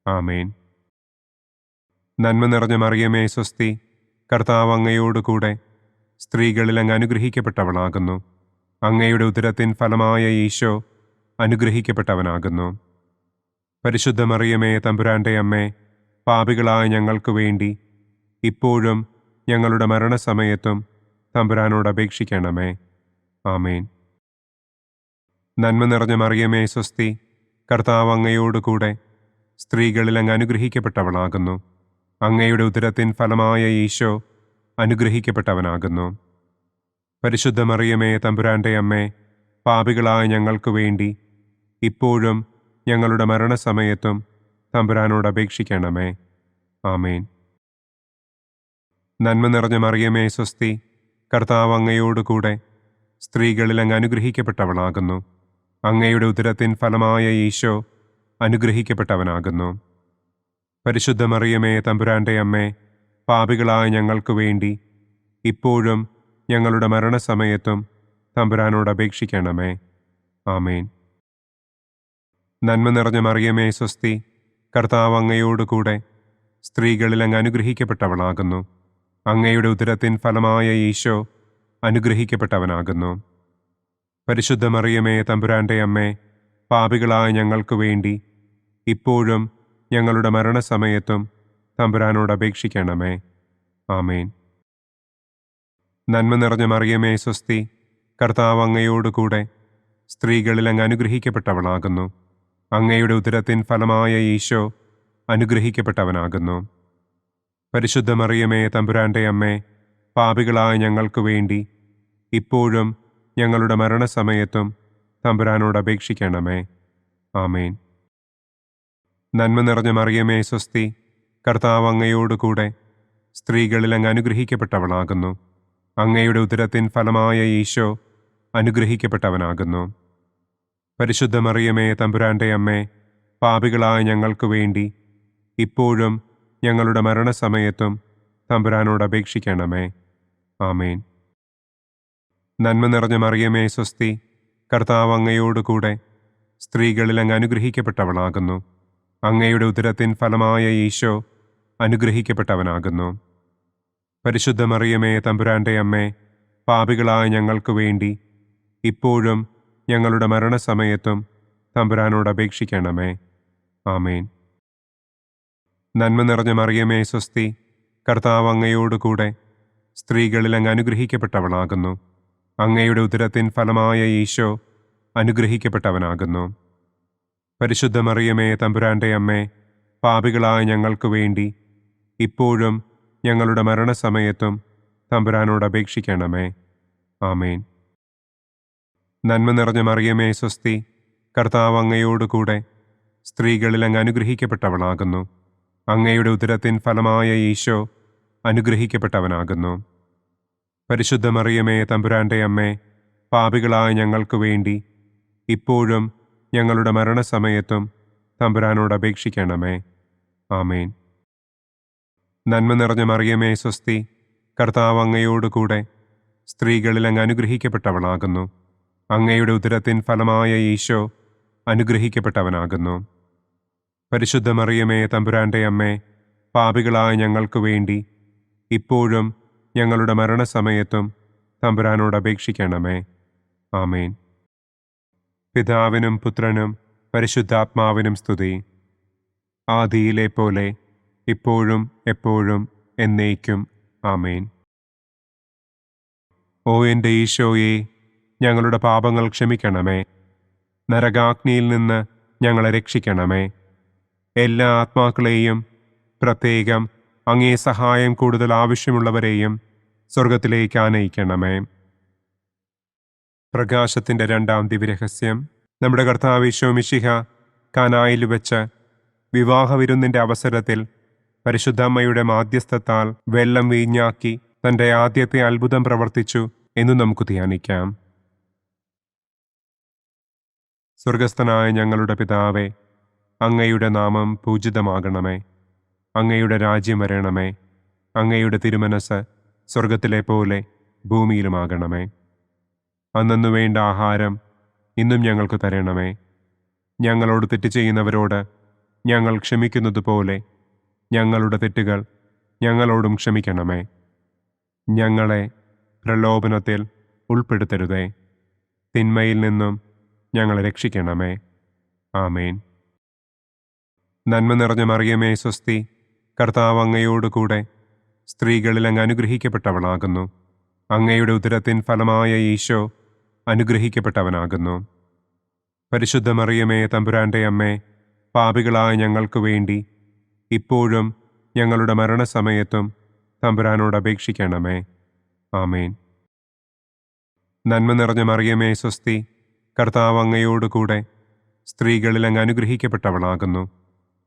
ആമേൻ. നന്മ നിറഞ്ഞ മറിയമേ സ്വസ്തി, കർത്താവ് അങ്ങയോടുകൂടെ സ്ത്രീകളിൽ അങ്ങ് അനുഗ്രഹിക്കപ്പെട്ടവളാകുന്നു. അങ്ങയുടെ ഉദരത്തിൻ ഫലമായ ഈശോ അനുഗ്രഹിക്കപ്പെട്ടവനാകുന്നു. പരിശുദ്ധ മറിയമേ തമ്പുരാന്റെ അമ്മേ, പാപികളായ ഞങ്ങൾക്ക് വേണ്ടി ഇപ്പോഴും ഞങ്ങളുടെ മരണസമയത്തും തമ്പുരാനോട് അപേക്ഷിക്കണമേ. ആമേൻ. നന്മ നിറഞ്ഞ മറിയമേ സ്വസ്തി, കർത്താവ് അങ്ങയോടുകൂടെ സ്ത്രീകളിൽ അങ്ങ് അനുഗ്രഹിക്കപ്പെട്ടവളാകുന്നു. അങ്ങയുടെ ഉദരത്തിൻ ഫലമായ ഈശോ അനുഗ്രഹിക്കപ്പെട്ടവനാകുന്നു. പരിശുദ്ധ മറിയമേ തമ്പുരാന്റെ അമ്മേ, പാപികളായ ഞങ്ങൾക്ക് വേണ്ടി ഇപ്പോഴും ഞങ്ങളുടെ മരണസമയത്തും തമ്പുരാനോട് അപേക്ഷിക്കണമേ. ആമേൻ. നന്മ നിറഞ്ഞ മറിയമേ സ്വസ്തി, കർത്താവ് അങ്ങയോടുകൂടെ സ്ത്രീകളിൽ അങ്ങ് അനുഗ്രഹിക്കപ്പെട്ടവളാകുന്നു. അങ്ങയുടെ ഉദരത്തിൻ ഫലമായ ഈശോ അനുഗ്രഹിക്കപ്പെട്ടവനാകുന്നു. പരിശുദ്ധ മറിയമേ തമ്പുരാന്റെ അമ്മേ, പാപികളായ ഞങ്ങൾക്ക് വേണ്ടി ഇപ്പോഴും ഞങ്ങളുടെ മരണസമയത്തും തമ്പുരാനോട് അപേക്ഷിക്കണമേ. ആമേൻ. നന്മ നിറഞ്ഞ മറിയമേ സ്വസ്തി, കർത്താവ് അങ്ങയോടുകൂടെ സ്ത്രീകളിൽ അങ്ങ് അനുഗ്രഹിക്കപ്പെട്ടവളാകുന്നു. അങ്ങയുടെ ഉദരത്തിൻ ഫലമായ ഈശോ അനുഗ്രഹിക്കപ്പെട്ടവനാകുന്നു. പരിശുദ്ധ മറിയമേ തമ്പുരാന്റെ അമ്മേ, പാപികളായ ഞങ്ങൾക്ക് വേണ്ടി ഇപ്പോഴും ഞങ്ങളുടെ മരണസമയത്തും തമ്പുരാനോട് അപേക്ഷിക്കണമേ. ആമേൻ. നന്മ നിറഞ്ഞ മറിയമേ സ്വസ്തി, കർത്താവ് അങ്ങയോടുകൂടെ സ്ത്രീകളിൽ അങ്ങ് അനുഗ്രഹിക്കപ്പെട്ടവളാകുന്നു. അങ്ങയുടെ ഉദരത്തിൻ ഫലമായ ഈശോ അനുഗ്രഹിക്കപ്പെട്ടവനാകുന്നു. പരിശുദ്ധ മറിയമേ തമ്പുരാന്റെ അമ്മേ, പാപികളായ ഞങ്ങൾക്ക് വേണ്ടി ഇപ്പോഴും ഞങ്ങളുടെ മരണസമയത്തും തമ്പുരാനോട് അപേക്ഷിക്കണമേ. ആമേൻ. നന്മ നിറഞ്ഞ മറിയമേ സ്വസ്തി, കർത്താവ് അങ്ങയോടുകൂടെ സ്ത്രീകളിൽ അങ്ങ് അനുഗ്രഹിക്കപ്പെട്ടവളാകുന്നു. അങ്ങയുടെ ഉദരത്തിൻ ഫലമായ ഈശോ അനുഗ്രഹിക്കപ്പെട്ടവനാകുന്നു. പരിശുദ്ധ മറിയമേ തമ്പുരാന്റെ അമ്മേ, പാപികളായ ഞങ്ങൾക്ക് വേണ്ടി ഇപ്പോഴും ഞങ്ങളുടെ മരണസമയത്തും തമ്പുരാനോട് അപേക്ഷിക്കണമേ. ആമേൻ. നന്മ നിറഞ്ഞ മറിയമേ സ്വസ്തി, കർത്താവ് അങ്ങയോടുകൂടെ സ്ത്രീകളിൽ അങ്ങ് അനുഗ്രഹിക്കപ്പെട്ടവളാകുന്നു. അങ്ങയുടെ ഉദരത്തിൻ ഫലമായ ഈശോ അനുഗ്രഹിക്കപ്പെട്ടവനാകുന്നു. പരിശുദ്ധ മറിയമേ തമ്പുരാന്റെ അമ്മേ, പാപികളായ ഞങ്ങൾക്ക് വേണ്ടി ഇപ്പോഴും ഞങ്ങളുടെ മരണസമയത്തും തമ്പുരാനോട് അപേക്ഷിക്കണമേ. ആമേൻ. നന്മ നിറഞ്ഞ മറിയമേ സ്വസ്തി, കർത്താവ് അങ്ങയോടുകൂടെ സ്ത്രീകളിൽ അങ്ങ് അനുഗ്രഹിക്കപ്പെട്ടവളാകുന്നു. അങ്ങയുടെ ഉദരത്തിൻ ഫലമായ ഈശോ അനുഗ്രഹിക്കപ്പെട്ടവനാകുന്നു. പരിശുദ്ധ മറിയമേ തമ്പുരാന്റെ അമ്മേ, പാപികളായ ഞങ്ങൾക്ക് വേണ്ടി ഇപ്പോഴും ഞങ്ങളുടെ മരണസമയത്തും തമ്പുരാനോട് അപേക്ഷിക്കണമേ. ആമേൻ. നന്മ നിറഞ്ഞ മറിയമേ സ്വസ്തി, കർത്താവ് അങ്ങയോടുകൂടെ സ്ത്രീകളിൽ അങ്ങ് അനുഗ്രഹിക്കപ്പെട്ടവളാകുന്നു. അങ്ങയുടെ ഉദരത്തിൻ ഫലമായ ഈശോ അനുഗ്രഹിക്കപ്പെട്ടവനാകുന്നു. പരിശുദ്ധ മറിയമേ തമ്പുരാന്റെ അമ്മേ, പാപികളായ ഞങ്ങൾക്ക് വേണ്ടി ഇപ്പോഴും ഞങ്ങളുടെ മരണസമയത്തും തമ്പുരാനോട് അപേക്ഷിക്കണമേ. ആമേൻ. നന്മ നിറഞ്ഞ മറിയമേ സ്വസ്തി, കർത്താവ് അങ്ങയോടുകൂടെ സ്ത്രീകളിൽ അങ്ങ് അനുഗ്രഹിക്കപ്പെട്ടവളാകുന്നു. അങ്ങയുടെ ഉദരത്തിൻ ഫലമായ ഈശോ അനുഗ്രഹിക്കപ്പെട്ടവനാകുന്നു. പരിശുദ്ധ മറിയമേ തമ്പുരാന്റെ അമ്മേ, പാപികളായ ഞങ്ങൾക്ക് വേണ്ടി ഇപ്പോഴും ഞങ്ങളുടെ മരണസമയത്തും തമ്പുരാനോട് അപേക്ഷിക്കണമേ. ആമേൻ. പിതാവിനും പുത്രനും പരിശുദ്ധാത്മാവിനും സ്തുതി. ആദിയിലെ പോലെ ഇപ്പോഴും എപ്പോഴും എന്നേക്കും. ആമേൻ. ഓ എൻ്റെ ഈശോയെ, ഞങ്ങളുടെ പാപങ്ങൾ ക്ഷമിക്കണമേ. നരകാഗ്നിയിൽ നിന്ന് ഞങ്ങളെ രക്ഷിക്കണമേ. എല്ലാ ആത്മാക്കളെയും, പ്രത്യേകം അങ്ങേ സഹായം കൂടുതൽ ആവശ്യമുള്ളവരെയും സ്വർഗത്തിലേക്ക് ആനയിക്കണമേ. പ്രകാശത്തിൻ്റെ രണ്ടാം ദിവ്യരഹസ്യം. നമ്മുടെ കർത്താവ് ഈശോ മിശിഹ കാനായിൽ വെച്ച് വിവാഹവിരുന്നിൻ്റെ അവസരത്തിൽ പരിശുദ്ധമ്മയുടെ മാധ്യസ്ഥത്താൽ വെള്ളം വീഞ്ഞാക്കി തൻ്റെ ആദ്യത്തെ അത്ഭുതം പ്രവർത്തിച്ചു എന്ന് നമുക്ക് ധ്യാനിക്കാം. സ്വർഗസ്ഥനായ ഞങ്ങളുടെ പിതാവേ, അങ്ങയുടെ നാമം പൂജിതമാകണമേ. അങ്ങയുടെ രാജ്യം വരണമേ. അങ്ങയുടെ തിരുമനസ് സ്വർഗത്തിലെ പോലെ ഭൂമിയിലുമാകണമേ. അന്നന്നു വേണ്ട ആഹാരം ഇന്നും ഞങ്ങൾക്ക് തരണമേ. ഞങ്ങളോട് തെറ്റ് ചെയ്യുന്നവരോട് ഞങ്ങൾ ക്ഷമിക്കുന്നത് പോലെ ഞങ്ങളുടെ തെറ്റുകൾ ഞങ്ങളോടും ക്ഷമിക്കണമേ. ഞങ്ങളെ പ്രലോഭനത്തിൽ ഉൾപ്പെടുത്തരുതേ. തിന്മയിൽ നിന്നും ഞങ്ങളെ രക്ഷിക്കണമേ. ആമേൻ. നന്മ നിറഞ്ഞ മറിയമേ സ്വസ്തി, കർത്താവ് അങ്ങയോടുകൂടെ സ്ത്രീകളിൽ അങ്ങ് അനുഗ്രഹിക്കപ്പെട്ടവളാകുന്നു. അങ്ങയുടെ ഉദരത്തിൻ ഫലമായ ഈശോ അനുഗ്രഹിക്കപ്പെട്ടവനാകുന്നു. പരിശുദ്ധ മറിയമേ തമ്പുരാന്റെ അമ്മേ, പാപികളായ ഞങ്ങൾക്ക് വേണ്ടി ഇപ്പോഴും ഞങ്ങളുടെ മരണസമയത്തും തമ്പുരാനോട് അപേക്ഷിക്കണമേ. ആമേൻ. നന്മ നിറഞ്ഞ മറിയമേ സ്വസ്തി, കർത്താവ് അങ്ങയോടുകൂടെ സ്ത്രീകളിൽ അങ്ങ് അനുഗ്രഹിക്കപ്പെട്ടവളാകുന്നു.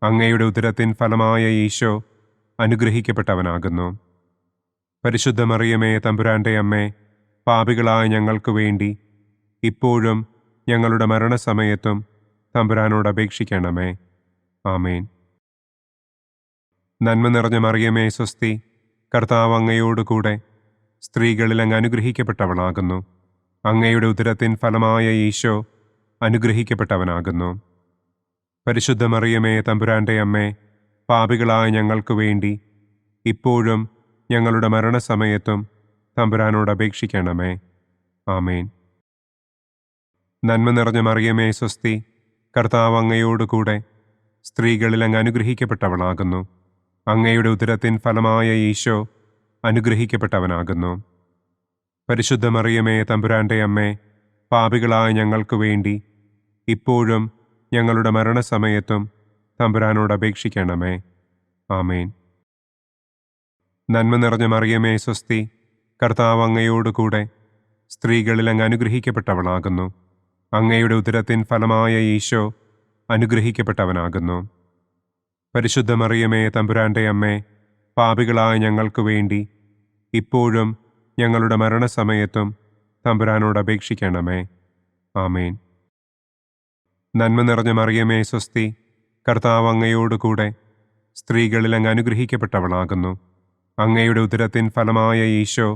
അങ്ങയുടെ ഉദരത്തിൻ ഫലമായ ഈശോ അനുഗ്രഹിക്കപ്പെട്ടവനാകുന്നു. പരിശുദ്ധ മറിയമേ തമ്പുരാന്റെ അമ്മേ, പാപികളായ ഞങ്ങൾക്ക് വേണ്ടി ഇപ്പോഴും ഞങ്ങളുടെ മരണസമയത്തും തമ്പുരാനോട് അപേക്ഷിക്കണമേ. ആമേൻ. നന്മ നിറഞ്ഞ മറിയമേ സ്വസ്തി, കർത്താവ് അങ്ങയോടുകൂടെ സ്ത്രീകളിൽ അങ്ങ് അനുഗ്രഹിക്കപ്പെട്ടവളാകുന്നു. അങ്ങയുടെ ഉദരത്തിൻ ഫലമായ ഈശോ അനുഗ്രഹിക്കപ്പെട്ടവനാകുന്നു. പരിശുദ്ധ മറിയമേ തമ്പുരാന്റെ അമ്മേ, പാപികളായ ഞങ്ങൾക്ക് വേണ്ടി ഇപ്പോഴും ഞങ്ങളുടെ മരണസമയത്തും തമ്പുരാനോട് അപേക്ഷിക്കണമേ. ആമേൻ. നന്മ നിറഞ്ഞ മറിയമേ സ്വസ്തി, കർത്താവ് അങ്ങയോടുകൂടെ സ്ത്രീകളിൽ അങ്ങ് അനുഗ്രഹിക്കപ്പെട്ടവളാകുന്നു. അങ്ങയുടെ ഉദരത്തിൻ ഫലമായ ഈശോ അനുഗ്രഹിക്കപ്പെട്ടവനാകുന്നു. പരിശുദ്ധ മറിയമേ തമ്പുരാന്റെ അമ്മേ, പാപികളായ ഞങ്ങൾക്ക് വേണ്ടി ഇപ്പോഴും ഞങ്ങളുടെ മരണസമയത്തും തമ്പുരാനോട് അപേക്ഷിക്കണമേ. ആമേൻ. നന്മ നിറഞ്ഞ മറിയമേ സ്വസ്തി, കർത്താവ് അങ്ങയോടുകൂടെ സ്ത്രീകളിൽ അങ്ങ് അനുഗ്രഹിക്കപ്പെട്ടവളാകുന്നു. അങ്ങയുടെ ഉദരത്തിൻ ഫലമായ ഈശോ അനുഗ്രഹിക്കപ്പെട്ടവനാകുന്നു. പരിശുദ്ധ മറിയമേ തമ്പുരാന്റെ അമ്മേ, പാപികളായ ഞങ്ങൾക്ക് വേണ്ടി ഇപ്പോഴും ഞങ്ങളുടെ മരണസമയത്തും തമ്പുരാനോട് അപേക്ഷിക്കണമേ. ആമേൻ. നന്മ നിറഞ്ഞ മറിയമേ സ്വസ്തി, കർത്താവ് അങ്ങയോടുകൂടെ സ്ത്രീകളിൽ അങ്ങ് അനുഗ്രഹിക്കപ്പെട്ടവളാകുന്നു. അങ്ങയുടെ ഉദരത്തിൻ ഫലമായ ഈശോ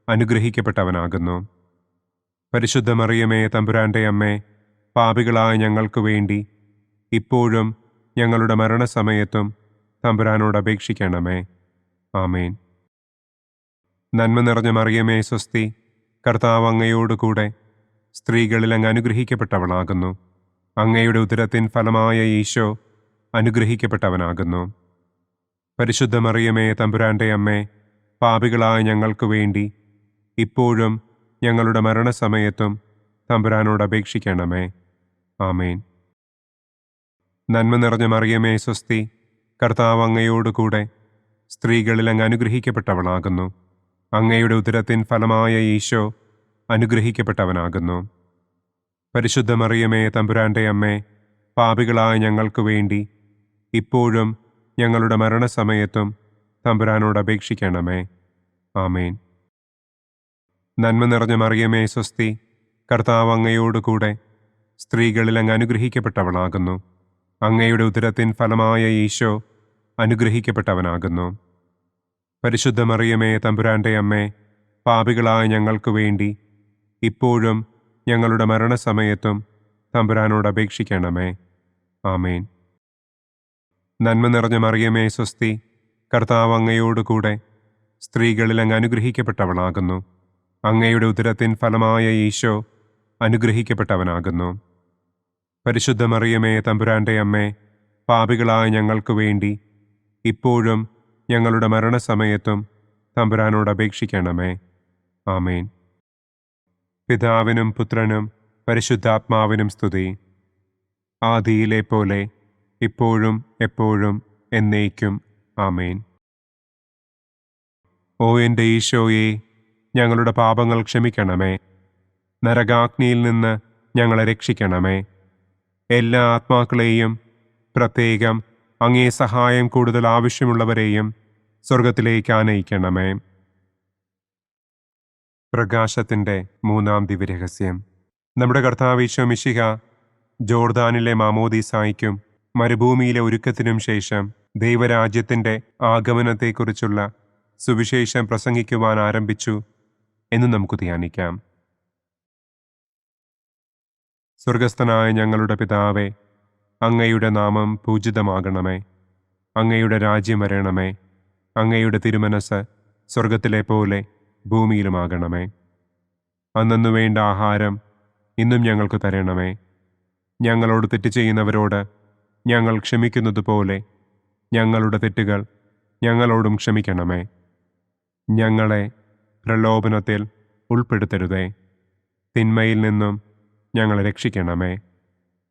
അനുഗ്രഹിക്കപ്പെട്ടവനാകുന്നു. പരിശുദ്ധ മറിയമേ തമ്പുരാന്റെ അമ്മേ, പാപികളായ ഞങ്ങൾക്ക് വേണ്ടി ഇപ്പോഴും ഞങ്ങളുടെ മരണസമയത്തും തമ്പുരാനോട് അപേക്ഷിക്കണമേ. ആമേൻ. നന്മ നിറഞ്ഞ മറിയമേ സ്വസ്തി, കർത്താവ് അങ്ങയോടുകൂടെ സ്ത്രീകളിൽ അങ്ങ് അനുഗ്രഹിക്കപ്പെട്ടവളാകുന്നു. അങ്ങയുടെ ഉദരത്തിൻ ഫലമായ ഈശോ അനുഗ്രഹിക്കപ്പെട്ടവനാകുന്നു. പരിശുദ്ധ മറിയമേ തമ്പുരാന്റെ അമ്മേ, പാപികളായ ഞങ്ങൾക്ക് വേണ്ടി ഇപ്പോഴും ഞങ്ങളുടെ മരണസമയത്തും തമ്പുരാനോട് അപേക്ഷിക്കണമേ. ആമേൻ. നന്മ നിറഞ്ഞ മറിയമേ സ്വസ്തി, കർത്താവ് അങ്ങയോടുകൂടെ സ്ത്രീകളിൽ അങ്ങ് അനുഗ്രഹിക്കപ്പെട്ടവളാകുന്നു. അങ്ങയുടെ ഉദരത്തിൻ ഫലമായ ഈശോ അനുഗ്രഹിക്കപ്പെട്ടവനാകുന്നു. പരിശുദ്ധ മറിയമേ തമ്പുരാന്റെ അമ്മേ, പാപികളായ ഞങ്ങൾക്ക് വേണ്ടി ഇപ്പോഴും ഞങ്ങളുടെ മരണസമയത്തും തമ്പുരാനോട് അപേക്ഷിക്കണമേ. ആമേൻ. നന്മ നിറഞ്ഞ മറിയമേ സ്വസ്തി, കർത്താവ് അങ്ങയോടുകൂടെ സ്ത്രീകളിൽ അങ്ങ് അനുഗ്രഹിക്കപ്പെട്ടവളാകുന്നു. അങ്ങയുടെ ഉദരത്തിൻ ഫലമായ ഈശോ അനുഗ്രഹിക്കപ്പെട്ടവനാകുന്നു. പരിശുദ്ധ മറിയമേ തമ്പുരാന്റെ അമ്മേ, പാപികളായ ഞങ്ങൾക്ക് വേണ്ടി ഇപ്പോഴും ഞങ്ങളുടെ മരണസമയത്തും തമ്പുരാനോട് അപേക്ഷിക്കണമേ. ആമേൻ. നന്മ നിറഞ്ഞ മറിയമേ സ്വസ്തി, കർത്താവ് അങ്ങയോടുകൂടെ സ്ത്രീകളിൽ അങ്ങ് അനുഗ്രഹിക്കപ്പെട്ടവളാകുന്നു. അങ്ങയുടെ ഉദരത്തിൻ ഫലമായ ഈശോ അനുഗ്രഹിക്കപ്പെട്ടവനാകുന്നു. പരിശുദ്ധ മറിയമേ തമ്പുരാന്റെ അമ്മേ, പാപികളായ ഞങ്ങൾക്ക് വേണ്ടി ഇപ്പോഴും ഞങ്ങളുടെ മരണസമയത്തും തമ്പുരാനോട് അപേക്ഷിക്കണമേ. ആമേൻ. പിതാവിനും പുത്രനും പരിശുദ്ധാത്മാവിനും സ്തുതി. ആദിയിലെ പോലെ ഇപ്പോഴും എപ്പോഴും എന്നേക്കും. ആമേൻ. ഓ എൻ്റെ ഈശോയെ, ഞങ്ങളുടെ പാപങ്ങൾ ക്ഷമിക്കണമേ. നരകാഗ്നിയിൽ നിന്ന് ഞങ്ങളെ രക്ഷിക്കണമേ. എല്ലാ ആത്മാക്കളെയും, പ്രത്യേകം അങ്ങേ സഹായം കൂടുതൽ ആവശ്യമുള്ളവരെയും സ്വർഗത്തിലേക്ക് ആനയിക്കണമേ. പ്രകാശത്തിൻ്റെ മൂന്നാം ദിവ്യരഹസ്യം. നമ്മുടെ കർത്താവ് ഈശോ മിശിഹ ജോർദാനിലെ മാമോദീസായ്ക്കും മരുഭൂമിയിലെ ഒരുക്കത്തിനും ശേഷം ദൈവരാജ്യത്തിൻ്റെ ആഗമനത്തെക്കുറിച്ചുള്ള സുവിശേഷം പ്രസംഗിക്കുവാൻ ആരംഭിച്ചു എന്ന് നമുക്ക് ധ്യാനിക്കാം. സ്വർഗസ്ഥനായ ഞങ്ങളുടെ പിതാവേ, അങ്ങയുടെ നാമം പൂജിതമാകണമേ. അങ്ങയുടെ രാജ്യം വരണമേ. അങ്ങയുടെ തിരുമനസ് സ്വർഗത്തിലെ പോലെ ഭൂമിയിലുമാകണമേ. അന്നന്നു വേണ്ട ആഹാരം ഇന്നും ഞങ്ങൾക്ക് തരണമേ. ഞങ്ങളോട് തെറ്റ് ചെയ്യുന്നവരോട് ഞങ്ങൾ ക്ഷമിക്കുന്നതുപോലെ ഞങ്ങളുടെ തെറ്റുകൾ ഞങ്ങളോടും ക്ഷമിക്കണമേ. ഞങ്ങളെ പ്രലോഭനത്തിൽ ഉൾപ്പെടുത്തരുതേ. തിന്മയിൽ നിന്നും ഞങ്ങളെ രക്ഷിക്കണമേ.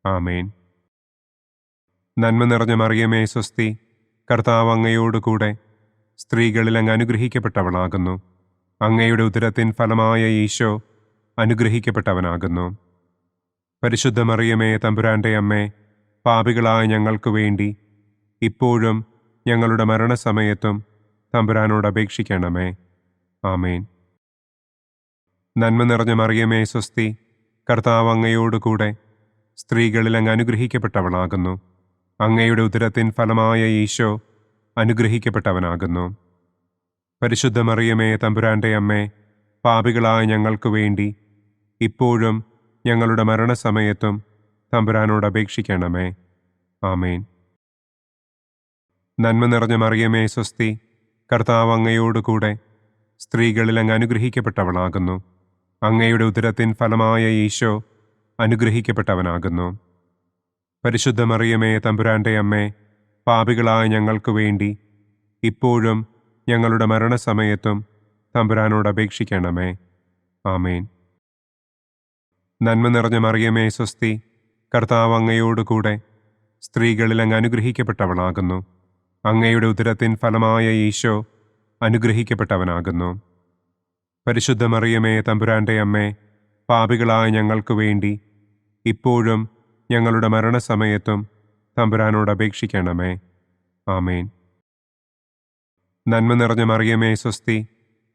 ആമേൻ. നന്മ നിറഞ്ഞ മറിയമേ സ്വസ്തി, കർത്താവ് അങ്ങയോടുകൂടെ സ്ത്രീകളിൽ അങ്ങ് അനുഗ്രഹിക്കപ്പെട്ടവളാകുന്നു. അങ്ങയുടെ ഉദരത്തിൻ ഫലമായ ഈശോ അനുഗ്രഹിക്കപ്പെട്ടവനാകുന്നു. പരിശുദ്ധ മറിയമേ തമ്പുരാന്റെ അമ്മേ, പാപികളായ ഞങ്ങൾക്ക് വേണ്ടി ഇപ്പോഴും ഞങ്ങളുടെ മരണസമയത്തും തമ്പുരാനോട് അപേക്ഷിക്കണമേ. ആമേൻ. നന്മ നിറഞ്ഞ മറിയമേ സ്വസ്തി, കർത്താവ് അങ്ങയോടുകൂടെ സ്ത്രീകളിൽ അങ്ങ് അനുഗ്രഹിക്കപ്പെട്ടവളാകുന്നു. അങ്ങയുടെ ഉദരത്തിൻ ഫലമായ ഈശോ അനുഗ്രഹിക്കപ്പെട്ടവനാകുന്നു. പരിശുദ്ധ മറിയമേ തമ്പുരാന്റെ അമ്മേ, പാപികളായ ഞങ്ങൾക്ക് വേണ്ടി ഇപ്പോഴും ഞങ്ങളുടെ മരണസമയത്തും തമ്പുരാനോട് അപേക്ഷിക്കണമേ. ആമേൻ. നന്മ നിറഞ്ഞ മറിയമേ സ്വസ്തി, കർത്താവ് അങ്ങയോടുകൂടെ സ്ത്രീകളിൽ അങ്ങ് അനുഗ്രഹിക്കപ്പെട്ടവളാകുന്നു. അങ്ങയുടെ ഉദരത്തിൻ ഫലമായ ഈശോ അനുഗ്രഹിക്കപ്പെട്ടവനാകുന്നു. പരിശുദ്ധ മറിയമേ തമ്പുരാന്റെ അമ്മേ, പാപികളായ ഞങ്ങൾക്ക് വേണ്ടി ഇപ്പോഴും ഞങ്ങളുടെ മരണസമയത്തും തമ്പുരാനോട് അപേക്ഷിക്കണമേ. ആമേൻ. നന്മ നിറഞ്ഞ മറിയമേ സ്വസ്തി, കർത്താവ് അങ്ങയോടുകൂടെ സ്ത്രീകളിൽ അങ്ങ് അനുഗ്രഹിക്കപ്പെട്ടവളാകുന്നു. അങ്ങയുടെ ഉദരത്തിൻ ഫലമായ ഈശോ അനുഗ്രഹിക്കപ്പെട്ടവനാകുന്നു. പരിശുദ്ധ മറിയമേ തമ്പുരാന്റെ അമ്മേ, പാപികളായ ഞങ്ങൾക്ക് വേണ്ടി ഇപ്പോഴും ഞങ്ങളുടെ മരണസമയത്തും തമ്പുരാനോട് അപേക്ഷിക്കണമേ. ആമേൻ. നന്മ നിറഞ്ഞ മറിയമേ സ്വസ്തി,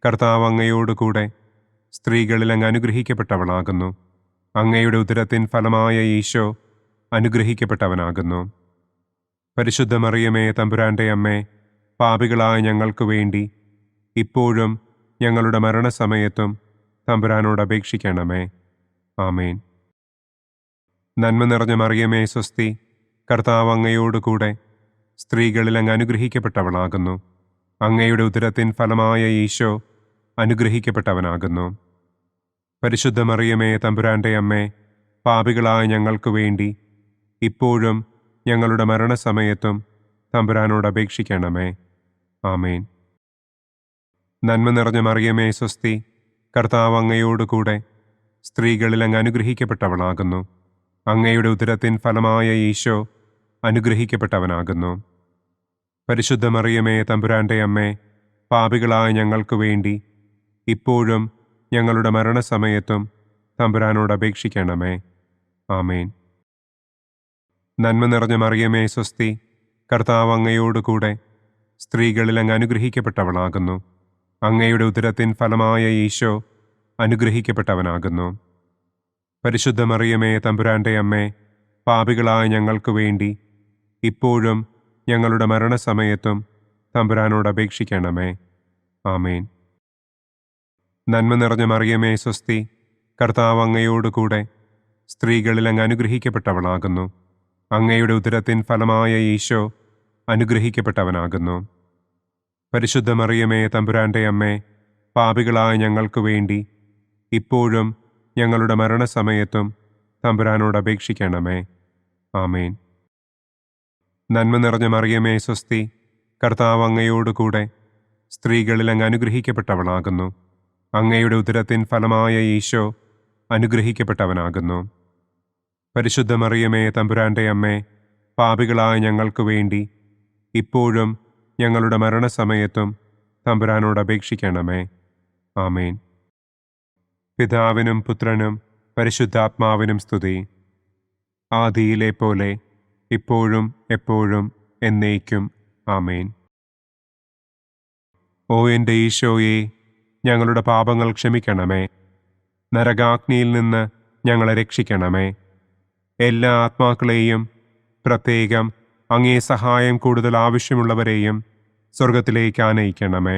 കർത്താവ് അങ്ങയോടുകൂടെ സ്ത്രീകളിൽ അങ്ങ് അനുഗ്രഹിക്കപ്പെട്ടവളാകുന്നു. അങ്ങയുടെ ഉദരത്തിൻ ഫലമായ ഈശോ അനുഗ്രഹിക്കപ്പെട്ടവനാകുന്നു. പരിശുദ്ധ മറിയമേ തമ്പുരാന്റെ അമ്മേ, പാപികളായ ഞങ്ങൾക്ക് വേണ്ടി ഇപ്പോഴും ഞങ്ങളുടെ മരണസമയത്തും തമ്പുരാനോട് അപേക്ഷിക്കണമേ. ആമേൻ. നന്മ നിറഞ്ഞ മറിയമേ സ്വസ്തി, കർത്താവ് അങ്ങയോടുകൂടെ സ്ത്രീകളിൽ അങ്ങ് അനുഗ്രഹിക്കപ്പെട്ടവളാകുന്നു. അങ്ങയുടെ ഉദരത്തിൻ ഫലമായ ഈശോ അനുഗ്രഹിക്കപ്പെട്ടവനാകുന്നു. പരിശുദ്ധ മറിയമേ തമ്പുരാന്റെ അമ്മേ, പാപികളായ ഞങ്ങൾക്ക് വേണ്ടി ഇപ്പോഴും ഞങ്ങളുടെ മരണസമയത്തും തമ്പുരാനോട് അപേക്ഷിക്കണമേ. ആമേൻ. നന്മ നിറഞ്ഞ മറിയമേ സ്വസ്തി, കർത്താവ് അങ്ങയോടുകൂടെ സ്ത്രീകളിൽ അങ്ങ് അനുഗ്രഹിക്കപ്പെട്ടവളാകുന്നു. അങ്ങയുടെ ഉദരത്തിൻ ഫലമായ ഈശോ അനുഗ്രഹിക്കപ്പെട്ടവനാകുന്നു. പരിശുദ്ധ മറിയമേ തമ്പുരാന്റെ അമ്മേ, പാപികളായ ഞങ്ങൾക്ക് വേണ്ടി ഇപ്പോഴും ഞങ്ങളുടെ മരണസമയത്തും തമ്പുരാനോട് അപേക്ഷിക്കണമേ. ആമേൻ. നന്മ നിറഞ്ഞ മറിയമേ സ്വസ്തി, കർത്താവ് അങ്ങയോടുകൂടെ സ്ത്രീകളിൽ അങ്ങ് അനുഗ്രഹിക്കപ്പെട്ടവളാകുന്നു. അങ്ങയുടെ ഉദരത്തിൻ ഫലമായ ഈശോ അനുഗ്രഹിക്കപ്പെട്ടവനാകുന്നു. പരിശുദ്ധ മറിയമേ തമ്പുരാന്റെ അമ്മേ, പാപികളായ ഞങ്ങൾക്ക് വേണ്ടി ഇപ്പോഴും ഞങ്ങളുടെ മരണസമയത്തും തമ്പുരാനോട് അപേക്ഷിക്കണമേ. ആമേൻ. നന്മ നിറഞ്ഞ മറിയമേ സ്വസ്തി, കർത്താവ് അങ്ങയോടുകൂടെ സ്ത്രീകളിൽ അങ്ങ് അനുഗ്രഹിക്കപ്പെട്ടവളാകുന്നു. അങ്ങയുടെ ഉദരത്തിൻ ഫലമായ ഈശോ അനുഗ്രഹിക്കപ്പെട്ടവനാകുന്നു. പരിശുദ്ധ മറിയമേ തമ്പുരാന്റെ അമ്മേ, പാപികളായ ഞങ്ങൾക്ക് വേണ്ടി ഇപ്പോഴും ഞങ്ങളുടെ മരണസമയത്തും തമ്പുരാനോട് അപേക്ഷിക്കണമേ. ആമേൻ. നന്മ നിറഞ്ഞ മറിയമേ സ്വസ്തി, കർത്താവ് അങ്ങയോടുകൂടെ സ്ത്രീകളിൽ അങ്ങ് അനുഗ്രഹിക്കപ്പെട്ടവളാകുന്നു. അങ്ങയുടെ ഉദരത്തിൻ ഫലമായ ഈശോ അനുഗ്രഹിക്കപ്പെട്ടവനാകുന്നു. പരിശുദ്ധ മറിയമേ തമ്പുരാന്റെ അമ്മേ, പാപികളായ ഞങ്ങൾക്ക് വേണ്ടി ഇപ്പോഴും ഞങ്ങളുടെ മരണസമയത്തും തമ്പുരാനോട് അപേക്ഷിക്കണമേ. ആമേൻ. പിതാവിനും പുത്രനും പരിശുദ്ധാത്മാവിനും സ്തുതി. ആദിയിലെ പോലെ ഇപ്പോഴും എപ്പോഴും എന്നേക്കും. ആമേൻ. ഓ എൻ്റെ ഈശോയെ, ഞങ്ങളുടെ പാപങ്ങൾ ക്ഷമിക്കണമേ. നരകാഗ്നിയിൽ നിന്ന് ഞങ്ങളെ രക്ഷിക്കണമേ. എല്ലാ ആത്മാക്കളെയും, പ്രത്യേകം അങ്ങേ സഹായം കൂടുതൽ ആവശ്യമുള്ളവരെയും സ്വർഗത്തിലേക്ക് ആനയിക്കണമേ.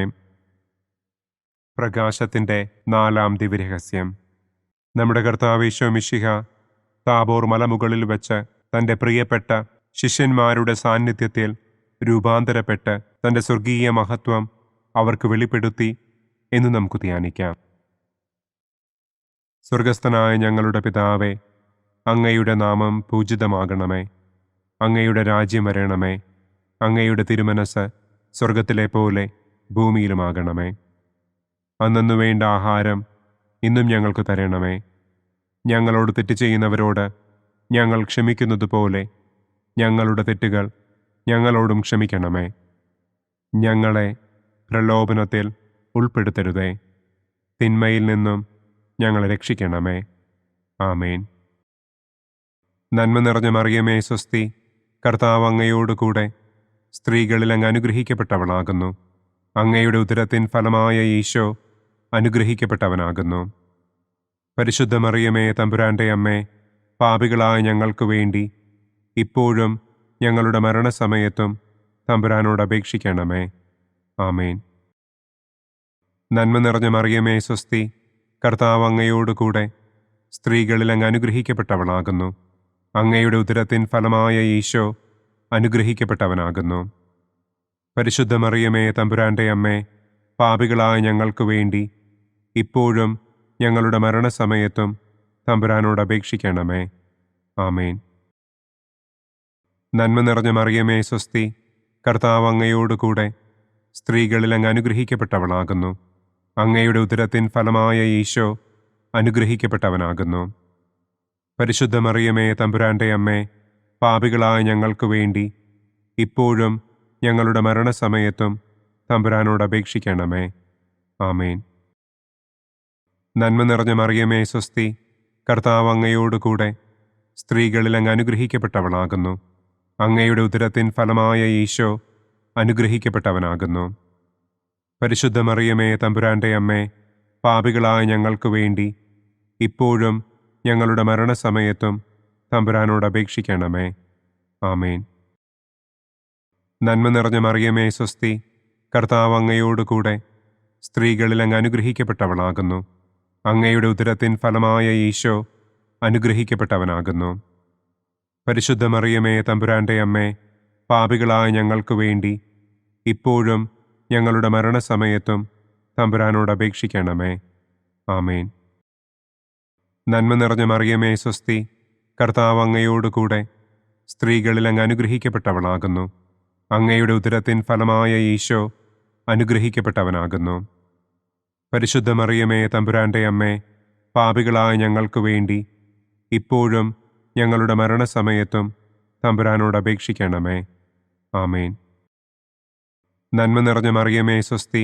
പ്രകാശത്തിൻ്റെ 4-ാം ദിവ്യരഹസ്യം. നമ്മുടെ കർത്താവ് ഈശോ മിശിഹ താബോർ മലമുകളിൽ വെച്ച് തൻ്റെ പ്രിയപ്പെട്ട ശിഷ്യന്മാരുടെ സാന്നിധ്യത്തിൽ രൂപാന്തരപ്പെട്ട് തൻ്റെ സ്വർഗീയ മഹത്വം അവർക്ക് വെളിപ്പെടുത്തി എന്ന് നമുക്ക് ധ്യാനിക്കാം. സ്വർഗസ്ഥനായ ഞങ്ങളുടെ പിതാവേ, അങ്ങയുടെ നാമം പൂജിതമാകണമേ. അങ്ങയുടെ രാജ്യം വരണമേ. അങ്ങയുടെ തിരുമനസ് സ്വർഗത്തിലെ പോലെ ഭൂമിയിലുമാകണമേ. അന്നു വേണ്ട ആഹാരം ഇന്നും ഞങ്ങൾക്ക് തരണമേ. ഞങ്ങളോട് തെറ്റ് ചെയ്യുന്നവരോട് ഞങ്ങൾ ക്ഷമിക്കുന്നത് പോലെ ഞങ്ങളുടെ തെറ്റുകൾ ഞങ്ങളോടും ക്ഷമിക്കണമേ. ഞങ്ങളെ പ്രലോഭനത്തിൽ ഉൾപ്പെടുത്തരുതേ. തിന്മയിൽ നിന്നും ഞങ്ങളെ രക്ഷിക്കണമേ. ആമേൻ. നന്മ നിറഞ്ഞ മറിയമേ സ്വസ്തി, കർത്താവ് അങ്ങയോടുകൂടെ സ്ത്രീകളിൽ അങ്ങ് അനുഗ്രഹിക്കപ്പെട്ടവളാകുന്നു. അങ്ങയുടെ ഉദരത്തിൻ ഫലമായ ഈശോ അനുഗ്രഹിക്കപ്പെട്ടവനാകുന്നു. പരിശുദ്ധ മറിയമേ തമ്പുരാന്റെ അമ്മേ, പാപികളായ ഞങ്ങൾക്ക് വേണ്ടി ഇപ്പോഴും ഞങ്ങളുടെ മരണസമയത്തും തമ്പുരാനോട് അപേക്ഷിക്കണമേ. ആമേൻ. നന്മ നിറഞ്ഞ മറിയമേ സ്വസ്തി, കർത്താവ് അങ്ങയോടുകൂടെ സ്ത്രീകളിൽ അങ്ങ് അനുഗ്രഹിക്കപ്പെട്ടവളാകുന്നു. അങ്ങയുടെ ഉദരത്തിൻ ഫലമായ ഈശോ അനുഗ്രഹിക്കപ്പെട്ടവനാകുന്നു. പരിശുദ്ധ മറിയമേ തമ്പുരാന്റെ അമ്മേ, പാപികളായ ഞങ്ങൾക്ക് വേണ്ടി ഇപ്പോഴും ഞങ്ങളുടെ മരണസമയത്തും തമ്പുരാനോട് അപേക്ഷിക്കണമേ. ആമേൻ. നന്മ നിറഞ്ഞ മറിയമേ സ്വസ്തി, കർത്താവ് അങ്ങയോടുകൂടെ സ്ത്രീകളിൽ അങ്ങ് അനുഗ്രഹിക്കപ്പെട്ടവളാകുന്നു. അങ്ങയുടെ ഉദരത്തിൻ ഫലമായ ഈശോ അനുഗ്രഹിക്കപ്പെട്ടവനാകുന്നു. പരിശുദ്ധ മറിയമേ തമ്പുരാന്റെ അമ്മേ, പാപികളായ ഞങ്ങൾക്ക് വേണ്ടി ഇപ്പോഴും ഞങ്ങളുടെ മരണസമയത്തും തമ്പുരാനോട് അപേക്ഷിക്കണമേ. ആമേൻ. നന്മ നിറഞ്ഞ മറിയമേ സ്വസ്തി, കർത്താവ് അങ്ങയോടുകൂടെ സ്ത്രീകളിൽ അങ്ങ് അനുഗ്രഹിക്കപ്പെട്ടവളാകുന്നു. അങ്ങയുടെ ഉദരത്തിൻ ഫലമായ ഈശോ അനുഗ്രഹിക്കപ്പെട്ടവനാകുന്നു. പരിശുദ്ധ മറിയമേ തമ്പുരാന്റെ അമ്മേ, പാപികളായ ഞങ്ങൾക്ക് വേണ്ടി ഇപ്പോഴും ഞങ്ങളുടെ മരണസമയത്തും തമ്പുരാനോട് അപേക്ഷിക്കണമേ. ആമേൻ. നന്മ നിറഞ്ഞ മറിയമേ സ്വസ്തി, കർത്താവ് അങ്ങയോടുകൂടെ സ്ത്രീകളിൽ അങ്ങ് അനുഗ്രഹിക്കപ്പെട്ടവളാകുന്നു. അങ്ങയുടെ ഉദരത്തിൻ ഫലമായ ഈശോ അനുഗ്രഹിക്കപ്പെട്ടവനാകുന്നു. പരിശുദ്ധ മറിയമേ തമ്പുരാന്റെ അമ്മേ, പാപികളായ ഞങ്ങൾക്ക് വേണ്ടി ഇപ്പോഴും ഞങ്ങളുടെ മരണസമയത്തും തമ്പുരാനോട് അപേക്ഷിക്കണമേ. ആമേൻ. നന്മ നിറഞ്ഞ മറിയമേ സ്വസ്തി, കർത്താവ് അങ്ങയോടുകൂടെ സ്ത്രീകളിൽ അങ്ങ് അനുഗ്രഹിക്കപ്പെട്ടവളാകുന്നു. അങ്ങയുടെ ഉദരത്തിൻ ഫലമായ ഈശോ അനുഗ്രഹിക്കപ്പെട്ടവനാകുന്നു. പരിശുദ്ധ മറിയമേ തമ്പുരാന്റെ അമ്മേ, പാപികളായ ഞങ്ങൾക്ക് വേണ്ടി ഇപ്പോഴും ഞങ്ങളുടെ മരണസമയത്തും തമ്പുരാനോട് അപേക്ഷിക്കണമേ. ആമേൻ. നന്മ നിറഞ്ഞ മറിയമേ സ്വസ്തി,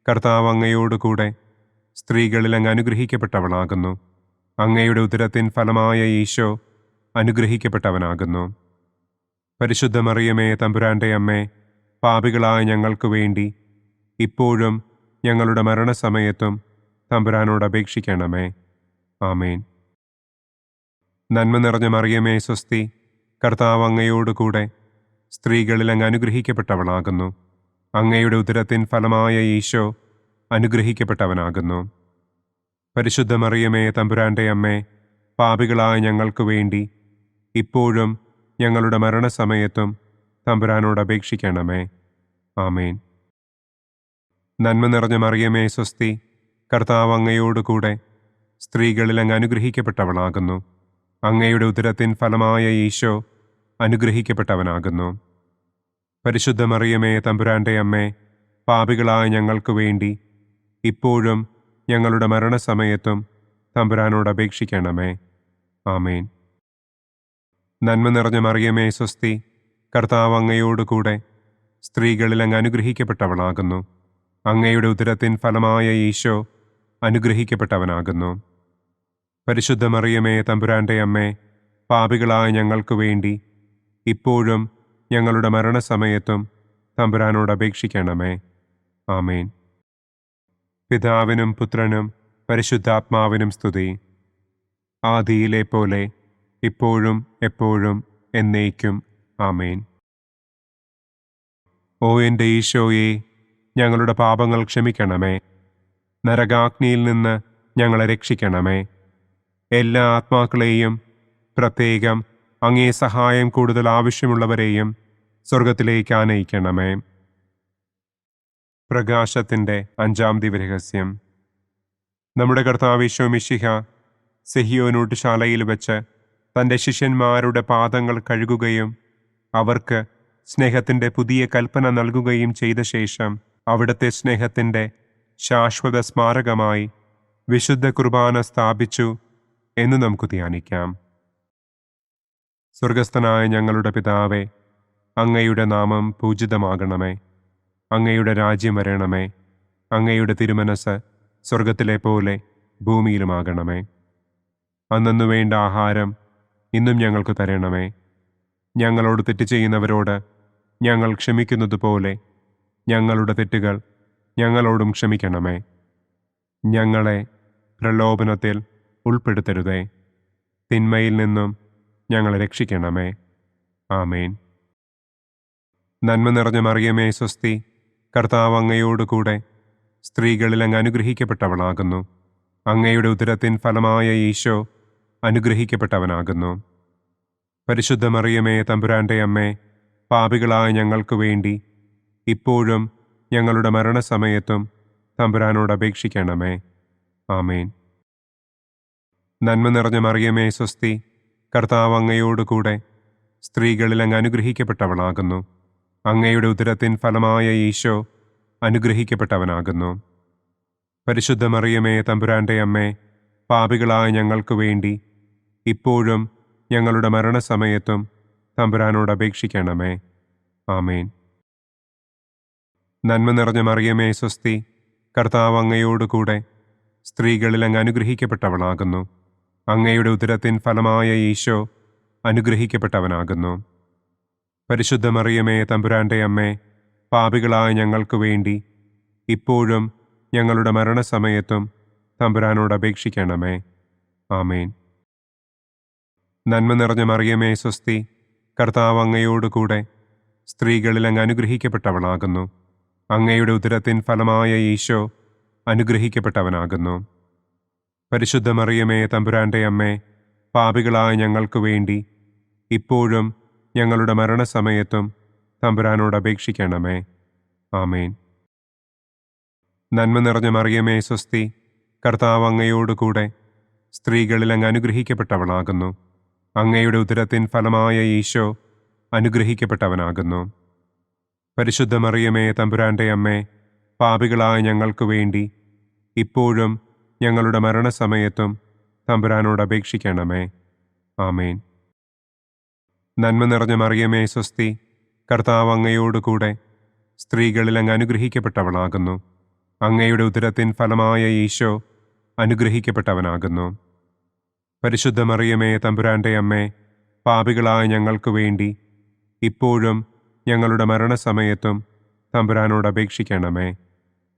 കർത്താവ് അങ്ങയോടുകൂടെ സ്ത്രീകളിൽ അങ്ങ് അനുഗ്രഹിക്കപ്പെട്ടവളാകുന്നു. അങ്ങയുടെ ഉദരത്തിൻ ഫലമായ ഈശോ അനുഗ്രഹിക്കപ്പെട്ടവനാകുന്നു. പരിശുദ്ധ മറിയമേ തമ്പുരാന്റെ അമ്മേ, പാപികളായ ഞങ്ങൾക്ക് വേണ്ടി ഇപ്പോഴും ഞങ്ങളുടെ മരണസമയത്തും തമ്പുരാനോട് അപേക്ഷിക്കണമേ. ആമേൻ. നന്മ നിറഞ്ഞ മറിയമേ സ്വസ്തി, കർത്താവ് അങ്ങയോടുകൂടെ സ്ത്രീകളിൽ അങ്ങ് അനുഗ്രഹിക്കപ്പെട്ടവളാകുന്നു. അങ്ങയുടെ ഉദരത്തിൻ ഫലമായ ഈശോ അനുഗ്രഹിക്കപ്പെട്ടവനാകുന്നു. പരിശുദ്ധ മറിയമേ തമ്പുരാന്റെ അമ്മേ, പാപികളായ ഞങ്ങൾക്ക് വേണ്ടി ഇപ്പോഴും ഞങ്ങളുടെ മരണസമയത്തും തമ്പുരാനോട് അപേക്ഷിക്കണമേ. ആമേൻ. നന്മ നിറഞ്ഞ മറിയമേ സ്വസ്തി, കർത്താവ് അങ്ങയോടുകൂടെ സ്ത്രീകളിൽ അങ്ങ് അനുഗ്രഹിക്കപ്പെട്ടവളാകുന്നു. അങ്ങയുടെ ഉദരത്തിൻ ഫലമായ ഈശോ അനുഗ്രഹിക്കപ്പെട്ടവനാകുന്നു. പരിശുദ്ധ മറിയമേ തമ്പുരാന്റെ അമ്മേ, പാപികളായ ഞങ്ങൾക്ക് വേണ്ടി ഇപ്പോഴും ഞങ്ങളുടെ മരണസമയത്തും തമ്പുരാനോട് അപേക്ഷിക്കണമേ. ആമേൻ. നന്മ നിറഞ്ഞ മറിയമേ സ്വസ്തി, കർത്താവ് അങ്ങയോടുകൂടെ സ്ത്രീകളിൽ അങ്ങ് അനുഗ്രഹിക്കപ്പെട്ടവളാകുന്നു. അങ്ങയുടെ ഉദരത്തിൻ ഫലമായ ഈശോ അനുഗ്രഹിക്കപ്പെട്ടവനാകുന്നു. പരിശുദ്ധ മറിയമേ തമ്പുരാന്റെ അമ്മേ, പാപികളായ ഞങ്ങൾക്ക് വേണ്ടി ഇപ്പോഴും ഞങ്ങളുടെ മരണസമയത്തും തമ്പുരാനോട് അപേക്ഷിക്കണമേ. ആമേൻ. പിതാവിനും പുത്രനും പരിശുദ്ധാത്മാവിനും സ്തുതി. ആദിയിലെ പോലെ ഇപ്പോഴും എപ്പോഴും എന്നേക്കും. ആമേൻ. ഓ എൻ്റെ ഈശോയെ, ഞങ്ങളുടെ പാപങ്ങൾ ക്ഷമിക്കണമേ. നരകാഗ്നിയിൽ നിന്ന് ഞങ്ങളെ രക്ഷിക്കണമേ. എല്ലാ ആത്മാക്കളെയും, പ്രത്യേകം അങ്ങേ സഹായം കൂടുതൽ ആവശ്യമുള്ളവരെയും സ്വർഗത്തിലേക്ക് ആനയിക്കണമേ. പ്രകാശത്തിൻ്റെ 5-ാം ദിവ്യരഹസ്യം. നമ്മുടെ കർത്താവ് ഈശോ മിശിഹ സെഹിയോനൂട്ടുശാലയിൽ വെച്ച് തൻ്റെ ശിഷ്യന്മാരുടെ പാദങ്ങൾ കഴുകുകയും അവർക്ക് സ്നേഹത്തിൻ്റെ പുതിയ കൽപ്പന നൽകുകയും ചെയ്ത ശേഷം അവിടുത്തെ സ്നേഹത്തിൻ്റെ ശാശ്വത സ്മാരകമായി വിശുദ്ധ കുർബാന സ്ഥാപിച്ചു എന്ന് നമുക്ക് ധ്യാനിക്കാം. സ്വർഗസ്ഥനായ ഞങ്ങളുടെ പിതാവേ, അങ്ങയുടെ നാമം പൂജിതമാകണമേ. അങ്ങയുടെ രാജ്യം വരണമേ. അങ്ങയുടെ തിരുമനസ് സ്വർഗത്തിലെ പോലെ ഭൂമിയിലുമാകണമേ. അന്നന്നു വേണ്ട ആഹാരം ഇന്നും ഞങ്ങൾക്ക് തരണമേ. ഞങ്ങളോട് തെറ്റ് ചെയ്യുന്നവരോട് ഞങ്ങൾ ക്ഷമിക്കുന്നത് പോലെ ഞങ്ങളുടെ തെറ്റുകൾ ഞങ്ങളോടും ക്ഷമിക്കണമേ. ഞങ്ങളെ പ്രലോഭനത്തിൽ ഉൾപ്പെടുത്തരുതേ. തിന്മയിൽ നിന്നും ഞങ്ങളെ രക്ഷിക്കണമേ. ആമേൻ. നന്മ നിറഞ്ഞ മറിയമേ സ്വസ്തി, കർത്താവ് അങ്ങയോടുകൂടെ സ്ത്രീകളിൽ അങ്ങ് അനുഗ്രഹിക്കപ്പെട്ടവളാകുന്നു. അങ്ങയുടെ ഉദരത്തിൻ ഫലമായ ഈശോ അനുഗ്രഹിക്കപ്പെട്ടവനാകുന്നു. പരിശുദ്ധ മറിയമേ തമ്പുരാന്റെ അമ്മേ, പാപികളായ ഞങ്ങൾക്ക് വേണ്ടി ഇപ്പോഴും ഞങ്ങളുടെ മരണസമയത്തും തമ്പുരാനോട് അപേക്ഷിക്കണമേ. ആമേൻ. നന്മ നിറഞ്ഞ മറിയമേ സ്വസ്തി, കർത്താവ് അങ്ങയോടുകൂടെ സ്ത്രീകളിൽ അങ്ങ് അനുഗ്രഹിക്കപ്പെട്ടവളാകുന്നു. അങ്ങയുടെ ഉദരത്തിൻ ഫലമായ ഈശോ അനുഗ്രഹിക്കപ്പെട്ടവനാകുന്നു. പരിശുദ്ധ മറിയമേ തമ്പുരാന്റെ അമ്മേ, പാപികളായ ഞങ്ങൾക്ക് വേണ്ടി ഇപ്പോഴും ഞങ്ങളുടെ മരണസമയത്തും തമ്പുരാനോട് അപേക്ഷിക്കണമേ. ആമേൻ. നന്മ നിറഞ്ഞ മറിയമേ സ്വസ്തി, കർത്താവ് അങ്ങയോടുകൂടെ സ്ത്രീകളിൽ അങ്ങ് അനുഗ്രഹിക്കപ്പെട്ടവളാകുന്നു. അങ്ങയുടെ ഉദരത്തിൻ ഫലമായ ഈശോ അനുഗ്രഹിക്കപ്പെട്ടവനാകുന്നു. പരിശുദ്ധ മറിയമേ തമ്പുരാന്റെ അമ്മേ, പാപികളായ ഞങ്ങൾക്ക് വേണ്ടി ഇപ്പോഴും ഞങ്ങളുടെ മരണസമയത്തും തമ്പുരാനോട് അപേക്ഷിക്കണമേ. ആമേൻ. നന്മ നിറഞ്ഞ മറിയമേ സ്വസ്തി, കർത്താവ് അങ്ങയോടുകൂടെ സ്ത്രീകളിൽ അങ്ങ് അനുഗ്രഹിക്കപ്പെട്ടവളാകുന്നു. അങ്ങയുടെ ഉദരത്തിൻ ഫലമായ ഈശോ അനുഗ്രഹിക്കപ്പെട്ടവനാകുന്നു. പരിശുദ്ധ മറിയമേ തമ്പുരാന്റെ അമ്മേ, പാപികളായ ഞങ്ങൾക്ക് വേണ്ടി ഇപ്പോഴും ഞങ്ങളുടെ മരണസമയത്തും തമ്പുരാനോട് അപേക്ഷിക്കണമേ. ആമേൻ. നന്മ നിറഞ്ഞ മറിയമേ സ്വസ്തി, കർത്താവ് അങ്ങയോടുകൂടെ സ്ത്രീകളിൽ അങ്ങ് അനുഗ്രഹിക്കപ്പെട്ടവളാകുന്നു. അങ്ങയുടെ ഉദരത്തിൻ ഫലമായ ഈശോ അനുഗ്രഹിക്കപ്പെട്ടവനാകുന്നു. പരിശുദ്ധ മറിയമേ തമ്പുരാന്റെ അമ്മേ, പാപികളായ ഞങ്ങൾക്ക് വേണ്ടി ഇപ്പോഴും ഞങ്ങളുടെ മരണസമയത്തും തമ്പുരാനോട് അപേക്ഷിക്കണമേ. ആമേൻ. നന്മ നിറഞ്ഞ മറിയമേ സ്വസ്തി, കർത്താവ് അങ്ങയോടുകൂടെ സ്ത്രീകളിൽ അങ്ങ് അനുഗ്രഹിക്കപ്പെട്ടവളാകുന്നു. അങ്ങയുടെ ഉദരത്തിൻ ഫലമായ ഈശോ അനുഗ്രഹിക്കപ്പെട്ടവനാകുന്നു. പരിശുദ്ധ മറിയമേ തമ്പുരാന്റെ അമ്മേ, പാപികളായ ഞങ്ങൾക്ക് വേണ്ടി ഇപ്പോഴും ഞങ്ങളുടെ മരണസമയത്തും തമ്പുരാനോട് അപേക്ഷിക്കണമേ.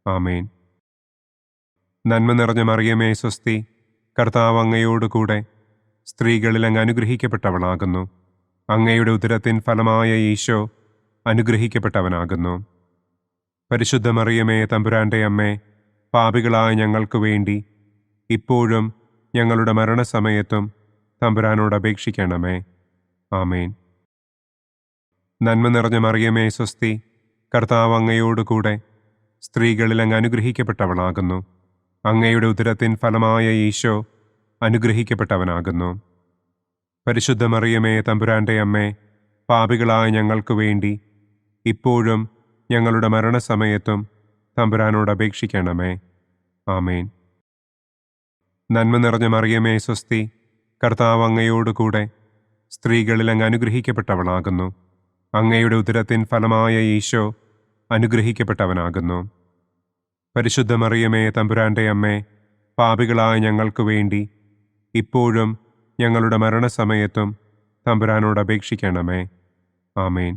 ആമേൻ. നന്മ നിറഞ്ഞ മറിയമേ സ്വസ്തി, കർത്താവ് അങ്ങയോട് കൂടെ സ്ത്രീകളിൽ അങ്ങ് അനുഗ്രഹിക്കപ്പെട്ടവളാകുന്നു. അങ്ങയുടെ ഉദരത്തിൻ ഫലമായ ഈശോ അനുഗ്രഹിക്കപ്പെട്ടവനാകുന്നു. പരിശുദ്ധ മറിയമേ തമ്പുരാൻ്റെ അമ്മേ, പാപികളായ ഞങ്ങൾക്ക് വേണ്ടി ഇപ്പോഴും ഞങ്ങളുടെ മരണസമയത്തും തമ്പുരാനോട് അപേക്ഷിക്കണമേ. ആമേൻ. നന്മ നിറഞ്ഞ മറിയമേ സ്വസ്തി, കർത്താവ് അങ്ങയോട് കൂടെ സ്ത്രീകളിൽ അങ്ങ് അനുഗ്രഹിക്കപ്പെട്ടവളാകുന്നു. അങ്ങയുടെ ഉദരത്തിൻ ഫലമായ ഈശോ അനുഗ്രഹിക്കപ്പെട്ടവനാകുന്നു. പരിശുദ്ധ മറിയമേ തമ്പുരാൻ്റെ അമ്മേ, പാപികളായ ഞങ്ങൾക്ക് വേണ്ടി ഇപ്പോഴും ഞങ്ങളുടെ മരണസമയത്തും തമ്പുരാനോട് അപേക്ഷിക്കണമേ. ആമേൻ. നന്മ നിറഞ്ഞ മറിയമേ സ്വസ്തി, കർത്താവ് അങ്ങയോട് കൂടെ സ്ത്രീകളിൽ അങ്ങ് അനുഗ്രഹിക്കപ്പെട്ടവളാകുന്നു. അങ്ങയുടെ ഉദരത്തിൻ ഫലമായ ഈശോ അനുഗ്രഹിക്കപ്പെട്ടവനാകുന്നു. പരിശുദ്ധ മറിയമേ തമ്പുരാൻ്റെ അമ്മേ, പാപികളായ ഞങ്ങൾക്ക് വേണ്ടി ഇപ്പോഴും ഞങ്ങളുടെ മരണസമയത്തും തമ്പുരാനോട് അപേക്ഷിക്കണമേ. ആമേൻ.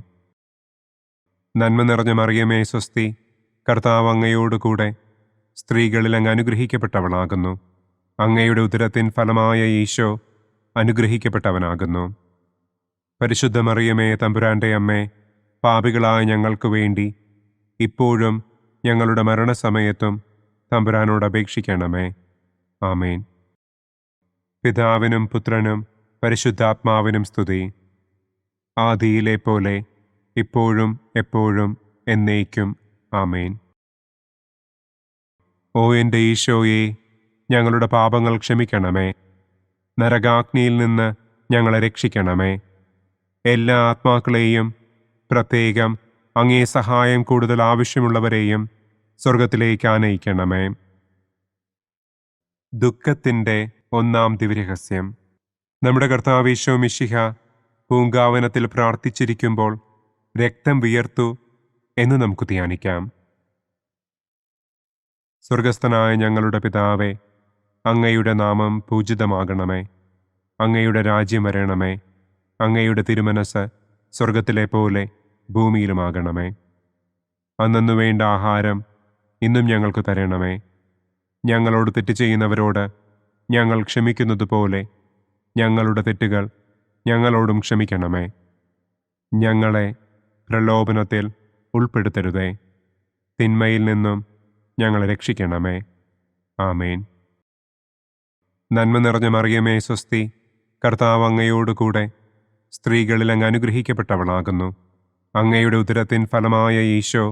നന്മ നിറഞ്ഞ മറിയമേ സ്വസ്തി, കർത്താവ് അങ്ങയോട് കൂടെ സ്ത്രീകളിൽ അങ്ങ് അനുഗ്രഹിക്കപ്പെട്ടവളാകുന്നു. അങ്ങയുടെ ഉദരത്തിൻ ഫലമായ ഈശോ അനുഗ്രഹിക്കപ്പെട്ടവനാകുന്നു. പരിശുദ്ധ മറിയമേ തമ്പുരാൻ്റെ അമ്മേ, പാപികളായ ഞങ്ങൾക്ക് വേണ്ടി ഇപ്പോഴും ഞങ്ങളുടെ മരണസമയത്തും തമ്പുരാനോട് അപേക്ഷിക്കണമേ. ആമേൻ. പിതാവിനും പുത്രനും പരിശുദ്ധാത്മാവിനും സ്തുതി. ആദിയിലെ പോലെ ഇപ്പോഴും എപ്പോഴും എന്നേക്കും. ആമേൻ. ഓ എൻ്റെ ഈശോയെ, ഞങ്ങളുടെ പാപങ്ങൾ ക്ഷമിക്കണമേ. നരകാഗ്നിയിൽ നിന്ന് ഞങ്ങളെ രക്ഷിക്കണമേ. എല്ലാ ആത്മാക്കളെയും, പ്രത്യേകം അങ്ങേ സഹായം കൂടുതൽ ആവശ്യമുള്ളവരെയും സ്വർഗത്തിലേക്ക് ആനയിക്കണമേ. ദുഃഖത്തിൻ്റെ ഒന്നാം ദിവ്യരഹസ്യം. നമ്മുടെ കർത്താവ് ഈശോ മിശിഹ പൂങ്കാവനത്തിൽ പ്രാർത്ഥിച്ചിരിക്കുമ്പോൾ രക്തം വിയർത്തു എന്ന് നമുക്ക് ധ്യാനിക്കാം. സ്വർഗസ്ഥനായ ഞങ്ങളുടെ പിതാവേ, അങ്ങയുടെ നാമം പൂജിതമാകണമേ. അങ്ങയുടെ രാജ്യം വരണമേ. അങ്ങയുടെ തിരുമനസ് സ്വർഗത്തിലെ പോലെ ഭൂമിയിലുമാകണമേ. അന്നു വേണ്ട ആഹാരം ഇന്നും ഞങ്ങൾക്ക് തരണമേ. ഞങ്ങളോട് തെറ്റ് ചെയ്യുന്നവരോട് ഞങ്ങൾ ക്ഷമിക്കുന്നതുപോലെ ഞങ്ങളുടെ തെറ്റുകൾ ഞങ്ങളോടും ക്ഷമിക്കണമേ. ഞങ്ങളെ പ്രലോഭനത്തിൽ ഉൾപ്പെടുത്തരുതേ. തിന്മയിൽ നിന്നും ഞങ്ങളെ രക്ഷിക്കണമേ. ആമേൻ. നന്മ നിറഞ്ഞ മറിയമേ സ്വസ്തി, കർത്താവ് അങ്ങയോട് കൂടെ സ്ത്രീകളിൽ അങ്ങ് അനുഗ്രഹിക്കപ്പെട്ടവളാകുന്നു. അങ്ങയുടെ ഉദരത്തിൻ ഫലമായ ഈശോ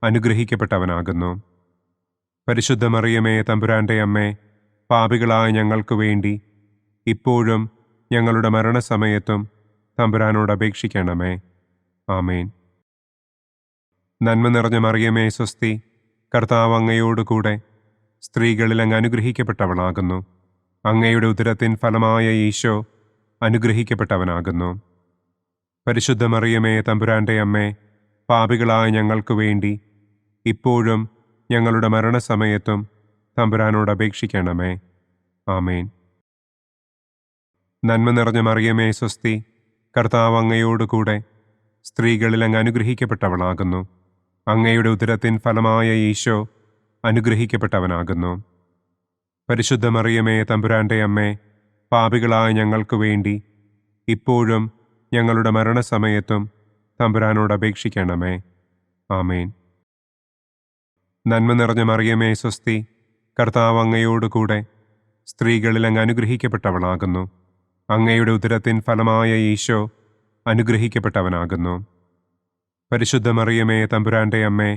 അനുഗ്രഹിക്കപ്പെട്ടവനാകുന്നു. പരിശുദ്ധ മറിയമേ തമ്പുരാൻ്റെ അമ്മേ, പാപികളായ ഞങ്ങൾക്ക് വേണ്ടി ഇപ്പോഴും ഞങ്ങളുടെ മരണസമയത്തും തമ്പുരാനോട് അപേക്ഷിക്കണമേ. ആമേൻ. നന്മ നിറഞ്ഞ മറിയമേ സ്വസ്തി, കർത്താവ് അങ്ങയോട് കൂടെ സ്ത്രീകളിൽ അങ്ങ് അനുഗ്രഹിക്കപ്പെട്ടവളാകുന്നു. അങ്ങയുടെ ഉദരത്തിൻ ഫലമായ ഈശോ അനുഗ്രഹിക്കപ്പെട്ടവനാകുന്നു. പരിശുദ്ധ മറിയമേ തമ്പുരാൻ്റെ അമ്മേ, പാപികളായ ഞങ്ങൾക്ക് വേണ്ടി ഇപ്പോഴും ഞങ്ങളുടെ മരണസമയത്തും തമ്പുരാനോട് അപേക്ഷിക്കണമേ. ആമേൻ. നന്മ നിറഞ്ഞ മറിയമേ സ്വസ്തി, കർത്താവ് അങ്ങയോട് കൂടെ സ്ത്രീകളിൽ അങ്ങ് അനുഗ്രഹിക്കപ്പെട്ടവളാകുന്നു. അങ്ങയുടെ ഉദരത്തിൻ ഫലമായ ഈശോ അനുഗ്രഹിക്കപ്പെട്ടവനാകുന്നു. പരിശുദ്ധ മറിയമേ തമ്പുരാൻ്റെ അമ്മേ, പാപികളായ ഞങ്ങൾക്ക് വേണ്ടി ഇപ്പോഴും ഞങ്ങളുടെ മരണസമയത്തും തമ്പുരാനോട് അപേക്ഷിക്കണമേ. ആമേൻ. നന്മ നിറഞ്ഞ മറിയമേ സ്വസ്തി, കർത്താവ് അങ്ങയോട് കൂടെ സ്ത്രീകളിൽ അങ്ങ് അനുഗ്രഹിക്കപ്പെട്ടവളാകുന്നു. അങ്ങയുടെ ഉദരത്തിൻ ഫലമായ ഈശോ അനുഗ്രഹിക്കപ്പെട്ടവനാകുന്നു. പരിശുദ്ധ മറിയമേ തമ്പുരാൻ്റെ അമ്മേ,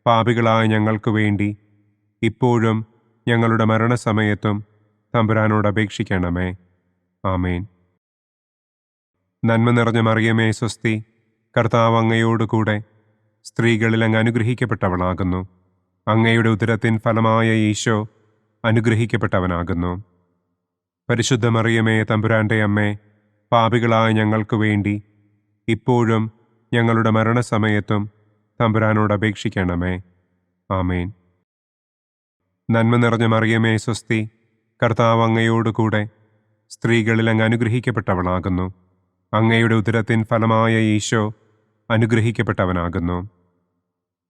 പാപികളായ ഞങ്ങൾക്ക് വേണ്ടി ഇപ്പോഴും ഞങ്ങളുടെ മരണസമയത്തും തമ്പുരാനോട് അപേക്ഷിക്കണമേ. ആമേൻ. നന്മ നിറഞ്ഞ മറിയമേ സ്വസ്തി, കർത്താവ് അങ്ങയോട് കൂടെ സ്ത്രീകളിൽ അങ്ങ് അനുഗ്രഹിക്കപ്പെട്ടവളാകുന്നു. അങ്ങയുടെ ഉദരത്തിൻ ഫലമായ ഈശോ അനുഗ്രഹിക്കപ്പെട്ടവനാകുന്നു. പരിശുദ്ധ മറിയമേ തമ്പുരാൻ്റെ അമ്മേ, പാപികളായ ഞങ്ങൾക്ക് വേണ്ടി ഇപ്പോഴും ഞങ്ങളുടെ മരണസമയത്തും തമ്പുരാനോട് അപേക്ഷിക്കണമേ. ആമേൻ. നന്മ നിറഞ്ഞ മറിയമേ സ്വസ്തി, കർത്താവ് അങ്ങയോട് കൂടെ സ്ത്രീകളിൽ അങ്ങ് അനുഗ്രഹിക്കപ്പെട്ടവളാകുന്നു. അങ്ങയുടെ ഉദരത്തിൻ ഫലമായ ഈശോ അനുഗ്രഹിക്കപ്പെട്ടവനാകുന്നു.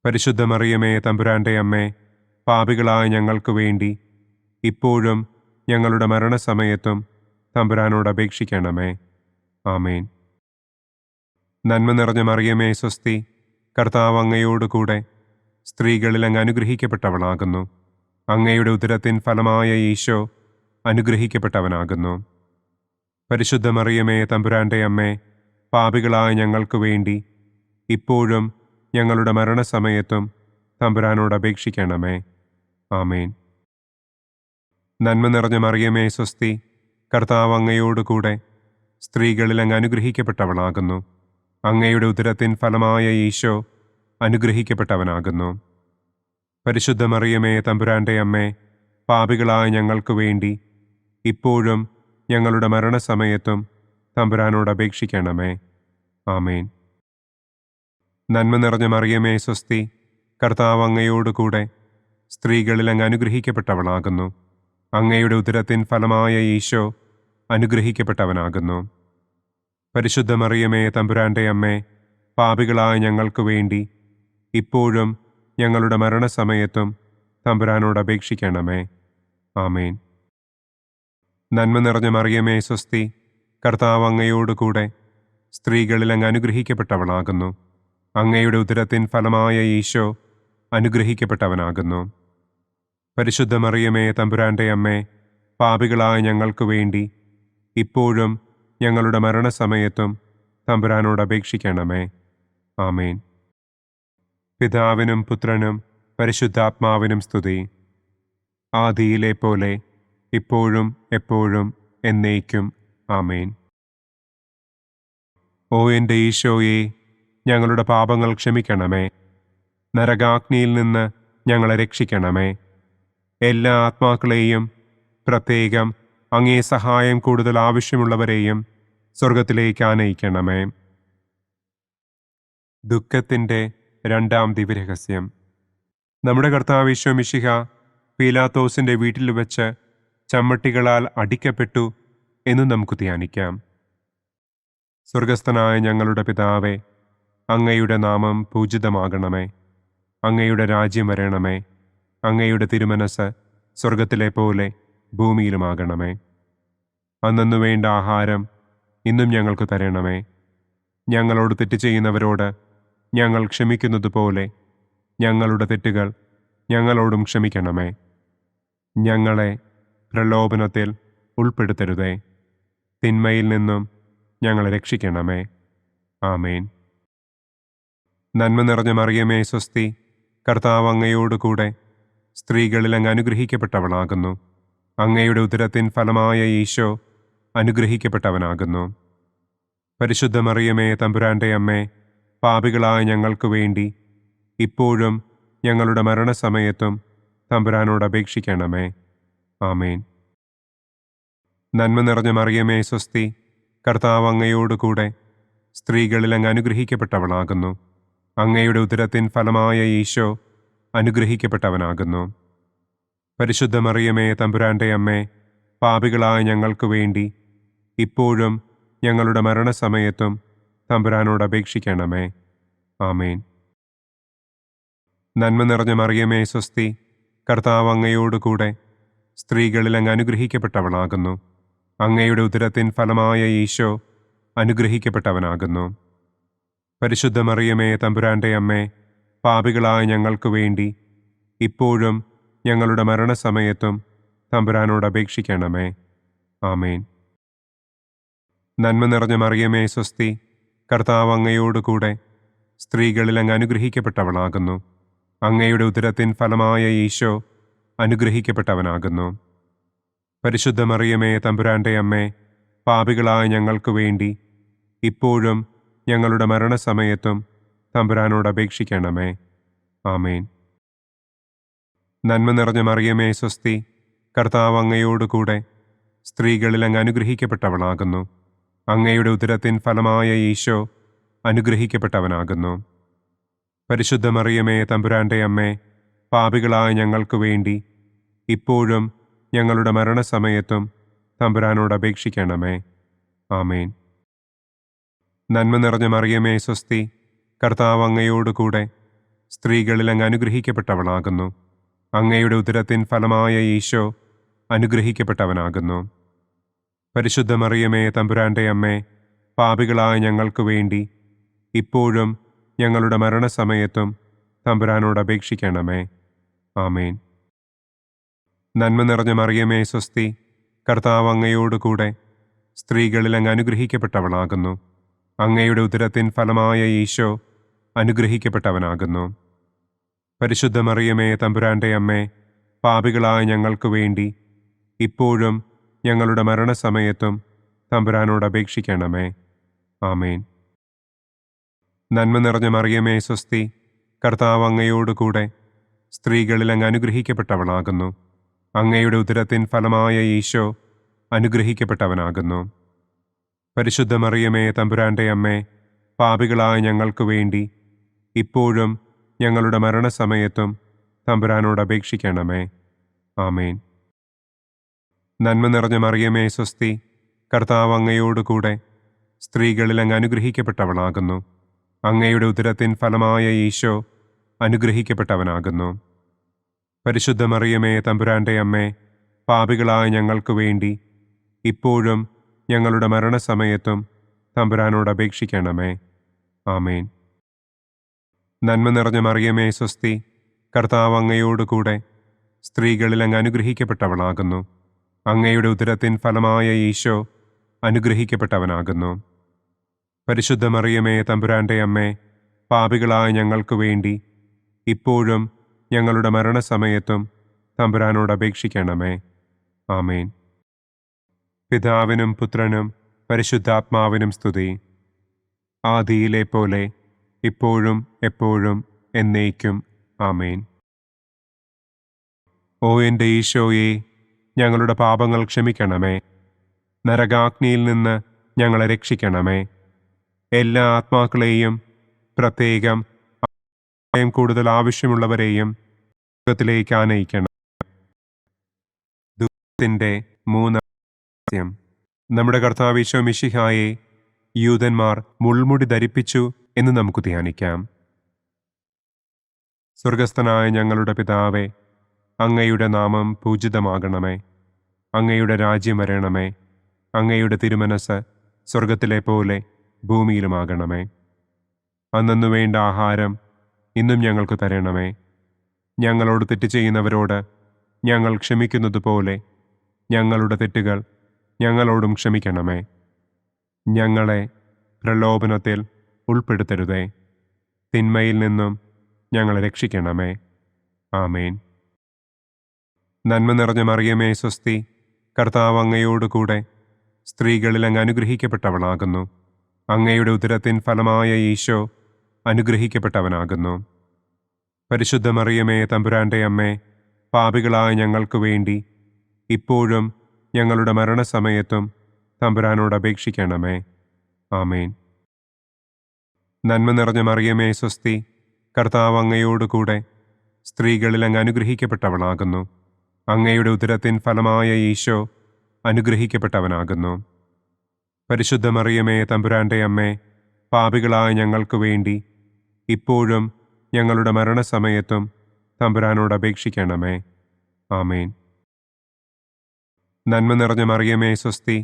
പരിശുദ്ധ മറിയമേ, തമ്പുരാന്റെ അമ്മേ, പാപികളായ ഞങ്ങൾക്ക് വേണ്ടി ഇപ്പോഴും ഞങ്ങളുടെ മരണസമയത്തും തമ്പുരാനോട് അപേക്ഷിക്കണമേ. ആമേൻ. നന്മ നിറഞ്ഞ മറിയമേ, സ്വസ്തി, കർത്താവ് അങ്ങയോടുകൂടെ സ്ത്രീകളിൽ അങ്ങ് അനുഗ്രഹിക്കപ്പെട്ടവളാകുന്നു. അങ്ങയുടെ ഉദരത്തിൻ ഫലമായ ഈശോ അനുഗ്രഹിക്കപ്പെട്ടവനാകുന്നു. പരിശുദ്ധ മറിയമേ, തമ്പുരാന്റെ അമ്മേ, പാപികളായ ഞങ്ങൾക്ക് വേണ്ടി ഇപ്പോഴും ഞങ്ങളുടെ മരണസമയത്തും തമ്പുരാനോട് അപേക്ഷിക്കണമേ. ആമേൻ. നന്മ നിറഞ്ഞ മറിയമേ, സ്വസ്തി, കർത്താവ് അങ്ങയോടുകൂടെ സ്ത്രീകളിൽ അങ്ങ് അനുഗ്രഹിക്കപ്പെട്ടവളാകുന്നു. അങ്ങയുടെ ഉദരത്തിൻ ഫലമായ ഈശോ അനുഗ്രഹിക്കപ്പെട്ടവനാകുന്നു. പരിശുദ്ധ മറിയമേ, തമ്പുരാന്റെ അമ്മേ, പാപികളായ ഞങ്ങൾക്ക് വേണ്ടി ഇപ്പോഴും ഞങ്ങളുടെ മരണസമയത്തും തമ്പുരാനോട് അപേക്ഷിക്കണമേ. ആമേൻ. നന്മ നിറഞ്ഞ മറിയമേ, സ്വസ്തി, കർത്താവ് അങ്ങയോടുകൂടെ സ്ത്രീകളിൽ അങ്ങ് അനുഗ്രഹിക്കപ്പെട്ടവളാകുന്നു. അങ്ങയുടെ ഉദരത്തിൻ ഫലമായ ഈശോ അനുഗ്രഹിക്കപ്പെട്ടവനാകുന്നു. പരിശുദ്ധ മറിയമേ, തമ്പുരാന്റെ അമ്മേ, പാപികളായ ഞങ്ങൾക്ക് വേണ്ടി ഇപ്പോഴും ഞങ്ങളുടെ മരണസമയത്തും തമ്പുരാനോട് അപേക്ഷിക്കണമേ. ആമേൻ. നന്മ നിറഞ്ഞ മറിയമേ, സ്വസ്തി, കർത്താവ് അങ്ങയോടുകൂടെ സ്ത്രീകളിൽ അങ്ങ് അനുഗ്രഹിക്കപ്പെട്ടവളാകുന്നു. അങ്ങയുടെ ഉദരത്തിൻ ഫലമായ ഈശോ അനുഗ്രഹിക്കപ്പെട്ടവനാകുന്നു. പരിശുദ്ധ മറിയമേ, തമ്പുരാന്റെ അമ്മേ, പാപികളായ ഞങ്ങൾക്ക് വേണ്ടി ഇപ്പോഴും ഞങ്ങളുടെ മരണസമയത്തും തമ്പുരാനോട് അപേക്ഷിക്കണമേ. ആമേൻ. പിതാവിനും പുത്രനും പരിശുദ്ധാത്മാവിനും സ്തുതി. ആദിയിലെ പോലെ ഇപ്പോഴും എപ്പോഴും എന്നേക്കും. ആമേൻ. ഓ എൻ്റെ ഈശോയെ, ഞങ്ങളുടെ പാപങ്ങൾ ക്ഷമിക്കണമേ. നരകാഗ്നിയിൽ നിന്ന് ഞങ്ങളെ രക്ഷിക്കണമേ. എല്ലാ ആത്മാക്കളെയും, പ്രത്യേകം അങ്ങേ സഹായം കൂടുതൽ ആവശ്യമുള്ളവരെയും സ്വർഗത്തിലേക്ക് ആനയിക്കണമേ. ദുഃഖത്തിൻ്റെ രണ്ടാം ദിവ്യരഹസ്യം. നമ്മുടെ കർത്താവ് ഈശോ മിശിഹ പീലാത്തോസിൻ്റെ വീട്ടിൽ വെച്ച് ചമ്മട്ടികളാൽ അടിക്കപ്പെട്ടു എന്ന് നമുക്ക് ധ്യാനിക്കാം. സ്വർഗസ്ഥനായ ഞങ്ങളുടെ പിതാവേ, അങ്ങയുടെ നാമം പൂജിതമാകണമേ. അങ്ങയുടെ രാജ്യം വരണമേ. അങ്ങയുടെ തിരുമനസ് സ്വർഗത്തിലെ പോലെ ഭൂമിയിലുമാകണമേ. അന്നന്നു വേണ്ട ആഹാരം ഇന്നും ഞങ്ങൾക്ക് തരണമേ. ഞങ്ങളോട് തെറ്റ് ചെയ്യുന്നവരോട് ഞങ്ങൾ ക്ഷമിക്കുന്നത് പോലെ ഞങ്ങളുടെ തെറ്റുകൾ ഞങ്ങളോടും ക്ഷമിക്കണമേ. ഞങ്ങളെ പ്രലോഭനത്തിൽ ഉൾപ്പെടുത്തരുതേ. തിന്മയിൽ നിന്നും ഞങ്ങളെ രക്ഷിക്കണമേ. ആമേൻ. നന്മ നിറഞ്ഞ മറിയമേ, സ്വസ്തി, കർത്താവ് അങ്ങയോടുകൂടെ സ്ത്രീകളിൽ അങ്ങ് അനുഗ്രഹിക്കപ്പെട്ടവളാകുന്നു. അങ്ങയുടെ ഉദരത്തിൻ ഫലമായ ഈശോ അനുഗ്രഹിക്കപ്പെട്ടവനാകുന്നു. പരിശുദ്ധ മറിയമേ, തമ്പുരാന്റെ അമ്മേ, പാപികളായ ഞങ്ങൾക്ക് വേണ്ടി ഇപ്പോഴും ഞങ്ങളുടെ മരണസമയത്തും തമ്പുരാനോട് അപേക്ഷിക്കണമേ. ആമേൻ. നന്മ നിറഞ്ഞ മറിയമേ, സ്വസ്തി, കർത്താവ് അങ്ങയോടുകൂടെ സ്ത്രീകളിൽ അങ്ങ് അനുഗ്രഹിക്കപ്പെട്ടവളാകുന്നു. അങ്ങയുടെ ഉദരത്തിൻ ഫലമായ ഈശോ അനുഗ്രഹിക്കപ്പെട്ടവനാകുന്നു. പരിശുദ്ധ മറിയമേ, തമ്പുരാന്റെ അമ്മേ, പാപികളായ ഞങ്ങൾക്ക് വേണ്ടി ഇപ്പോഴും ഞങ്ങളുടെ മരണസമയത്തും തമ്പുരാനോട് അപേക്ഷിക്കണമേ. ആമേൻ. നന്മ നിറഞ്ഞ മറിയമേ, സ്വസ്തി, കർത്താവ് അങ്ങയോടുകൂടെ സ്ത്രീകളിൽ അങ്ങ് അനുഗ്രഹിക്കപ്പെട്ടവളാകുന്നു. അങ്ങയുടെ ഉദരത്തിൻ ഫലമായ ഈശോ അനുഗ്രഹിക്കപ്പെട്ടവനാകുന്നു. പരിശുദ്ധ മറിയമേ, തമ്പുരാന്റെ അമ്മേ, പാപികളായ ഞങ്ങൾക്ക് വേണ്ടി ഇപ്പോഴും ഞങ്ങളുടെ മരണസമയത്തും തമ്പുരാനോട് അപേക്ഷിക്കണമേ. ആമേൻ. നന്മ നിറഞ്ഞ മറിയമേ, സ്വസ്തി, കർത്താവ് അങ്ങയോടുകൂടെ സ്ത്രീകളിൽ അങ്ങ് അനുഗ്രഹിക്കപ്പെട്ടവളാകുന്നു. അങ്ങയുടെ ഉദരത്തിൻ ഫലമായ ഈശോ അനുഗ്രഹിക്കപ്പെട്ടവനാകുന്നു. പരിശുദ്ധ മറിയമേ, തമ്പുരാന്റെ അമ്മേ, പാപികളായ ഞങ്ങൾക്ക് വേണ്ടി ഇപ്പോഴും ഞങ്ങളുടെ മരണസമയത്തും തമ്പുരാനോട് അപേക്ഷിക്കണമേ. ആമേൻ. നന്മ നിറഞ്ഞ മറിയമേ, സ്വസ്തി, കർത്താവ് അങ്ങയോടുകൂടെ സ്ത്രീകളിൽ അങ്ങ് അനുഗ്രഹിക്കപ്പെട്ടവളാകുന്നു. അങ്ങയുടെ ഉദരത്തിൻ ഫലമായ ഈശോ അനുഗ്രഹിക്കപ്പെട്ടവനാകുന്നു. പരിശുദ്ധ മറിയമേ, തമ്പുരാന്റെ അമ്മേ, പാപികളായ ഞങ്ങൾക്ക് വേണ്ടി ഇപ്പോഴും ഞങ്ങളുടെ മരണസമയത്തും തമ്പുരാനോട് അപേക്ഷിക്കണമേ. ആമേൻ. നന്മ നിറഞ്ഞ മറിയമേ സ്വസ്തി, കർത്താവ് അങ്ങയോടുകൂടെ സ്ത്രീകളിൽ അങ്ങ് അനുഗ്രഹിക്കപ്പെട്ടവളാകുന്നു. അങ്ങയുടെ ഉദരത്തിൻ ഫലമായ ഈശോ അനുഗ്രഹിക്കപ്പെട്ടവനാകുന്നു. പരിശുദ്ധ മറിയമേ തമ്പുരാന്റെ അമ്മേ, പാപികളായ ഞങ്ങൾക്ക് വേണ്ടി ഇപ്പോഴും ഞങ്ങളുടെ മരണസമയത്തും തമ്പുരാനോട് അപേക്ഷിക്കണമേ. ആമേൻ. നന്മ നിറഞ്ഞ മറിയമേ സ്വസ്തി, കർത്താവ് അങ്ങയോടുകൂടെ സ്ത്രീകളിൽ അങ്ങ് അനുഗ്രഹിക്കപ്പെട്ടവളാകുന്നു. അങ്ങയുടെ ഉദരത്തിൻ ഫലമായ ഈശോ അനുഗ്രഹിക്കപ്പെട്ടവനാകുന്നു. പരിശുദ്ധ മറിയമേ തമ്പുരാന്റെ അമ്മേ, പാപികളായ ഞങ്ങൾക്ക് വേണ്ടി ഇപ്പോഴും ഞങ്ങളുടെ മരണസമയത്തും തമ്പുരാനോട് അപേക്ഷിക്കണമേ. ആമേൻ. നന്മ നിറഞ്ഞ മറിയമേ സ്വസ്തി, കർത്താവ് അങ്ങയോടുകൂടെ സ്ത്രീകളിൽ അങ്ങ് അനുഗ്രഹിക്കപ്പെട്ടവളാകുന്നു. അങ്ങയുടെ ഉദരത്തിൻ ഫലമായ ഈശോ അനുഗ്രഹിക്കപ്പെട്ടവനാകുന്നു. പരിശുദ്ധ മറിയമേ തമ്പുരാന്റെ അമ്മേ, പാപികളായ ഞങ്ങൾക്ക് വേണ്ടി ഇപ്പോഴും ഞങ്ങളുടെ മരണസമയത്തും തമ്പുരാനോട് അപേക്ഷിക്കണമേ. ആമേൻ. നന്മ നിറഞ്ഞ മറിയമേ സ്വസ്തി, കർത്താവ് അങ്ങയോടുകൂടെ സ്ത്രീകളിൽ അങ്ങ് അനുഗ്രഹിക്കപ്പെട്ടവളാകുന്നു. അങ്ങയുടെ ഉദരത്തിൻ ഫലമായ ഈശോ അനുഗ്രഹിക്കപ്പെട്ടവനാകുന്നു. പരിശുദ്ധ മറിയമേ തമ്പുരാന്റെ അമ്മേ, പാപികളായ ഞങ്ങൾക്ക് വേണ്ടി ഇപ്പോഴും ഞങ്ങളുടെ മരണസമയത്തും തമ്പുരാനോട് അപേക്ഷിക്കണമേ. ആമേൻ. നന്മ നിറഞ്ഞ മറിയമേ സ്വസ്തി, കർത്താവ് അങ്ങയോടുകൂടെ സ്ത്രീകളിൽ അങ്ങ് അനുഗ്രഹിക്കപ്പെട്ടവളാകുന്നു. അങ്ങയുടെ ഉദരത്തിൻ ഫലമായ ഈശോ അനുഗ്രഹിക്കപ്പെട്ടവനാകുന്നു. പരിശുദ്ധ മറിയമേ തമ്പുരാന്റെ അമ്മേ, പാപികളായ ഞങ്ങൾക്ക് വേണ്ടി ഇപ്പോഴും ഞങ്ങളുടെ മരണസമയത്തും തമ്പുരാനോട് അപേക്ഷിക്കണമേ. ആമേൻ. പിതാവിനും പുത്രനും പരിശുദ്ധാത്മാവിനും സ്തുതി. ആദിയിലെ പോലെ ഇപ്പോഴും എപ്പോഴും എന്നേക്കും. ആമേൻ. ഓ എൻ്റെ ഈശോയെ, ഞങ്ങളുടെ പാപങ്ങൾ ക്ഷമിക്കണമേ. നരകാഗ്നിയിൽ നിന്ന് ഞങ്ങളെ രക്ഷിക്കണമേ. എല്ലാ ആത്മാക്കളെയും, പ്രത്യേകം കൂടുതൽ ആവശ്യമുള്ളവരെയും സ്വർഗ്ഗത്തിലേക്ക് ആനയിക്കണം. ദുഃഖത്തിൻ്റെ മൂന്നാം നമ്മുടെ കർത്താവ് ഈശോ മിശിഹായെ യൂദന്മാർ മുൾമുടി ധരിപ്പിച്ചു എന്ന് നമുക്ക് ധ്യാനിക്കാം. സ്വർഗസ്ഥനായ ഞങ്ങളുടെ പിതാവേ, അങ്ങയുടെ നാമം പൂജിതമാകണമേ. അങ്ങയുടെ രാജ്യം വരണമേ. അങ്ങയുടെ തിരുമനസ് സ്വർഗത്തിലെ പോലെ ഭൂമിയിലുമാകണമേ. അന്നന്നു വേണ്ട ആഹാരം ഇന്നും ഞങ്ങൾക്ക് തരണമേ. ഞങ്ങളോട് തെറ്റ് ചെയ്യുന്നവരോട് ഞങ്ങൾ ക്ഷമിക്കുന്നത് പോലെ ഞങ്ങളുടെ തെറ്റുകൾ ഞങ്ങളോടും ക്ഷമിക്കണമേ. ഞങ്ങളെ പ്രലോഭനത്തിൽ ഉൾപ്പെടുത്തരുതേ. തിന്മയിൽ നിന്നും ഞങ്ങളെ രക്ഷിക്കണമേ. ആമേൻ. നന്മ നിറഞ്ഞ മറിയമേ സ്വസ്തി, കർത്താവ് അങ്ങയോടുകൂടെ സ്ത്രീകളിൽ അങ്ങ് അനുഗ്രഹിക്കപ്പെട്ടവളാകുന്നു. അങ്ങയുടെ ഉദരത്തിൻ ഫലമായ ഈശോ അനുഗ്രഹിക്കപ്പെട്ടവനാകുന്നു. പരിശുദ്ധ മറിയമേ തമ്പുരാന്റെ അമ്മേ, പാപികളായ ഞങ്ങൾക്ക് വേണ്ടി ഇപ്പോഴും ഞങ്ങളുടെ മരണസമയത്തും തമ്പുരാനോട് അപേക്ഷിക്കണമേ. ആമേൻ. നന്മ നിറഞ്ഞ മറിയമേ സ്വസ്തി, കർത്താവ് അങ്ങയോടുകൂടെ സ്ത്രീകളിൽ അങ്ങ് അനുഗ്രഹിക്കപ്പെട്ടവളാകുന്നു. അങ്ങയുടെ ഉദരത്തിൻ ഫലമായ ഈശോ അനുഗ്രഹിക്കപ്പെട്ടവനാകുന്നു. പരിശുദ്ധ മറിയമേ തമ്പുരാന്റെ അമ്മേ, പാപികളായ ഞങ്ങൾക്ക് വേണ്ടി ഇപ്പോഴും ഞങ്ങളുടെ മരണസമയത്തും തമ്പുരാനോട് അപേക്ഷിക്കണമേ. ആമേൻ. നന്മ നിറഞ്ഞ മറിയമേ സ്വസ്തി,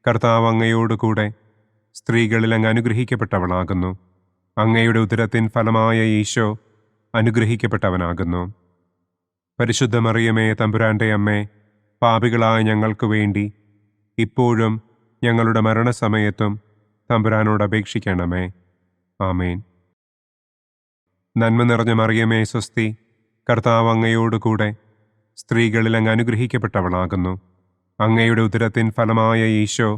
കർത്താവ് അങ്ങയോടുകൂടെ സ്ത്രീകളിൽ അങ്ങ് അനുഗ്രഹിക്കപ്പെട്ടവളാകുന്നു. അങ്ങയുടെ ഉദരത്തിൻ ഫലമായ ഈശോ അനുഗ്രഹിക്കപ്പെട്ടവനാകുന്നു. പരിശുദ്ധ മറിയമേ തമ്പുരാന്റെ അമ്മേ, പാപികളായ ഞങ്ങൾക്ക് വേണ്ടി ഇപ്പോഴും ഞങ്ങളുടെ മരണസമയത്തും തമ്പുരാനോട് അപേക്ഷിക്കണമേ. ആമേൻ. നന്മ നിറഞ്ഞ മറിയമേ സ്വസ്തി, കർത്താവ് അങ്ങയോടുകൂടെ സ്ത്രീകളിൽ അങ്ങ് അനുഗ്രഹിക്കപ്പെട്ടവളാകുന്നു. അങ്ങയുടെ ഉദരത്തിൻ ഫലമായ ഈശോ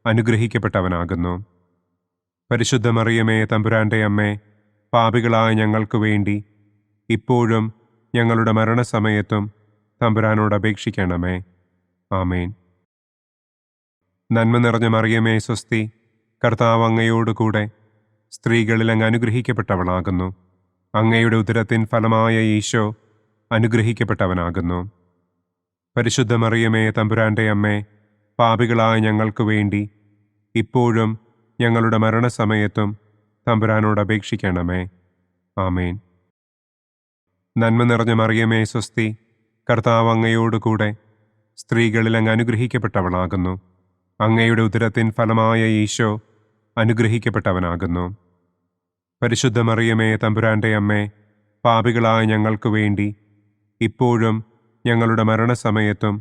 അനുഗ്രഹിക്കപ്പെട്ടവനാകുന്നു. പരിശുദ്ധ മറിയമേ തമ്പുരാന്റെ അമ്മേ, പാപികളായ ഞങ്ങൾക്ക് വേണ്ടി ഇപ്പോഴും ഞങ്ങളുടെ മരണസമയത്തും തമ്പുരാനോട് അപേക്ഷിക്കണമേ. ആമേൻ. നന്മ നിറഞ്ഞ മറിയമേ സ്വസ്തി, കർത്താവ് അങ്ങയോടുകൂടെ സ്ത്രീകളിൽ അങ്ങ് അനുഗ്രഹിക്കപ്പെട്ടവളാകുന്നു. അങ്ങയുടെ ഉദരത്തിൻ ഫലമായ ഈശോ അനുഗ്രഹിക്കപ്പെട്ടവനാകുന്നു. പരിശുദ്ധ മറിയമേ തമ്പുരാന്റെ അമ്മേ, പാപികളായ ഞങ്ങൾക്ക് വേണ്ടി ഇപ്പോഴും ഞങ്ങളുടെ മരണസമയത്തും തമ്പുരാനോട് അപേക്ഷിക്കണമേ. ആമേൻ. നന്മ നിറഞ്ഞ മറിയമേ സ്വസ്തി, കർത്താവ് അങ്ങയോട് കൂടെ സ്ത്രീകളിൽ അങ്ങ് അനുഗ്രഹിക്കപ്പെട്ടവളാകുന്നു. അങ്ങയുടെ ഉദരത്തിൻ ഫലമായ ഈശോ അനുഗ്രഹിക്കപ്പെട്ടവനാകുന്നു. പരിശുദ്ധ മറിയമേ തമ്പുരാന്റെ അമ്മേ, പാപികളായ ഞങ്ങൾക്ക് വേണ്ടി ഇപ്പോഴും ഞങ്ങളുടെ മരണസമയത്തും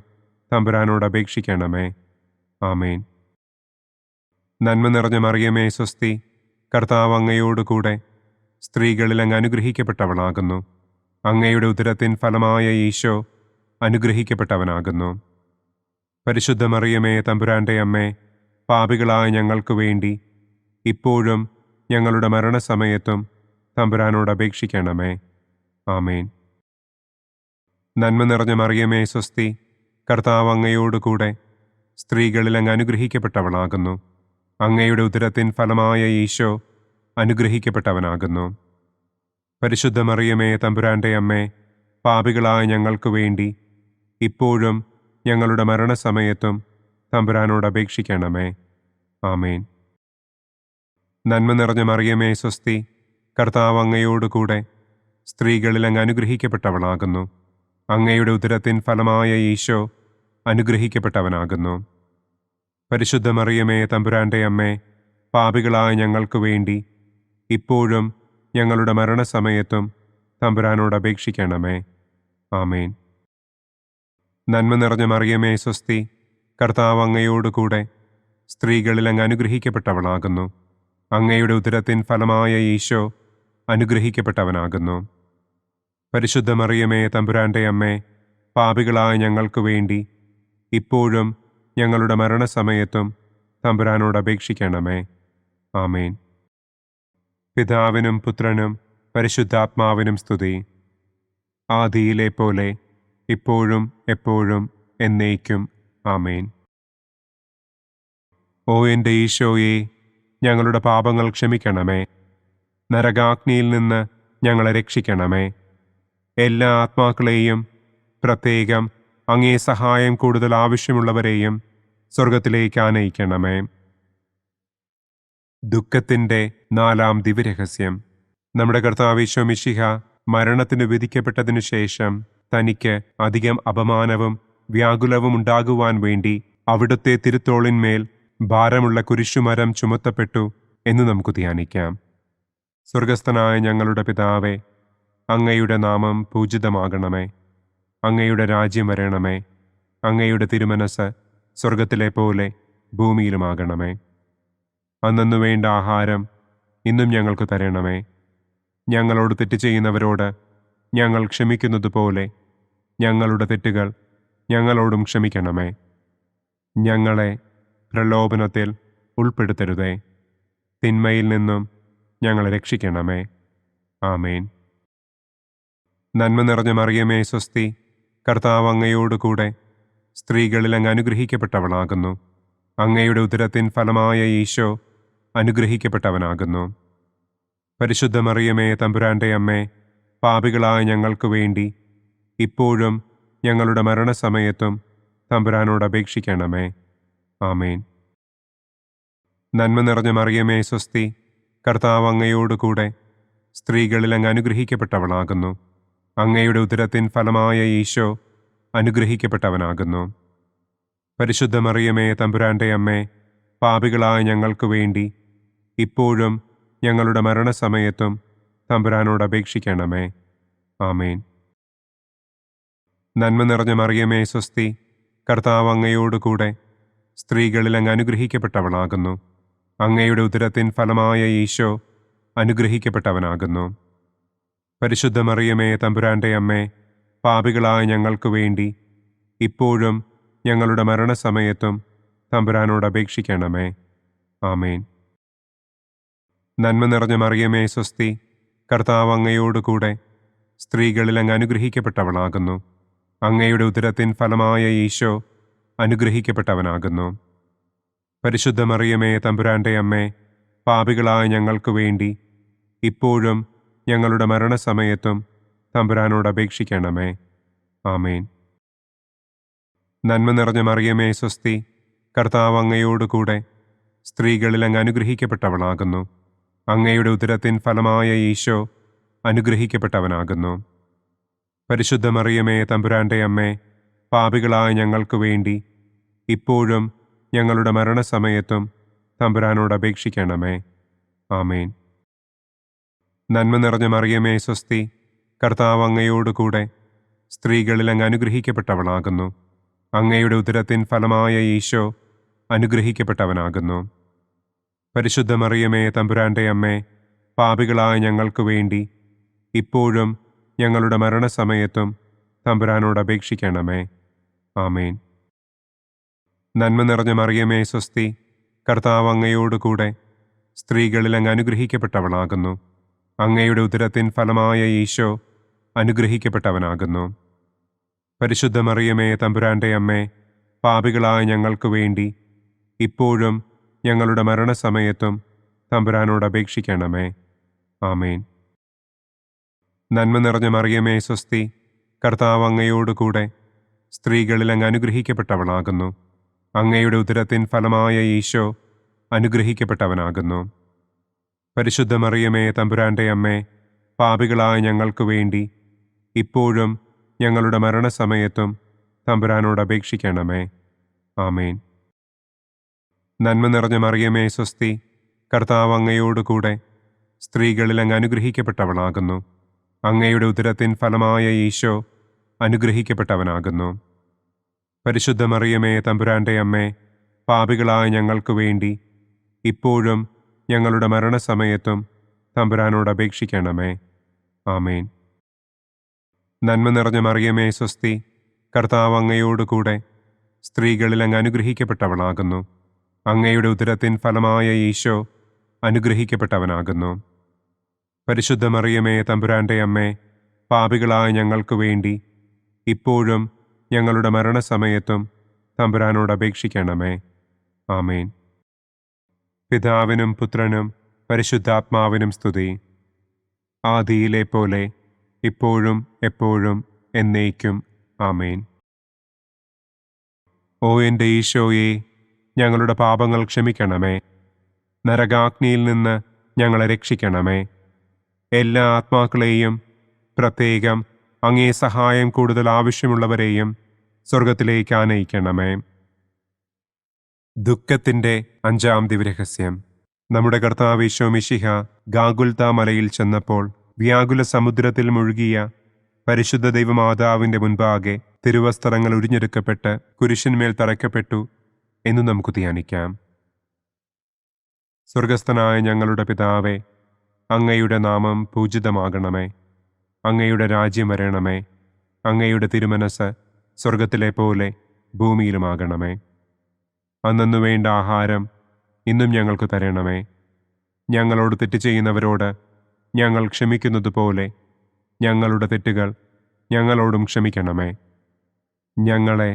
തമ്പുരാനോട് അപേക്ഷിക്കണമേ. ആമേൻ. നന്മ നിറഞ്ഞ മറിയമേ സ്വസ്തി, കർത്താവ് അങ്ങയോട് കൂടെ സ്ത്രീകളിൽ അങ്ങ് അനുഗ്രഹിക്കപ്പെട്ടവളാകുന്നു. അങ്ങയുടെ ഉദരത്തിൻ ഫലമായ ഈശോ അനുഗ്രഹിക്കപ്പെട്ടവനാകുന്നു. പരിശുദ്ധ മറിയമേ തമ്പുരാന്റെ അമ്മേ, പാപികളായ ഞങ്ങൾക്ക് വേണ്ടി ഇപ്പോഴും ഞങ്ങളുടെ മരണസമയത്തും തമ്പുരാനോട് അപേക്ഷിക്കണമേ. ആമേൻ. നന്മ നിറഞ്ഞ മറിയമേ സ്വസ്തി, കർത്താവ് അങ്ങയോട് കൂടെ സ്ത്രീകളിൽ അങ്ങ് അനുഗ്രഹിക്കപ്പെട്ടവളാകുന്നു. അങ്ങയുടെ ഉദരത്തിൻ ഫലമായ ഈശോ അനുഗ്രഹിക്കപ്പെട്ടവനാകുന്നു. പരിശുദ്ധ മറിയമേ തമ്പുരാന്റെ അമ്മേ, പാപികളായ ഞങ്ങൾക്ക് വേണ്ടി ഇപ്പോഴും ഞങ്ങളുടെ മരണസമയത്തും തമ്പുരാനോട് അപേക്ഷിക്കണമേ. ആമേൻ. നന്മ നിറഞ്ഞ മറിയമേ സ്വസ്തി, കർത്താവ് അങ്ങയോട് കൂടെ സ്ത്രീകളിൽ അങ്ങ് അനുഗ്രഹിക്കപ്പെട്ടവളാകുന്നു. അങ്ങയുടെ ഉദരത്തിൻ ഫലമായ ഈശോ അനുഗ്രഹിക്കപ്പെട്ടവനാകുന്നു. പരിശുദ്ധ മറിയമേ തമ്പുരാന്റെ അമ്മേ, പാപികളായ ഞങ്ങൾക്ക് വേണ്ടി ഇപ്പോഴും ഞങ്ങളുടെ മരണസമയത്തും തമ്പുരാനോട് അപേക്ഷിക്കണമേ. ആമേൻ. നന്മ നിറഞ്ഞ മറിയമേ സ്വസ്തി, കർത്താവ് അങ്ങയോട് കൂടെ സ്ത്രീകളിൽ അങ്ങ് അനുഗ്രഹിക്കപ്പെട്ടവളാകുന്നു. അങ്ങയുടെ ഉദരത്തിൻ ഫലമായ ഈശോ അനുഗ്രഹിക്കപ്പെട്ടവനാകുന്നു. പരിശുദ്ധ മറിയമേ തമ്പുരാന്റെ അമ്മേ, പാപികളായ ഞങ്ങൾക്ക് വേണ്ടി ഇപ്പോഴും ഞങ്ങളുടെ മരണസമയത്തും തമ്പുരാനോട് അപേക്ഷിക്കണമേ. ആമേൻ. പിതാവിനും പുത്രനും പരിശുദ്ധാത്മാവിനും സ്തുതി. ആദിയിലെ പോലെ ഇപ്പോഴും എപ്പോഴും എന്നേക്കും. ആമേൻ. ഓ എൻ്റെ ഈശോയെ, ഞങ്ങളുടെ പാപങ്ങൾ ക്ഷമിക്കണമേ. നരകാഗ്നിയിൽ നിന്ന് ഞങ്ങളെ രക്ഷിക്കണമേ. എല്ലാ ആത്മാക്കളെയും, പ്രത്യേകം അങ്ങേ സഹായം കൂടുതൽ ആവശ്യമുള്ളവരെയും സ്വർഗത്തിലേക്ക് ആനയിക്കണമേ. ദുഃഖത്തിൻ്റെ 4-ാം ദിവ്യരഹസ്യം. നമ്മുടെ കർത്താവ് ഈശോ മിശിഹ മരണത്തിന് വിധിക്കപ്പെട്ടതിനു ശേഷം തനിക്ക് അധികം അപമാനവും വ്യാകുലവും ഉണ്ടാകുവാൻ വേണ്ടി അവിടുത്തെ തിരുത്തോളിന്മേൽ ഭാരമുള്ള കുരിശുമരം ചുമത്തപ്പെട്ടു എന്ന് നമുക്ക് ധ്യാനിക്കാം. സ്വർഗസ്ഥനായ ഞങ്ങളുടെ പിതാവേ, അങ്ങയുടെ നാമം പൂജിതമാകണമേ. അങ്ങയുടെ രാജ്യം വരണമേ. അങ്ങയുടെ തിരുമനസ് സ്വർഗത്തിലെ പോലെ ഭൂമിയിലുമാകണമേ. അന്നന്നു വേണ്ട ആഹാരം ഇന്നും ഞങ്ങൾക്ക് തരണമേ. ഞങ്ങളോട് തെറ്റ് ചെയ്യുന്നവരോട് ഞങ്ങൾ ക്ഷമിക്കുന്നത് പോലെ ഞങ്ങളുടെ തെറ്റുകൾ ഞങ്ങളോടും ക്ഷമിക്കണമേ. ഞങ്ങളെ പ്രലോഭനത്തിൽ ഉൾപ്പെടുത്തരുതേ. തിന്മയിൽ നിന്നും ഞങ്ങളെ രക്ഷിക്കണമേ. ആമേൻ. നന്മ നിറഞ്ഞ മറിയമേ സ്വസ്തി, കർത്താവ് അങ്ങയോട് കൂടെ സ്ത്രീകളിൽ അങ്ങ് അനുഗ്രഹിക്കപ്പെട്ടവളാകുന്നു. അങ്ങയുടെ ഉദരത്തിൻ ഫലമായ ഈശോ അനുഗ്രഹിക്കപ്പെട്ടവനാകുന്നു. പരിശുദ്ധ മറിയമേ തമ്പുരാന്റെ അമ്മേ, പാപികളായ ഞങ്ങൾക്ക് വേണ്ടി ഇപ്പോഴും ഞങ്ങളുടെ മരണസമയത്തും തമ്പുരാനോട് അപേക്ഷിക്കണമേ. ആമേൻ. നന്മ നിറഞ്ഞ മറിയമേ സ്വസ്തി, കർത്താവ് അങ്ങയോട് കൂടെ സ്ത്രീകളിൽ അങ്ങ് അനുഗ്രഹിക്കപ്പെട്ടവളാകുന്നു. അങ്ങയുടെ ഉദരത്തിൻ ഫലമായ ഈശോ അനുഗ്രഹിക്കപ്പെട്ടവനാകുന്നു. പരിശുദ്ധ മറിയമേ തമ്പുരാന്റെ അമ്മേ, പാപികളായ ഞങ്ങൾക്ക് വേണ്ടി ഇപ്പോഴും ഞങ്ങളുടെ മരണസമയത്തും തമ്പുരാനോട് അപേക്ഷിക്കണമേ. ആമേൻ. നന്മ നിറഞ്ഞ മറിയമേ സ്വസ്തി, കർത്താവ് അങ്ങയോട് കൂടെ സ്ത്രീകളിൽ അങ്ങ് അനുഗ്രഹിക്കപ്പെട്ടവളാകുന്നു. അങ്ങയുടെ ഉദരത്തിൻ ഫലമായ ഈശോ അനുഗ്രഹിക്കപ്പെട്ടവനാകുന്നു. പരിശുദ്ധ മറിയമേ തമ്പുരാന്റെ അമ്മേ, പാപികളായ ഞങ്ങൾക്ക് വേണ്ടി ഇപ്പോഴും ഞങ്ങളുടെ മരണസമയത്തും തമ്പുരാനോട് അപേക്ഷിക്കണമേ. ആമേൻ. നന്മ നിറഞ്ഞ മറിയമേ സ്വസ്തി, കർത്താവ് അങ്ങയോട് കൂടെ സ്ത്രീകളിൽ അങ്ങ് അനുഗ്രഹിക്കപ്പെട്ടവളാകുന്നു. അങ്ങയുടെ ഉദരത്തിൻ ഫലമായ ഈശോ അനുഗ്രഹിക്കപ്പെട്ടവനാകുന്നു. പരിശുദ്ധ മറിയമേ തമ്പുരാന്റെ അമ്മേ, പാപികളായ ഞങ്ങൾക്ക് വേണ്ടി ഇപ്പോഴും ഞങ്ങളുടെ മരണസമയത്തും തമ്പുരാനോട് അപേക്ഷിക്കണമേ. ആമേൻ. നന്മ നിറഞ്ഞ മറിയമേ സ്വസ്തി, കർത്താവ് അങ്ങയോട് കൂടെ സ്ത്രീകളിൽ അങ്ങ് അനുഗ്രഹിക്കപ്പെട്ടവളാകുന്നു. അങ്ങയുടെ ഉദരത്തിൻ ഫലമായ ഈശോ അനുഗ്രഹിക്കപ്പെട്ടവനാകുന്നു. പരിശുദ്ധ മറിയമേ, തമ്പുരാന്റെ അമ്മേ, പാപികളായ ഞങ്ങൾക്ക് വേണ്ടി ഇപ്പോഴും ഞങ്ങളുടെ മരണസമയത്തും തമ്പുരാനോട് അപേക്ഷിക്കണമേ. ആമേൻ. നന്മ നിറഞ്ഞ മറിയമേ, സ്വസ്തി. കർത്താവ് അങ്ങയോടുകൂടെ സ്ത്രീകളിൽ അങ്ങ് അനുഗ്രഹിക്കപ്പെട്ടവളാകുന്നു. അങ്ങയുടെ ഉദരത്തിൻ ഫലമായ ഈശോ അനുഗ്രഹിക്കപ്പെട്ടവനാകുന്നു. പരിശുദ്ധ മറിയമേ, തമ്പുരാന്റെ അമ്മേ, പാപികളായ ഞങ്ങൾക്ക് വേണ്ടി ഇപ്പോഴും ഞങ്ങളുടെ മരണസമയത്തും തമ്പുരാനോട് അപേക്ഷിക്കണമേ. ആമേൻ. നന്മ നിറഞ്ഞ മറിയമേ, സ്വസ്തി. കർത്താവ് അങ്ങയോടുകൂടെ സ്ത്രീകളിൽ അങ്ങ് അനുഗ്രഹിക്കപ്പെട്ടവളാകുന്നു. അങ്ങയുടെ ഉദരത്തിൻ ഫലമായ ഈശോ അനുഗ്രഹിക്കപ്പെട്ടവനാകുന്നു. പരിശുദ്ധ മറിയമേ, തമ്പുരാന്റെ അമ്മേ, പാപികളായ ഞങ്ങൾക്ക് വേണ്ടി ഇപ്പോഴും ഞങ്ങളുടെ മരണസമയത്തും തമ്പുരാനോട് അപേക്ഷിക്കണമേ. ആമേൻ. നന്മ നിറഞ്ഞ മറിയമേ, സ്വസ്തി. കർത്താവ് അങ്ങയോടുകൂടെ സ്ത്രീകളിൽ അങ്ങ് അനുഗ്രഹിക്കപ്പെട്ടവളാകുന്നു. അങ്ങയുടെ ഉദരത്തിൻ ഫലമായ ഈശോ അനുഗ്രഹിക്കപ്പെട്ടവനാകുന്നു. പരിശുദ്ധ മറിയമേ, തമ്പുരാന്റെ അമ്മേ, പാപികളായ ഞങ്ങൾക്ക് വേണ്ടി ഇപ്പോഴും ഞങ്ങളുടെ മരണസമയത്തും തമ്പുരാനോട് അപേക്ഷിക്കണമേ. ആമേൻ. നന്മ നിറഞ്ഞ മറിയമേ, സ്വസ്തി. കർത്താവ് അങ്ങയോടുകൂടെ സ്ത്രീകളിൽ അങ്ങ് അനുഗ്രഹിക്കപ്പെട്ടവളാകുന്നു. അങ്ങയുടെ ഉദരത്തിൻ ഫലമായ ഈശോ അനുഗ്രഹിക്കപ്പെട്ടവനാകുന്നു. പരിശുദ്ധ മറിയമേ, തമ്പുരാന്റെ അമ്മേ, പാപികളായ ഞങ്ങൾക്ക് വേണ്ടി ഇപ്പോഴും ഞങ്ങളുടെ മരണസമയത്തും തമ്പുരാനോട് അപേക്ഷിക്കണമേ. ആമേൻ. നന്മ നിറഞ്ഞ മറിയമേ, സ്വസ്തി. കർത്താവ് അങ്ങയോടുകൂടെ സ്ത്രീകളിൽ അങ്ങ് അനുഗ്രഹിക്കപ്പെട്ടവളാകുന്നു. അങ്ങയുടെ ഉദരത്തിൻ ഫലമായ ഈശോ അനുഗ്രഹിക്കപ്പെട്ടവനാകുന്നു. പരിശുദ്ധ മറിയമേ, തമ്പുരാന്റെ അമ്മേ, പാപികളായ ഞങ്ങൾക്ക് വേണ്ടി ഇപ്പോഴും ഞങ്ങളുടെ മരണസമയത്തും തമ്പുരാനോട് അപേക്ഷിക്കണമേ. ആമേൻ. പിതാവിനും പുത്രനും പരിശുദ്ധാത്മാവിനും സ്തുതി. ആദിയിലെ പോലെ ഇപ്പോഴും എപ്പോഴും എന്നേക്കും. ആമേൻ. ഓ എൻ്റെ ഈശോയെ, ഞങ്ങളുടെ പാപങ്ങൾ ക്ഷമിക്കണമേ. നരകാഗ്നിയിൽ നിന്ന് ഞങ്ങളെ രക്ഷിക്കണമേ. എല്ലാ ആത്മാക്കളെയും, പ്രത്യേകം അങ്ങേ സഹായം കൂടുതൽ ആവശ്യമുള്ളവരെയും സ്വർഗത്തിലേക്ക് ആനയിക്കണമേ. ദുഃഖത്തിൻ്റെ 5-ാം ദിവ്യരഹസ്യം. നമ്മുടെ കർത്താവ് ഈശോ മിശിഹ ഗാഗുൽത്ത മലയിൽ ചെന്നപ്പോൾ വ്യാകുല സമുദ്രത്തിൽ മുഴുകിയ പരിശുദ്ധ ദൈവമാതാവിൻ്റെ മുൻപാകെ തിരുവസ്ത്രങ്ങൾ ഉരിഞ്ഞെടുക്കപ്പെട്ട് കുരിശിന്മേൽ തറയ്ക്കപ്പെട്ടു എന്ന് നമുക്ക് ധ്യാനിക്കാം. സ്വർഗസ്ഥനായ ഞങ്ങളുടെ പിതാവേ, അങ്ങയുടെ നാമം പൂജിതമാകണമേ. അങ്ങയുടെ രാജ്യം വരണമേ. അങ്ങയുടെ തിരുമനസ് സ്വർഗത്തിലെ പോലെ ഭൂമിയിലുമാകണമേ. അന്നന്നു വേണ്ട ആഹാരം ഇന്നും ഞങ്ങൾക്ക് തരണമേ. ഞങ്ങളോട് തെറ്റ് ചെയ്യുന്നവരോട് ഞങ്ങൾ ക്ഷമിക്കുന്നത് പോലെ ഞങ്ങളുടെ തെറ്റുകൾ ഞങ്ങളോടും ക്ഷമിക്കണമേ. ഞങ്ങളെ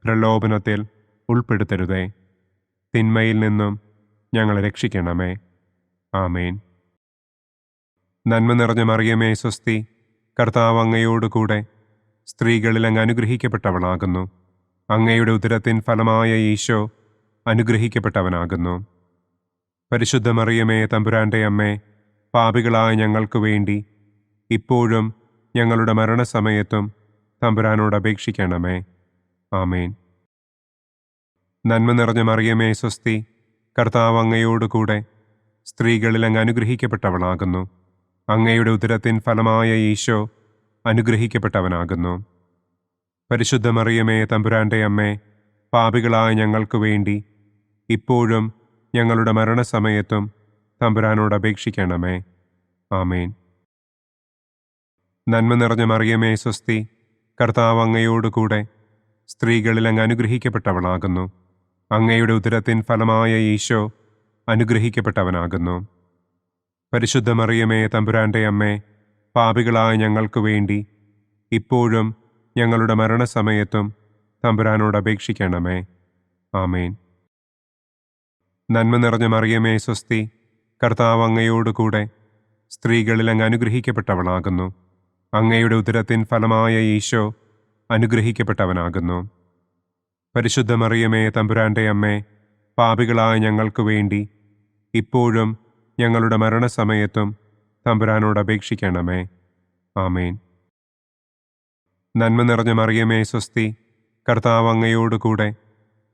പ്രലോഭനത്തിൽ ഉൾപ്പെടുത്തരുതേ. തിന്മയിൽ നിന്നും ഞങ്ങളെ രക്ഷിക്കണമേ. ആമേൻ. നന്മ നിറഞ്ഞ മറിയമേ, സ്വസ്തി. കർത്താവ് അങ്ങയോടുകൂടെ സ്ത്രീകളിൽ അങ്ങ് അനുഗ്രഹിക്കപ്പെട്ടവളാകുന്നു. അങ്ങയുടെ ഉദരത്തിൻ ഫലമായ ഈശോ അനുഗ്രഹിക്കപ്പെട്ടവനാകുന്നു. പരിശുദ്ധ മറിയമേ, തമ്പുരാന്റെ അമ്മേ, പാപികളായ ഞങ്ങൾക്ക് വേണ്ടി ഇപ്പോഴും ഞങ്ങളുടെ മരണസമയത്തും തമ്പുരാനോട് അപേക്ഷിക്കണമേ. ആമേൻ. നന്മ നിറഞ്ഞ മറിയമേ, സ്വസ്തി. കർത്താവ് അങ്ങയോടുകൂടെ സ്ത്രീകളിൽ അങ്ങ് അനുഗ്രഹിക്കപ്പെട്ടവളാകുന്നു. അങ്ങയുടെ ഉദരത്തിൻ ഫലമായ ഈശോ അനുഗ്രഹിക്കപ്പെട്ടവനാകുന്നു. പരിശുദ്ധ മറിയമേ, തമ്പുരാന്റെ അമ്മേ, പാപികളായ ഞങ്ങൾക്ക് വേണ്ടി ഇപ്പോഴും ഞങ്ങളുടെ മരണസമയത്തും തമ്പുരാനോട് അപേക്ഷിക്കണമേ. ആമേൻ. നന്മ നിറഞ്ഞ മറിയമേ, സ്വസ്തി. കർത്താവ് അങ്ങയോടുകൂടെ സ്ത്രീകളിൽ അങ്ങ് അനുഗ്രഹിക്കപ്പെട്ടവളാകുന്നു. അങ്ങയുടെ ഉദരത്തിൻ ഫലമായ ഈശോ അനുഗ്രഹിക്കപ്പെട്ടവനാകുന്നു. പരിശുദ്ധ മറിയമേ, തമ്പുരാന്റെ അമ്മേ, പാപികളായ ഞങ്ങൾക്ക് വേണ്ടി ഇപ്പോഴും ഞങ്ങളുടെ മരണസമയത്തും തമ്പുരാനോട് അപേക്ഷിക്കണമേ. ആമേൻ. നന്മ നിറഞ്ഞ മറിയമേ, സ്വസ്തി. കർത്താവ് അങ്ങയോടുകൂടെ സ്ത്രീകളിൽ അങ്ങ് അനുഗ്രഹിക്കപ്പെട്ടവളാകുന്നു. അങ്ങയുടെ ഉദരത്തിൻ ഫലമായ ഈശോ അനുഗ്രഹിക്കപ്പെട്ടവനാകുന്നു. പരിശുദ്ധ മറിയമേ, തമ്പുരാന്റെ അമ്മേ, പാപികളായ ഞങ്ങൾക്ക് വേണ്ടി ഇപ്പോഴും ഞങ്ങളുടെ മരണസമയത്തും തമ്പുരാനോട് അപേക്ഷിക്കണമേ. ആമേൻ. നന്മ നിറഞ്ഞ മറിയമേ സ്വസ്തി, കർത്താവ് അങ്ങയോടുകൂടെ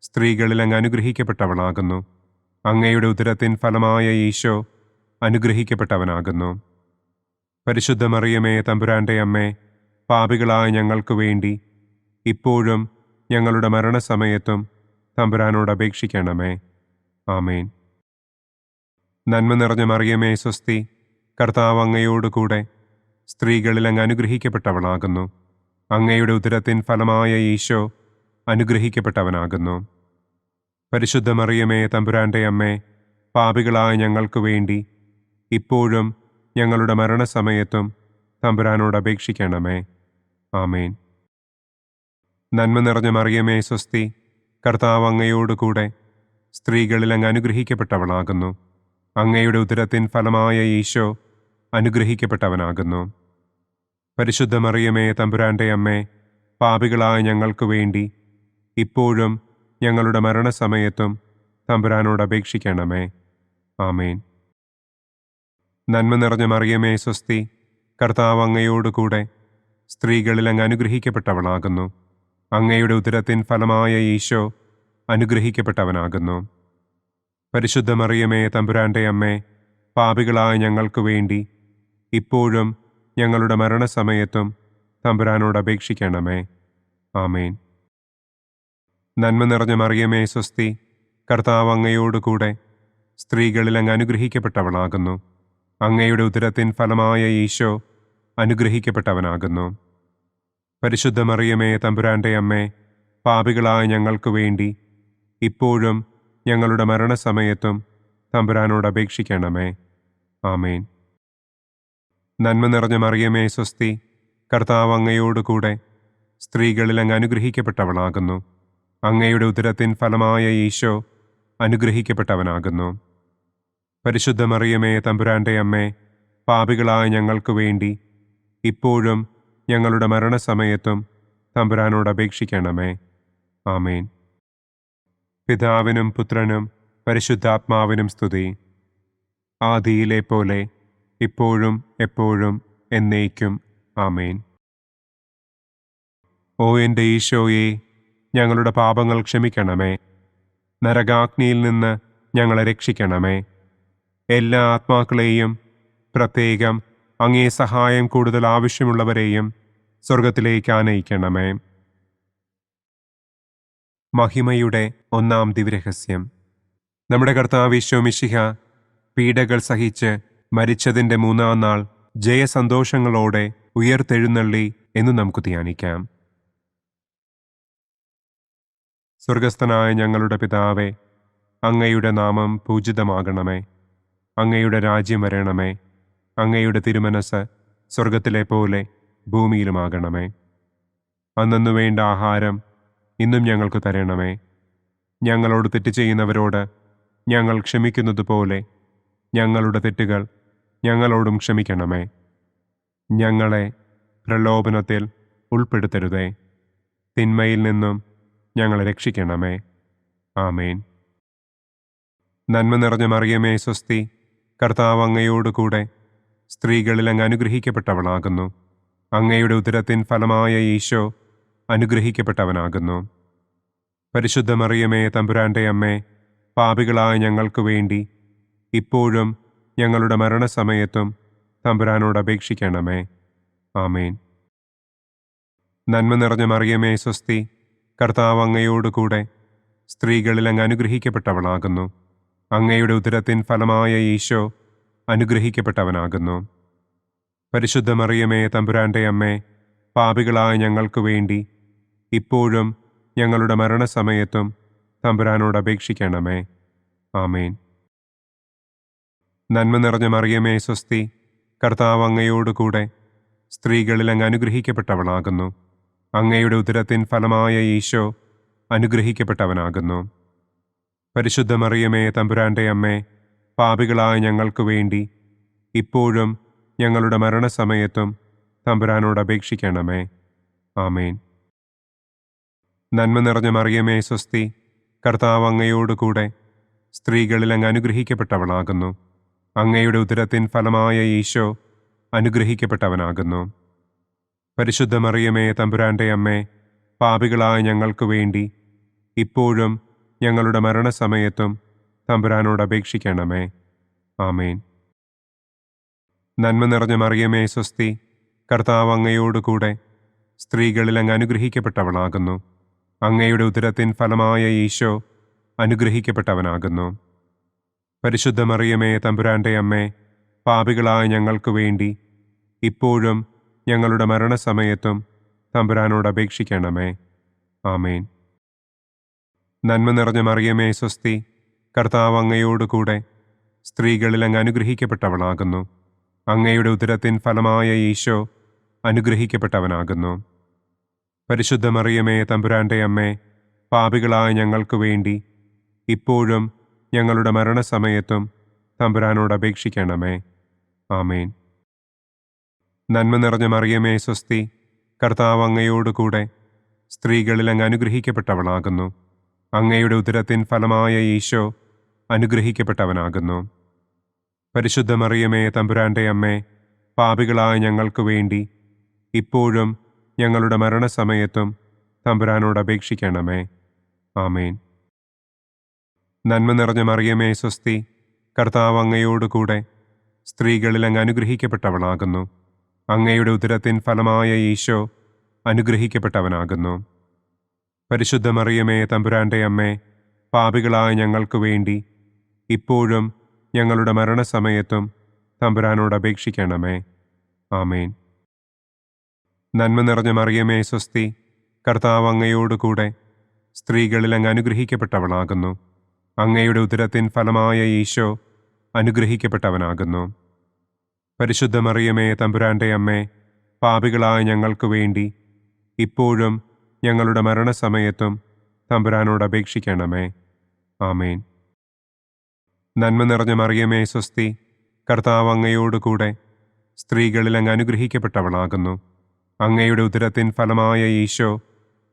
സ്ത്രീകളിൽ അങ്ങ് അനുഗ്രഹിക്കപ്പെട്ടവളാകുന്നു. അങ്ങയുടെ ഉദരത്തിൻ ഫലമായ ഈശോ അനുഗ്രഹിക്കപ്പെട്ടവനാകുന്നു. പരിശുദ്ധ മറിയമേ തമ്പുരാന്റെ അമ്മേ, പാപികളായ ഞങ്ങൾക്ക് വേണ്ടി ഇപ്പോഴും ഞങ്ങളുടെ മരണസമയത്തും തമ്പുരാനോട് അപേക്ഷിക്കണമേ. ആമേൻ. നന്മ നിറഞ്ഞ മറിയമേ സ്വസ്തി, കർത്താവ് അങ്ങയോടുകൂടെ സ്ത്രീകളിൽ അങ്ങ് അനുഗ്രഹിക്കപ്പെട്ടവളാകുന്നു. അങ്ങയുടെ ഉദരത്തിൻ ഫലമായ ഈശോ അനുഗ്രഹിക്കപ്പെട്ടവനാകുന്നു. പരിശുദ്ധ മറിയമേ തമ്പുരാന്റെ അമ്മേ, പാപികളായ ഞങ്ങൾക്ക് വേണ്ടി ഇപ്പോഴും ഞങ്ങളുടെ മരണസമയത്തും തമ്പുരാനോട് അപേക്ഷിക്കണമേ. ആമേൻ. നന്മ നിറഞ്ഞ മറിയമേ സ്വസ്തി, കർത്താവ് അങ്ങയോടുകൂടെ സ്ത്രീകളിൽ അങ്ങ് അനുഗ്രഹിക്കപ്പെട്ടവളാകുന്നു. അങ്ങയുടെ ഉദരത്തിൻ ഫലമായ ഈശോ അനുഗ്രഹിക്കപ്പെട്ടവനാകുന്നു. പരിശുദ്ധ മറിയമേ തമ്പുരാന്റെ അമ്മേ, പാപികളായ ഞങ്ങൾക്ക് വേണ്ടി ഇപ്പോഴും ഞങ്ങളുടെ മരണസമയത്തും തമ്പുരാനോട് അപേക്ഷിക്കണമേ. ആമേൻ. നന്മ നിറഞ്ഞ മറിയമേ സ്വസ്തി, കർത്താവ് അങ്ങയോടുകൂടെ സ്ത്രീകളിൽ അങ്ങ് അനുഗ്രഹിക്കപ്പെട്ടവളാകുന്നു. അങ്ങയുടെ ഉദരത്തിൻ ഫലമായ ഈശോ അനുഗ്രഹിക്കപ്പെട്ടവനാകുന്നു. പരിശുദ്ധ മറിയമേ തമ്പുരാന്റെ അമ്മേ, പാപികളായ ഞങ്ങൾക്ക് വേണ്ടി ഇപ്പോഴും ഞങ്ങളുടെ മരണസമയത്തും തമ്പുരാനോട് അപേക്ഷിക്കണമേ. ആമേൻ. നന്മ നിറഞ്ഞ മറിയമേ സ്വസ്തി, കർത്താവ് അങ്ങയോടുകൂടെ സ്ത്രീകളിൽ അങ്ങ് അനുഗ്രഹിക്കപ്പെട്ടവളാകുന്നു. അങ്ങയുടെ ഉദരത്തിൻ ഫലമായ ഈശോ അനുഗ്രഹിക്കപ്പെട്ടവനാകുന്നു. പരിശുദ്ധ മറിയമേ തമ്പുരാന്റെ അമ്മേ, പാപികളായ ഞങ്ങൾക്ക് വേണ്ടി ഇപ്പോഴും ഞങ്ങളുടെ മരണസമയത്തും തമ്പുരാനോട് അപേക്ഷിക്കണമേ. ആമേൻ. നന്മ നിറഞ്ഞ മറിയമേ സ്വസ്തി, കർത്താവ് അങ്ങയോടുകൂടെ സ്ത്രീകളിൽ അങ്ങ് അനുഗ്രഹിക്കപ്പെട്ടവളാകുന്നു. അങ്ങയുടെ ഉദരത്തിൻ ഫലമായ ഈശോ അനുഗ്രഹിക്കപ്പെട്ടവനാകുന്നു. പരിശുദ്ധ മറിയമേ തമ്പുരാന്റെ അമ്മേ, പാപികളായ ഞങ്ങൾക്ക് വേണ്ടി ഇപ്പോഴും ഞങ്ങളുടെ മരണസമയത്തും തമ്പുരാനോട് അപേക്ഷിക്കണമേ. ആമേൻ. പിതാവിനും പുത്രനും പരിശുദ്ധാത്മാവിനും സ്തുതി. ആദിയിലെ പോലെ ഇപ്പോഴും എപ്പോഴും എന്നേക്കും. ആമേൻ. ഓ എൻ്റെ ഈശോയെ, ഞങ്ങളുടെ പാപങ്ങൾ ക്ഷമിക്കണമേ. നരകാഗ്നിയിൽ നിന്ന് ഞങ്ങളെ രക്ഷിക്കണമേ. എല്ലാ ആത്മാക്കളെയും, പ്രത്യേകം അങ്ങേ സഹായം കൂടുതൽ ആവശ്യമുള്ളവരെയും സ്വർഗത്തിലേക്ക് ആനയിക്കണമേ. മഹിമയുടെ ഒന്നാം ദിവ്യരഹസ്യം. നമ്മുടെ കർത്താവ് ഈശോ മിശിഹ പീഡകൾ സഹിച്ച് മരിച്ചതിൻ്റെ മൂന്നാം നാൾ ജയസന്തോഷങ്ങളോടെ ഉയർത്തെഴുന്നള്ളി എന്ന് നമുക്ക് ധ്യാനിക്കാം. സ്വർഗസ്ഥനായ ഞങ്ങളുടെ പിതാവേ, അങ്ങയുടെ നാമം പൂജിതമാകണമേ. അങ്ങയുടെ രാജ്യം വരണമേ. അങ്ങയുടെ തിരുമനസ് സ്വർഗത്തിലെ പോലെ ഭൂമിയിലുമാകണമേ. അന്നന്നു വേണ്ട ആഹാരം ഇന്നും ഞങ്ങൾക്ക് തരണമേ. ഞങ്ങളോട് തെറ്റ് ചെയ്യുന്നവരോട് ഞങ്ങൾ ക്ഷമിക്കുന്നത് പോലെ ഞങ്ങളുടെ തെറ്റുകൾ ഞങ്ങളോടും ക്ഷമിക്കണമേ. ഞങ്ങളെ പ്രലോഭനത്തിൽ ഉൾപ്പെടുത്തരുതേ. തിന്മയിൽ നിന്നും ഞങ്ങളെ രക്ഷിക്കണമേ. ആമേൻ. നന്മ നിറഞ്ഞ മറിയമേ സ്വസ്തി, കർത്താവ് അങ്ങയോടുകൂടെ സ്ത്രീകളിൽ അങ്ങ് അനുഗ്രഹിക്കപ്പെട്ടവളാകുന്നു. അങ്ങയുടെ ഉദരത്തിൻ ഫലമായ ഈശോ അനുഗ്രഹിക്കപ്പെട്ടവനാകുന്നു. പരിശുദ്ധ മറിയമേ തമ്പുരാന്റെ അമ്മേ, പാപികളായ ഞങ്ങൾക്ക് വേണ്ടി ഇപ്പോഴും ഞങ്ങളുടെ മരണസമയത്തും തമ്പുരാനോട് അപേക്ഷിക്കണമേ. ആമേൻ. നന്മ നിറഞ്ഞ മറിയമേ സ്വസ്തി, കർത്താവ് അങ്ങയോടുകൂടെ സ്ത്രീകളിൽ അങ്ങ് അനുഗ്രഹിക്കപ്പെട്ടവളാകുന്നു. അങ്ങയുടെ ഉദരത്തിൻ ഫലമായ ഈശോ അനുഗ്രഹിക്കപ്പെട്ടവനാകുന്നു. പരിശുദ്ധ മറിയമേ തമ്പുരാന്റെ അമ്മേ, പാപികളായ ഞങ്ങൾക്ക് വേണ്ടി ഇപ്പോഴും ഞങ്ങളുടെ മരണസമയത്തും തമ്പുരാനോട് അപേക്ഷിക്കണമേ. ആമേൻ. നന്മ നിറഞ്ഞ മറിയമേ സ്വസ്തി, കർത്താവ് അങ്ങയോടുകൂടെ സ്ത്രീകളിൽ അങ്ങ് അനുഗ്രഹിക്കപ്പെട്ടവളാകുന്നു. അങ്ങയുടെ ഉദരത്തിൻ ഫലമായ ഈശോ അനുഗ്രഹിക്കപ്പെട്ടവനാകുന്നു. പരിശുദ്ധ മറിയമേ തമ്പുരാന്റെ അമ്മേ, പാപികളായ ഞങ്ങൾക്ക് വേണ്ടി ഇപ്പോഴും ഞങ്ങളുടെ മരണസമയത്തും തമ്പുരാനോട് അപേക്ഷിക്കണമേ. ആമേൻ. നന്മ നിറഞ്ഞ മറിയമേ സ്വസ്തി, കർത്താവ് അങ്ങയോടുകൂടെ സ്ത്രീകളിൽ അങ്ങ് അനുഗ്രഹിക്കപ്പെട്ടവളാകുന്നു. അങ്ങയുടെ ഉദരത്തിൻ ഫലമായ ഈശോ അനുഗ്രഹിക്കപ്പെട്ടവനാകുന്നു. പരിശുദ്ധ മറിയമേ, തമ്പുരാന്റെ അമ്മേ, പാപികളായ ഞങ്ങൾക്ക് വേണ്ടി ഇപ്പോഴും ഞങ്ങളുടെ മരണസമയത്തും തമ്പുരാനോട് അപേക്ഷിക്കണമേ. ആമേൻ. നന്മ നിറഞ്ഞ മറിയമേ, സ്വസ്തി. കർത്താവ് അങ്ങയോടുകൂടെ സ്ത്രീകളിൽ അങ്ങ് അനുഗ്രഹിക്കപ്പെട്ടവളാകുന്നു. അങ്ങയുടെ ഉദരത്തിൻ ഫലമായ ഈശോ അനുഗ്രഹിക്കപ്പെട്ടവനാകുന്നു. പരിശുദ്ധ മറിയമേ, തമ്പുരാന്റെ അമ്മേ, പാപികളായ ഞങ്ങൾക്ക് വേണ്ടി ഇപ്പോഴും ഞങ്ങളുടെ മരണസമയത്തും തമ്പുരാനോട് അപേക്ഷിക്കണമേ. ആമേൻ. നന്മ നിറഞ്ഞ മറിയമേ, സ്വസ്തി. കർത്താവ് അങ്ങയോടുകൂടെ സ്ത്രീകളിൽ അങ്ങ് അനുഗ്രഹിക്കപ്പെട്ടവളാകുന്നു. അങ്ങയുടെ ഉദരത്തിൻ ഫലമായ ഈശോ അനുഗ്രഹിക്കപ്പെട്ടവനാകുന്നു. പരിശുദ്ധ മറിയമേ, തമ്പുരാന്റെ അമ്മേ, പാപികളായ ഞങ്ങൾക്ക് വേണ്ടി ഇപ്പോഴും ഞങ്ങളുടെ മരണസമയത്തും തമ്പുരാനോട് അപേക്ഷിക്കണമേ. ആമേൻ. നന്മ നിറഞ്ഞ മറിയമേ, സ്വസ്തി. കർത്താവ് അങ്ങയോടുകൂടെ സ്ത്രീകളിൽ അങ്ങ് അനുഗ്രഹിക്കപ്പെട്ടവളാകുന്നു. അങ്ങയുടെ ഉദരത്തിൻ ഫലമായ ഈശോ അനുഗ്രഹിക്കപ്പെട്ടവനാകുന്നു. പരിശുദ്ധ മറിയമേ, തമ്പുരാന്റെ അമ്മേ, പാപികളായ ഞങ്ങൾക്ക് വേണ്ടി ഇപ്പോഴും ഞങ്ങളുടെ മരണസമയത്തും തമ്പുരാനോട് അപേക്ഷിക്കണമേ. ആമേൻ. നന്മ നിറഞ്ഞ മറിയമേ, സ്വസ്തി. കർത്താവ് അങ്ങയോടുകൂടെ സ്ത്രീകളിൽ അങ്ങ് അനുഗ്രഹിക്കപ്പെട്ടവളാകുന്നു. അങ്ങയുടെ ഉദരത്തിൻ ഫലമായ ഈശോ അനുഗ്രഹിക്കപ്പെട്ടവനാകുന്നു. പരിശുദ്ധ മറിയമേ, തമ്പുരാന്റെ അമ്മേ, പാപികളായ ഞങ്ങൾക്ക് വേണ്ടി ഇപ്പോഴും ഞങ്ങളുടെ മരണസമയത്തും തമ്പുരാനോട് അപേക്ഷിക്കണമേ. ആമേൻ. നന്മ നിറഞ്ഞ മറിയമേ, സ്വസ്തി. കർത്താവ് അങ്ങയോടുകൂടെ സ്ത്രീകളിൽ അങ്ങ് അനുഗ്രഹിക്കപ്പെട്ടവളാകുന്നു. അങ്ങയുടെ ഉദരത്തിൻ ഫലമായ ഈശോ അനുഗ്രഹിക്കപ്പെട്ടവനാകുന്നു. പരിശുദ്ധ മറിയമേ, തമ്പുരാന്റെ അമ്മേ, പാപികളായ ഞങ്ങൾക്ക് വേണ്ടി ഇപ്പോഴും ഞങ്ങളുടെ മരണസമയത്തും തമ്പുരാനോട് അപേക്ഷിക്കണമേ. ആമേൻ. നന്മ നിറഞ്ഞ മറിയമേ, സ്വസ്തി. കർത്താവ് അങ്ങയോടുകൂടെ സ്ത്രീകളിൽ അങ്ങ് അനുഗ്രഹിക്കപ്പെട്ടവളാകുന്നു. അങ്ങയുടെ ഉദരത്തിൻ ഫലമായ ഈശോ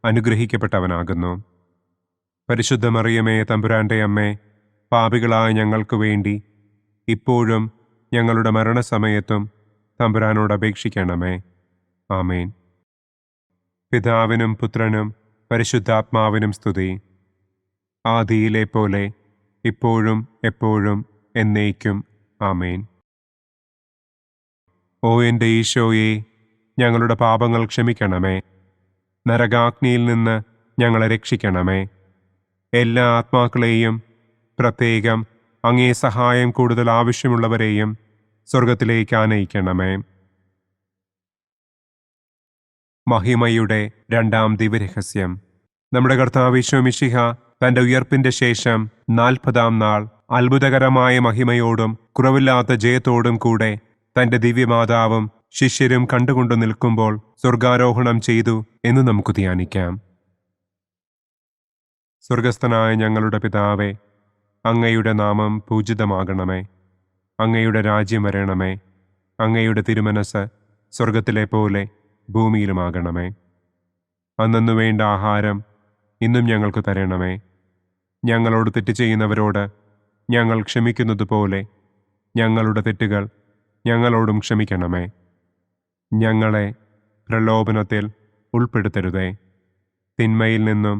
അനുഗ്രഹിക്കപ്പെട്ടവനാകുന്നു. പരിശുദ്ധ മറിയമേ, തമ്പുരാന്റെ അമ്മേ, പാപികളായ ഞങ്ങൾക്ക് വേണ്ടി ഇപ്പോഴും ഞങ്ങളുടെ മരണസമയത്തും തമ്പുരാനോട് അപേക്ഷിക്കണമേ. ആമേൻ. പിതാവിനും പുത്രനും പരിശുദ്ധാത്മാവിനും സ്തുതി. ആദിയിലെ പോലെ ഇപ്പോഴും എപ്പോഴും എന്നേക്കും. ആമേൻ. ഓ എൻ്റെ ഈശോയെ, ഞങ്ങളുടെ പാപങ്ങൾ ക്ഷമിക്കണമേ. നരകാഗ്നിയിൽ നിന്ന് ഞങ്ങളെ രക്ഷിക്കണമേ. എല്ലാ ആത്മാക്കളെയും, പ്രത്യേകം അങ്ങേ സഹായം കൂടുതൽ ആവശ്യമുള്ളവരെയും സ്വർഗത്തിലേക്ക് ആനയിക്കണമേ. മഹിമയുടെ രണ്ടാം ദിവ്യരഹസ്യം. നമ്മുടെ കർത്താവ് ഈശോ മിശിഹ തന്റെ ഉയർപ്പിന്റെ ശേഷം 40-ാം നാൾ അത്ഭുതകരമായ മഹിമയോടും കുറവില്ലാത്ത ജയത്തോടും കൂടെ തന്റെ ദിവ്യമാതാവും ശിഷ്യരും കണ്ടുകൊണ്ടു നിൽക്കുമ്പോൾ സ്വർഗാരോഹണം ചെയ്തു എന്ന് നമുക്ക് ധ്യാനിക്കാം. സ്വർഗസ്ഥനായ ഞങ്ങളുടെ പിതാവേ, അങ്ങയുടെ നാമം പൂജിതമാകണമേ. അങ്ങയുടെ രാജ്യം വരണമേ. അങ്ങയുടെ തിരുമനസ് സ്വർഗത്തിലെ പോലെ ഭൂമിയിലുമാകണമേ. അന്നു വേണ്ട ആഹാരം ഇന്നും ഞങ്ങൾക്ക് തരണമേ. ഞങ്ങളോട് തെറ്റ് ചെയ്യുന്നവരോട് ഞങ്ങൾ ക്ഷമിക്കുന്നത് പോലെ ഞങ്ങളുടെ തെറ്റുകൾ ഞങ്ങളോടും ക്ഷമിക്കണമേ. ഞങ്ങളെ പ്രലോഭനത്തിൽ ഉൾപ്പെടുത്തരുതേ. തിന്മയിൽ നിന്നും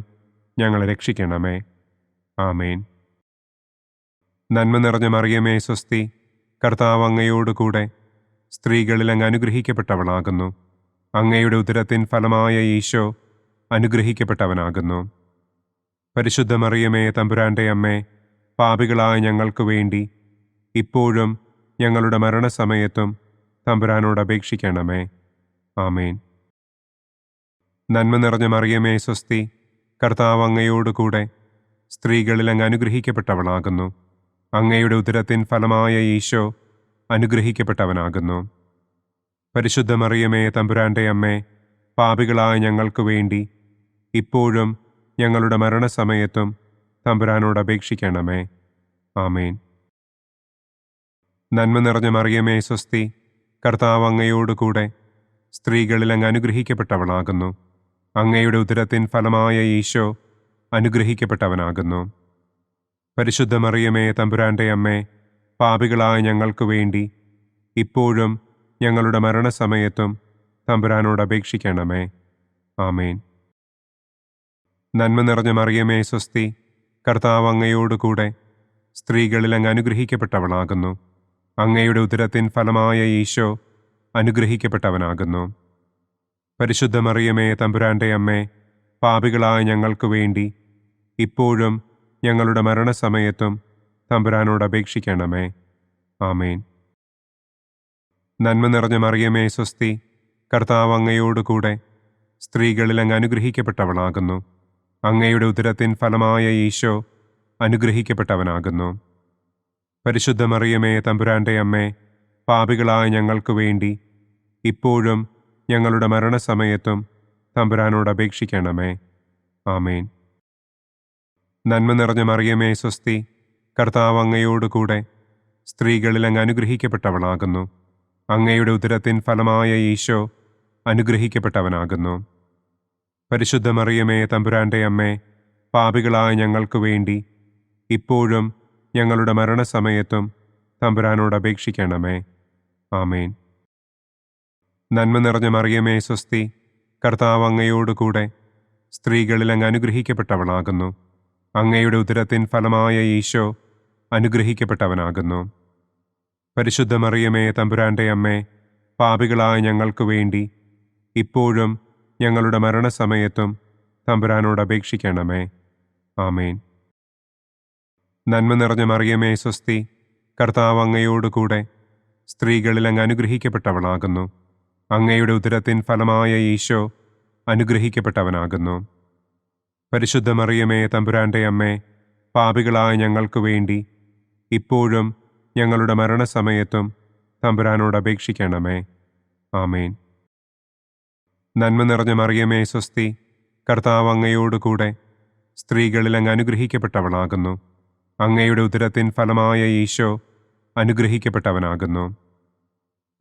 ഞങ്ങളെ രക്ഷിക്കണമേ. ആമേൻ. നന്മ നിറഞ്ഞ മറിയമേ, സ്വസ്തി. കർത്താവ് അങ്ങയോടുകൂടെ സ്ത്രീകളിൽ അങ്ങ് അനുഗ്രഹിക്കപ്പെട്ടവളാകുന്നു. അങ്ങയുടെ ഉദരത്തിൻ ഫലമായ ഈശോ അനുഗ്രഹിക്കപ്പെട്ടവനാകുന്നു. പരിശുദ്ധ മറിയമേ, തമ്പുരാന്റെ അമ്മേ, പാപികളായ ഞങ്ങൾക്ക് വേണ്ടി ഇപ്പോഴും ഞങ്ങളുടെ മരണസമയത്തും തമ്പുരാനോട് അപേക്ഷിക്കണമേ. ആമേൻ. നന്മ നിറഞ്ഞ മറിയമേ, സ്വസ്തി. കർത്താവ് അങ്ങയോടുകൂടെ സ്ത്രീകളിൽ അങ്ങ് അനുഗ്രഹിക്കപ്പെട്ടവളാകുന്നു. അങ്ങയുടെ ഉദരത്തിൻ ഫലമായ ഈശോ അനുഗ്രഹിക്കപ്പെട്ടവനാകുന്നു. പരിശുദ്ധ മറിയമേ, തമ്പുരാന്റെ അമ്മേ, പാപികളായ ഞങ്ങൾക്ക് വേണ്ടി ഇപ്പോഴും ഞങ്ങളുടെ മരണസമയത്തും തമ്പുരാനോട് അപേക്ഷിക്കണമേ. ആമേൻ. നന്മ നിറഞ്ഞ മറിയമേ, സ്വസ്തി. കർത്താവ് അങ്ങയോടുകൂടെ സ്ത്രീകളിൽ അങ്ങ് അനുഗ്രഹിക്കപ്പെട്ടവളാകുന്നു. അങ്ങയുടെ ഉദരത്തിൻ ഫലമായ ഈശോ അനുഗ്രഹിക്കപ്പെട്ടവനാകുന്നു. പരിശുദ്ധ മറിയമേ തമ്പുരാന്റെ അമ്മേ, പാപികളായ ഞങ്ങൾക്ക് വേണ്ടി ഇപ്പോഴും ഞങ്ങളുടെ മരണസമയത്തും തമ്പുരാനോട് അപേക്ഷിക്കണമേ. ആമേൻ. നന്മ നിറഞ്ഞ മറിയമേ സ്വസ്തി, കർത്താവ് അങ്ങയോടുകൂടെ സ്ത്രീകളിൽ അങ്ങ് അനുഗ്രഹിക്കപ്പെട്ടവളാകുന്നു. അങ്ങയുടെ ഉദരത്തിൻ ഫലമായ ഈശോ അനുഗ്രഹിക്കപ്പെട്ടവനാകുന്നു. പരിശുദ്ധ മറിയമേ തമ്പുരാന്റെ അമ്മേ, പാപികളായ ഞങ്ങൾക്ക് വേണ്ടി ഇപ്പോഴും ഞങ്ങളുടെ മരണസമയത്തും തമ്പുരാനോട് അപേക്ഷിക്കണമേ. ആമേൻ. നന്മ നിറഞ്ഞ മറിയമേ സ്വസ്തി, കർത്താവ് അങ്ങയോടുകൂടെ സ്ത്രീകളിൽ അങ്ങ് അനുഗ്രഹിക്കപ്പെട്ടവളാകുന്നു. അങ്ങയുടെ ഉദരത്തിൻ ഫലമായ ഈശോ അനുഗ്രഹിക്കപ്പെട്ടവനാകുന്നു. പരിശുദ്ധ മറിയമേ തമ്പുരാന്റെ അമ്മേ, പാപികളായ ഞങ്ങൾക്ക് വേണ്ടി ഇപ്പോഴും ഞങ്ങളുടെ മരണസമയത്തും തമ്പുരാനോട് അപേക്ഷിക്കണമേ. ആമേൻ. നന്മ നിറഞ്ഞ മറിയമേ സ്വസ്തി, കർത്താവ് അങ്ങയോടുകൂടെ സ്ത്രീകളിൽ അങ്ങ് അനുഗ്രഹിക്കപ്പെട്ടവളാകുന്നു. അങ്ങയുടെ ഉദരത്തിൻ ഫലമായ ഈശോ അനുഗ്രഹിക്കപ്പെട്ടവനാകുന്നു. പരിശുദ്ധ മറിയമേ തമ്പുരാന്റെ അമ്മേ, പാപികളായ ഞങ്ങൾക്ക് വേണ്ടി ഇപ്പോഴും ഞങ്ങളുടെ മരണസമയത്തും തമ്പുരാനോട് അപേക്ഷിക്കണമേ. ആമേൻ. നന്മ നിറഞ്ഞ മറിയമേ സ്വസ്തി, കർത്താവ് അങ്ങയോടുകൂടെ സ്ത്രീകളിൽ അങ്ങ് അനുഗ്രഹിക്കപ്പെട്ടവളാകുന്നു. അങ്ങയുടെ ഉദരത്തിൻ ഫലമായ ഈശോ അനുഗ്രഹിക്കപ്പെട്ടവനാകുന്നു. പരിശുദ്ധ മറിയമേ തമ്പുരാന്റെ അമ്മേ, പാപികളായ ഞങ്ങൾക്ക് വേണ്ടി ഇപ്പോഴും ഞങ്ങളുടെ മരണസമയത്തും തമ്പുരാനോട് അപേക്ഷിക്കണമേ. ആമേൻ. നന്മ നിറഞ്ഞ മറിയമേ സ്വസ്തി, കർത്താവ് അങ്ങയോടുകൂടെ സ്ത്രീകളിൽ അങ്ങ് അനുഗ്രഹിക്കപ്പെട്ടവളാകുന്നു. അങ്ങയുടെ ഉദരത്തിൻ ഫലമായ ഈശോ അനുഗ്രഹിക്കപ്പെട്ടവനാകുന്നു. പരിശുദ്ധ മറിയമേ തമ്പുരാന്റെ അമ്മേ, പാപികളായ ഞങ്ങൾക്ക് വേണ്ടി ഇപ്പോഴും ഞങ്ങളുടെ മരണസമയത്തും തമ്പുരാനോട് അപേക്ഷിക്കണമേ. ആമേൻ. നന്മ നിറഞ്ഞ മറിയമേ സ്വസ്തി, കർത്താവ് അങ്ങയോടുകൂടെ സ്ത്രീകളിൽ അങ്ങ് അനുഗ്രഹിക്കപ്പെട്ടവളാകുന്നു. അങ്ങയുടെ ഉദരത്തിൻ ഫലമായ ഈശോ അനുഗ്രഹിക്കപ്പെട്ടവനാകുന്നു.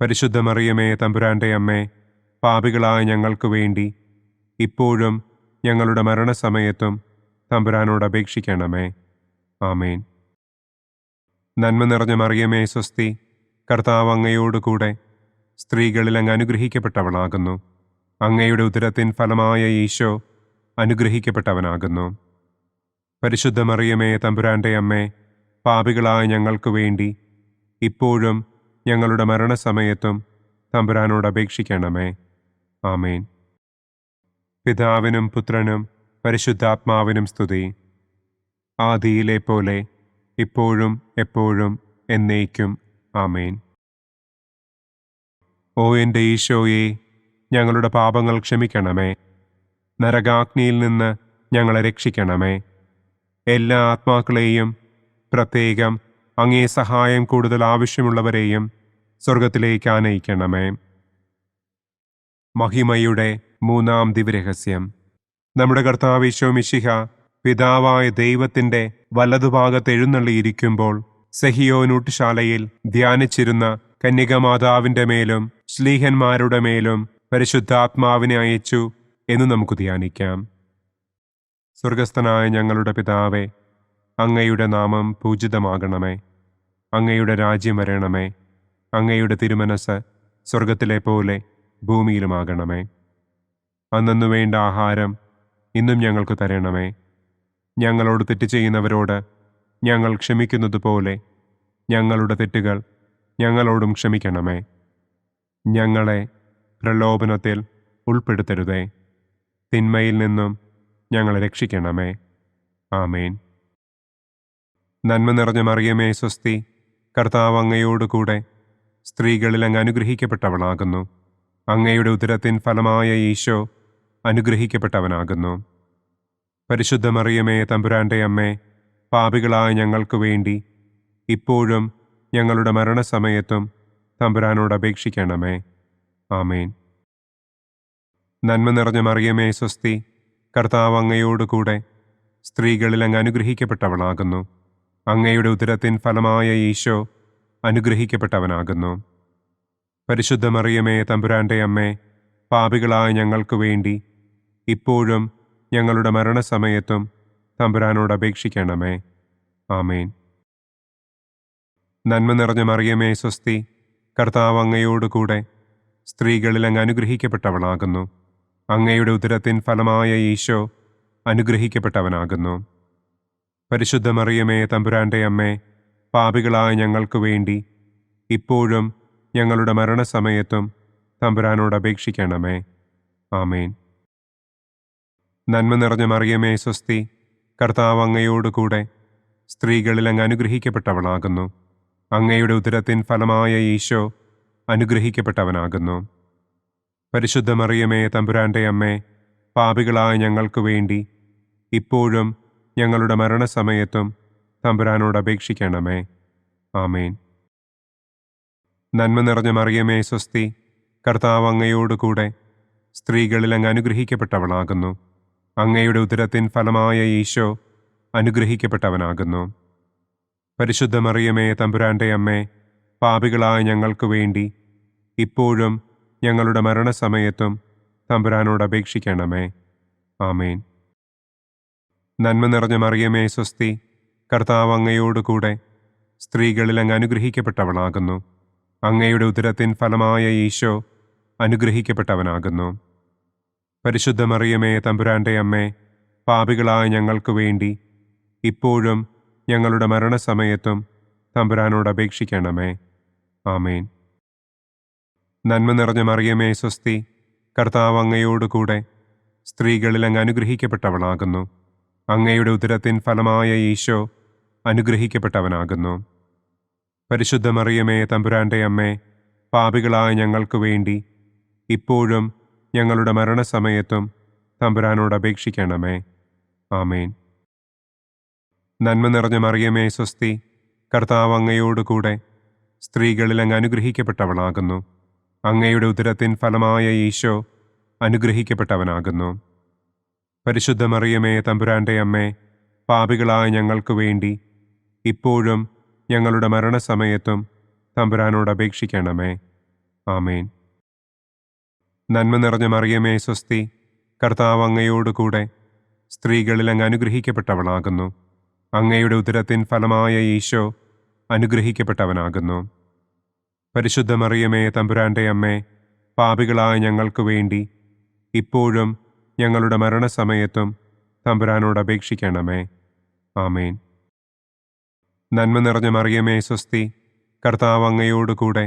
പരിശുദ്ധ മറിയമേ തമ്പുരാന്റെ അമ്മേ, പാപികളായ ഞങ്ങൾക്ക് വേണ്ടി ഇപ്പോഴും ഞങ്ങളുടെ മരണസമയത്തും തമ്പുരാനോട് അപേക്ഷിക്കണമേ. ആമേൻ. നന്മ നിറഞ്ഞ മറിയമേ സ്വസ്തി, കർത്താവ് അങ്ങയോടുകൂടെ സ്ത്രീകളിൽ അങ്ങ് അനുഗ്രഹിക്കപ്പെട്ടവളാകുന്നു. അങ്ങയുടെ ഉദരത്തിൻ ഫലമായ ഈശോ അനുഗ്രഹിക്കപ്പെട്ടവനാകുന്നു. പരിശുദ്ധ മറിയമേ തമ്പുരാന്റെ അമ്മേ, പാപികളായ ഞങ്ങൾക്ക് വേണ്ടി ഇപ്പോഴും ഞങ്ങളുടെ മരണസമയത്തും തമ്പുരാനോട് അപേക്ഷിക്കണമേ. ആമേൻ. പിതാവിനും പുത്രനും പരിശുദ്ധാത്മാവിനും സ്തുതി. ആദിയിലെ പോലെ ഇപ്പോഴും എപ്പോഴും എന്നേക്കും. ആമേൻ. ഓ എൻ്റെ ഈശോയെ, ഞങ്ങളുടെ പാപങ്ങൾ ക്ഷമിക്കണമേ. നരകാഗ്നിയിൽ നിന്ന് ഞങ്ങളെ രക്ഷിക്കണമേ. എല്ലാ ആത്മാക്കളെയും, പ്രത്യേകം അങ്ങേ സഹായം കൂടുതൽ ആവശ്യമുള്ളവരെയും സ്വർഗത്തിലേക്ക് ആനയിക്കണമേ. മഹിമയുടെ മൂന്നാം ദിവ്യരഹസ്യം. നമ്മുടെ കർത്താവ് ഈശോ മിശിഹ പിതാവായ ദൈവത്തിൻ്റെ വലതുഭാഗത്ത് എഴുന്നള്ളിയിരിക്കുമ്പോൾ സെഹിയോനൂട്ടുശാലയിൽ ധ്യാനിച്ചിരുന്ന കന്യകമാതാവിൻ്റെ മേലും ശ്ലീഹന്മാരുടെ മേലും പരിശുദ്ധാത്മാവിനെ അയച്ചു എന്ന് നമുക്ക് ധ്യാനിക്കാം. സ്വർഗസ്ഥനായ ഞങ്ങളുടെ പിതാവേ, അങ്ങയുടെ നാമം പൂജിതമാകണമേ. അങ്ങയുടെ രാജ്യം വരണമേ. അങ്ങയുടെ തിരുമനസ് സ്വർഗത്തിലെ പോലെ ഭൂമിയിലുമാകണമേ. അന്നു വേണ്ട ആഹാരം ഇന്നും ഞങ്ങൾക്ക് തരണമേ. ഞങ്ങളോട് തെറ്റ് ചെയ്യുന്നവരോട് ഞങ്ങൾ ക്ഷമിക്കുന്നത് പോലെ ഞങ്ങളുടെ തെറ്റുകൾ ഞങ്ങളോടും ക്ഷമിക്കണമേ. ഞങ്ങളെ പ്രലോഭനത്തിൽ ഉൾപ്പെടുത്തരുതേ. തിന്മയിൽ നിന്നും ഞങ്ങളെ രക്ഷിക്കണമേ. ആമേൻ. നന്മ നിറഞ്ഞ മറിയമേ സ്വസ്തി, കർത്താവ് അങ്ങയോടുകൂടെ സ്ത്രീകളിൽ അങ്ങ് അനുഗ്രഹിക്കപ്പെട്ടവളാകുന്നു. അങ്ങയുടെ ഉദരത്തിൻ ഫലമായ ഈശോ അനുഗ്രഹിക്കപ്പെട്ടവനാകുന്നു. പരിശുദ്ധ മറിയമേ തമ്പുരാന്റെ അമ്മേ, പാപികളായ ഞങ്ങൾക്ക് വേണ്ടി ഇപ്പോഴും ഞങ്ങളുടെ മരണസമയത്തും തമ്പുരാനോട് അപേക്ഷിക്കണമേ. ആമേൻ. നന്മ നിറഞ്ഞ മറിയമേ സ്വസ്തി, കർത്താവ് അങ്ങയോടുകൂടെ സ്ത്രീകളിൽ അങ്ങ് അനുഗ്രഹിക്കപ്പെട്ടവളാകുന്നു. അങ്ങയുടെ ഉദരത്തിൻ ഫലമായ ഈശോ അനുഗ്രഹിക്കപ്പെട്ടവനാകുന്നു. പരിശുദ്ധ മറിയമേ തമ്പുരാന്റെ അമ്മേ, പാപികളായ ഞങ്ങൾക്ക് വേണ്ടി ഇപ്പോഴും ഞങ്ങളുടെ മരണസമയത്തും തമ്പുരാനോട് അപേക്ഷിക്കണമേ. ആമേൻ. നന്മ നിറഞ്ഞ മറിയമേ സ്വസ്തി, കർത്താവ് അങ്ങയോടുകൂടെ സ്ത്രീകളിൽ അങ്ങ് അനുഗ്രഹിക്കപ്പെട്ടവളാകുന്നു. അങ്ങയുടെ ഉദരത്തിൻ ഫലമായ ഈശോ അനുഗ്രഹിക്കപ്പെട്ടവനാകുന്നു. പരിശുദ്ധ മറിയമേ തമ്പുരാന്റെ അമ്മേ, പാപികളായ ഞങ്ങൾക്ക് വേണ്ടി ഇപ്പോഴും ഞങ്ങളുടെ മരണസമയത്തും തമ്പുരാനോട് അപേക്ഷിക്കണമേ. ആമേൻ. നന്മ നിറഞ്ഞ മറിയമേ സ്വസ്തി, കർത്താവ് അങ്ങയോടുകൂടെ സ്ത്രീകളിൽ അങ്ങ് അനുഗ്രഹിക്കപ്പെട്ടവളാകുന്നു. അങ്ങയുടെ ഉദരത്തിൻ ഫലമായ ഈശോ അനുഗ്രഹിക്കപ്പെട്ടവനാകുന്നു. പരിശുദ്ധ മറിയമേ തമ്പുരാന്റെ അമ്മേ, പാപികളായ ഞങ്ങൾക്ക് വേണ്ടി ഇപ്പോഴും ഞങ്ങളുടെ മരണസമയത്തും തമ്പുരാനോട് അപേക്ഷിക്കണമേ. ആമേൻ. നന്മ നിറഞ്ഞ മറിയമേ സ്വസ്തി, കർത്താവ് അങ്ങയോടുകൂടെ സ്ത്രീകളിൽ അങ്ങ് അനുഗ്രഹിക്കപ്പെട്ടവളാകുന്നു. അങ്ങയുടെ ഉദരത്തിൻ ഫലമായ ഈശോ അനുഗ്രഹിക്കപ്പെട്ടവനാകുന്നു. പരിശുദ്ധ മറിയമേ തമ്പുരാന്റെ അമ്മേ, പാപികളായ ഞങ്ങൾക്ക് വേണ്ടി ഇപ്പോഴും ഞങ്ങളുടെ മരണസമയത്തും തമ്പുരാനോട് അപേക്ഷിക്കണമേ. ആമേൻ. നന്മ നിറഞ്ഞ മറിയമേ സ്വസ്തി, കർത്താവ് അങ്ങയോടുകൂടെ സ്ത്രീകളിൽ അങ്ങ് അനുഗ്രഹിക്കപ്പെട്ടവളാകുന്നു. അങ്ങയുടെ ഉദരത്തിൻ ഫലമായ ഈശോ അനുഗ്രഹിക്കപ്പെട്ടവനാകുന്നു. പരിശുദ്ധ മറിയമേ തമ്പുരാന്റെ അമ്മേ, പാപികളായ ഞങ്ങൾക്ക് വേണ്ടി ഇപ്പോഴും ഞങ്ങളുടെ മരണസമയത്തും തമ്പുരാനോട് അപേക്ഷിക്കണമേ. ആമേൻ. നന്മ നിറഞ്ഞ മറിയമേ സ്വസ്തി, കർത്താവ് അങ്ങയോടുകൂടെ സ്ത്രീകളിൽ അങ്ങ് അനുഗ്രഹിക്കപ്പെട്ടവളാകുന്നു. അങ്ങയുടെ ഉദരത്തിൻ ഫലമായ ഈശോ അനുഗ്രഹിക്കപ്പെട്ടവനാകുന്നു. പരിശുദ്ധ മറിയമേ തമ്പുരാന്റെ അമ്മേ, പാപികളായ ഞങ്ങൾക്ക് വേണ്ടി ഇപ്പോഴും ഞങ്ങളുടെ മരണസമയത്തും തമ്പുരാനോട് അപേക്ഷിക്കണമേ. ആമേൻ. നന്മ നിറഞ്ഞ മറിയമേ സ്വസ്തി, കർത്താവ് അങ്ങയോടുകൂടെ സ്ത്രീകളിൽ അങ്ങ് അനുഗ്രഹിക്കപ്പെട്ടവളാകുന്നു. അങ്ങയുടെ ഉദരത്തിൻ ഫലമായ ഈശോ അനുഗ്രഹിക്കപ്പെട്ടവനാകുന്നു. പരിശുദ്ധ മറിയമേ തമ്പുരാന്റെ അമ്മേ, പാപികളായ ഞങ്ങൾക്ക് വേണ്ടി ഇപ്പോഴും ഞങ്ങളുടെ മരണസമയത്തും തമ്പുരാനോട് അപേക്ഷിക്കണമേ. ആമേൻ. നന്മ നിറഞ്ഞ മറിയമേ സ്വസ്തി, കർത്താവ് അങ്ങയോടുകൂടെ സ്ത്രീകളിൽ അങ്ങ് അനുഗ്രഹിക്കപ്പെട്ടവളാകുന്നു. അങ്ങയുടെ ഉദരത്തിൻ ഫലമായ ഈശോ അനുഗ്രഹിക്കപ്പെട്ടവനാകുന്നു. പരിശുദ്ധ മറിയമേ തമ്പുരാന്റെ അമ്മേ, പാപികളായ ഞങ്ങൾക്ക് വേണ്ടി ഇപ്പോഴും ഞങ്ങളുടെ മരണസമയത്തും തമ്പുരാനോട് അപേക്ഷിക്കണമേ. ആമേൻ. നന്മ നിറഞ്ഞ മറിയമേ സ്വസ്തി, കർത്താവ് അങ്ങയോടുകൂടെ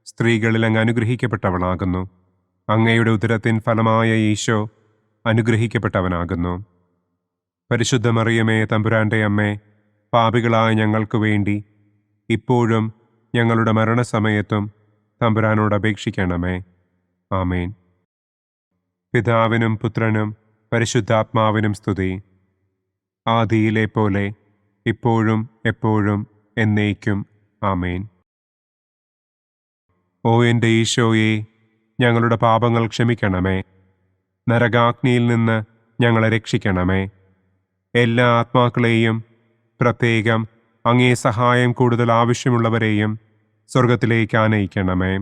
സ്ത്രീകളിൽ അങ്ങ് അനുഗ്രഹിക്കപ്പെട്ടവളാകുന്നു. അങ്ങയുടെ ഉദരത്തിൻ ഫലമായ ഈശോ അനുഗ്രഹിക്കപ്പെട്ടവനാകുന്നു. പരിശുദ്ധ മറിയമേ തമ്പുരാന്റെ അമ്മേ, പാപികളായ ഞങ്ങൾക്ക് വേണ്ടി ഇപ്പോഴും ഞങ്ങളുടെ മരണസമയത്തും തമ്പുരാനോട് അപേക്ഷിക്കണമേ. ആമേൻ. പിതാവിനും പുത്രനും പരിശുദ്ധാത്മാവിനും സ്തുതി. ആദിയിലെ പോലെ ഇപ്പോഴും എപ്പോഴും എന്നേക്കും. ആമേൻ. ഓ എൻ്റെ ഈശോയെ, ഞങ്ങളുടെ പാപങ്ങൾ ക്ഷമിക്കണമേ. നരകാഗ്നിയിൽ നിന്ന് ഞങ്ങളെ രക്ഷിക്കണമേ. എല്ലാ ആത്മാക്കളെയും, പ്രത്യേകം അങ്ങേ സഹായം കൂടുതൽ ആവശ്യമുള്ളവരെയും സ്വർഗത്തിലേക്ക് ആനയിക്കണമേ.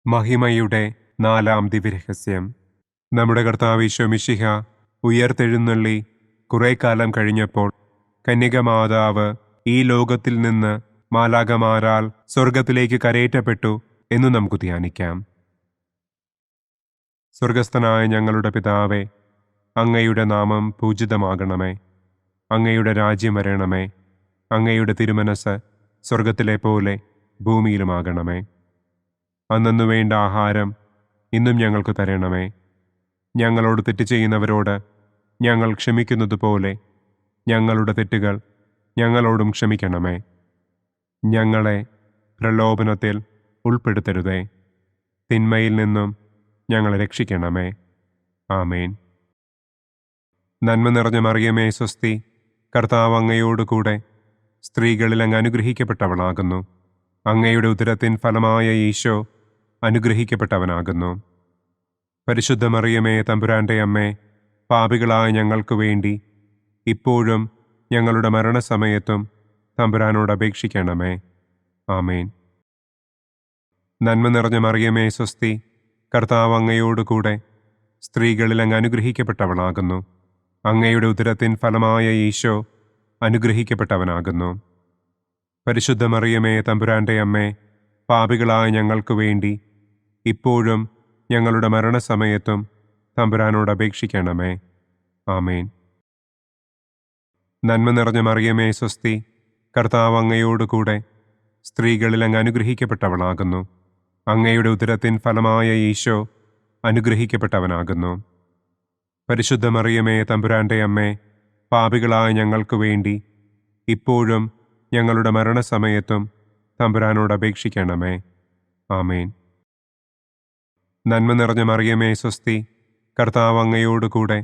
മഹിമയുടെ 4-ാം ദിവ്യരഹസ്യം. നമ്മുടെ കർത്താവ് ഈശോ മിശിഹ ഉയർത്തെഴുന്നള്ളി കുറെ കാലം കഴിഞ്ഞപ്പോൾ കന്യകമാതാവ് ഈ ലോകത്തിൽ നിന്ന് മാലാഖമാരാൽ സ്വർഗത്തിലേക്ക് കരയേറ്റപ്പെട്ടു എന്നു നമുക്ക് ധ്യാനിക്കാം. സ്വർഗസ്ഥനായ ഞങ്ങളുടെ പിതാവേ, അങ്ങയുടെ നാമം പൂജിതമാകണമേ. അങ്ങയുടെ രാജ്യം വരണമേ. അങ്ങയുടെ തിരുമനസ് സ്വർഗത്തിലെ പോലെ ഭൂമിയിലുമാകണമേ. അന്നന്നു വേണ്ട ആഹാരം ഇന്നും ഞങ്ങൾക്ക് തരണമേ. ഞങ്ങളോട് തെറ്റ് ചെയ്യുന്നവരോട് ഞങ്ങൾ ക്ഷമിക്കുന്നത് പോലെ ഞങ്ങളുടെ തെറ്റുകൾ ഞങ്ങളോടും ക്ഷമിക്കണമേ. ഞങ്ങളെ പ്രലോഭനത്തിൽ ഉൾപ്പെടുത്തരുതേ. തിന്മയിൽ നിന്നും ഞങ്ങളെ രക്ഷിക്കണമേ. ആമേൻ. നന്മ നിറഞ്ഞ മറിയമേ സ്വസ്തി, കർത്താവ് അങ്ങയോടുകൂടെ സ്ത്രീകളിൽ അങ്ങ് അനുഗ്രഹിക്കപ്പെട്ടവളാകുന്നു. അങ്ങയുടെ ഉദരത്തിൻ ഫലമായ ഈശോ അനുഗ്രഹിക്കപ്പെട്ടവനാകുന്നു. പരിശുദ്ധ മറിയമേ തമ്പുരാന്റെ അമ്മേ, പാപികളായ ഞങ്ങൾക്ക് വേണ്ടി ഇപ്പോഴും ഞങ്ങളുടെ മരണസമയത്തും തമ്പുരാനോട് അപേക്ഷിക്കണമേ. ആമേൻ. നന്മ നിറഞ്ഞ മറിയമേ സ്വസ്തി, കർത്താവ് അങ്ങയോടുകൂടെ സ്ത്രീകളിൽ അങ്ങ് അനുഗ്രഹിക്കപ്പെട്ടവളാകുന്നു. അങ്ങയുടെ ഉദരത്തിൻ ഫലമായ ഈശോ അനുഗ്രഹിക്കപ്പെട്ടവനാകുന്നു. പരിശുദ്ധ മറിയമേ, തമ്പുരാന്റെ അമ്മേ, പാപികളായ ഞങ്ങൾക്ക് വേണ്ടി ഇപ്പോഴും ഞങ്ങളുടെ മരണസമയത്തും തമ്പുരാനോട് അപേക്ഷിക്കണമേ. ആമേൻ. നന്മ നിറഞ്ഞ മറിയമേ, സ്വസ്തി. കർത്താവ് അങ്ങയോടുകൂടെ സ്ത്രീകളിൽ അങ്ങ് അനുഗ്രഹിക്കപ്പെട്ടവളാകുന്നു. അങ്ങയുടെ ഉദരത്തിൻ ഫലമായ ഈശോ അനുഗ്രഹിക്കപ്പെട്ടവനാകുന്നു. പരിശുദ്ധ മറിയമേ, തമ്പുരാന്റെ അമ്മേ, പാപികളായ ഞങ്ങൾക്ക് വേണ്ടി ഇപ്പോഴും ഞങ്ങളുടെ മരണസമയത്തും തമ്പുരാനോട് അപേക്ഷിക്കണമേ. ആമേൻ. നന്മ നിറഞ്ഞ മറിയമേ, സ്വസ്തി. കർത്താവ് അങ്ങയോടുകൂടെ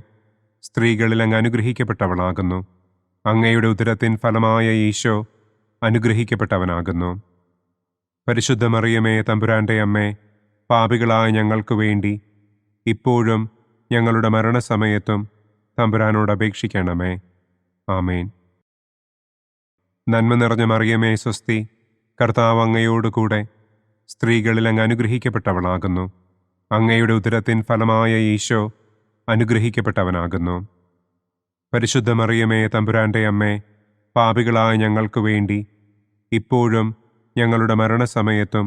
സ്ത്രീകളിൽ അങ്ങ് അനുഗ്രഹിക്കപ്പെട്ടവളാകുന്നു. അങ്ങയുടെ ഉദരത്തിൻ ഫലമായ ഈശോ അനുഗ്രഹിക്കപ്പെട്ടവനാകുന്നു. പരിശുദ്ധ മറിയമേ, തമ്പുരാന്റെ അമ്മേ, പാപികളായ ഞങ്ങൾക്ക് വേണ്ടി ഇപ്പോഴും ഞങ്ങളുടെ മരണസമയത്തും തമ്പുരാനോട് അപേക്ഷിക്കണമേ. ആമേൻ. നന്മ നിറഞ്ഞ മറിയമേ, സ്വസ്തി. കർത്താവ് അങ്ങയോടുകൂടെ സ്ത്രീകളിൽ അങ്ങ് അനുഗ്രഹിക്കപ്പെട്ടവളാകുന്നു. അങ്ങയുടെ ഉദരത്തിൻ ഫലമായ ഈശോ അനുഗ്രഹിക്കപ്പെട്ടവനാകുന്നു. പരിശുദ്ധ മറിയമേ, തമ്പുരാന്റെ അമ്മേ, പാപികളായ ഞങ്ങൾക്ക് വേണ്ടി ഇപ്പോഴും ഞങ്ങളുടെ മരണസമയത്തും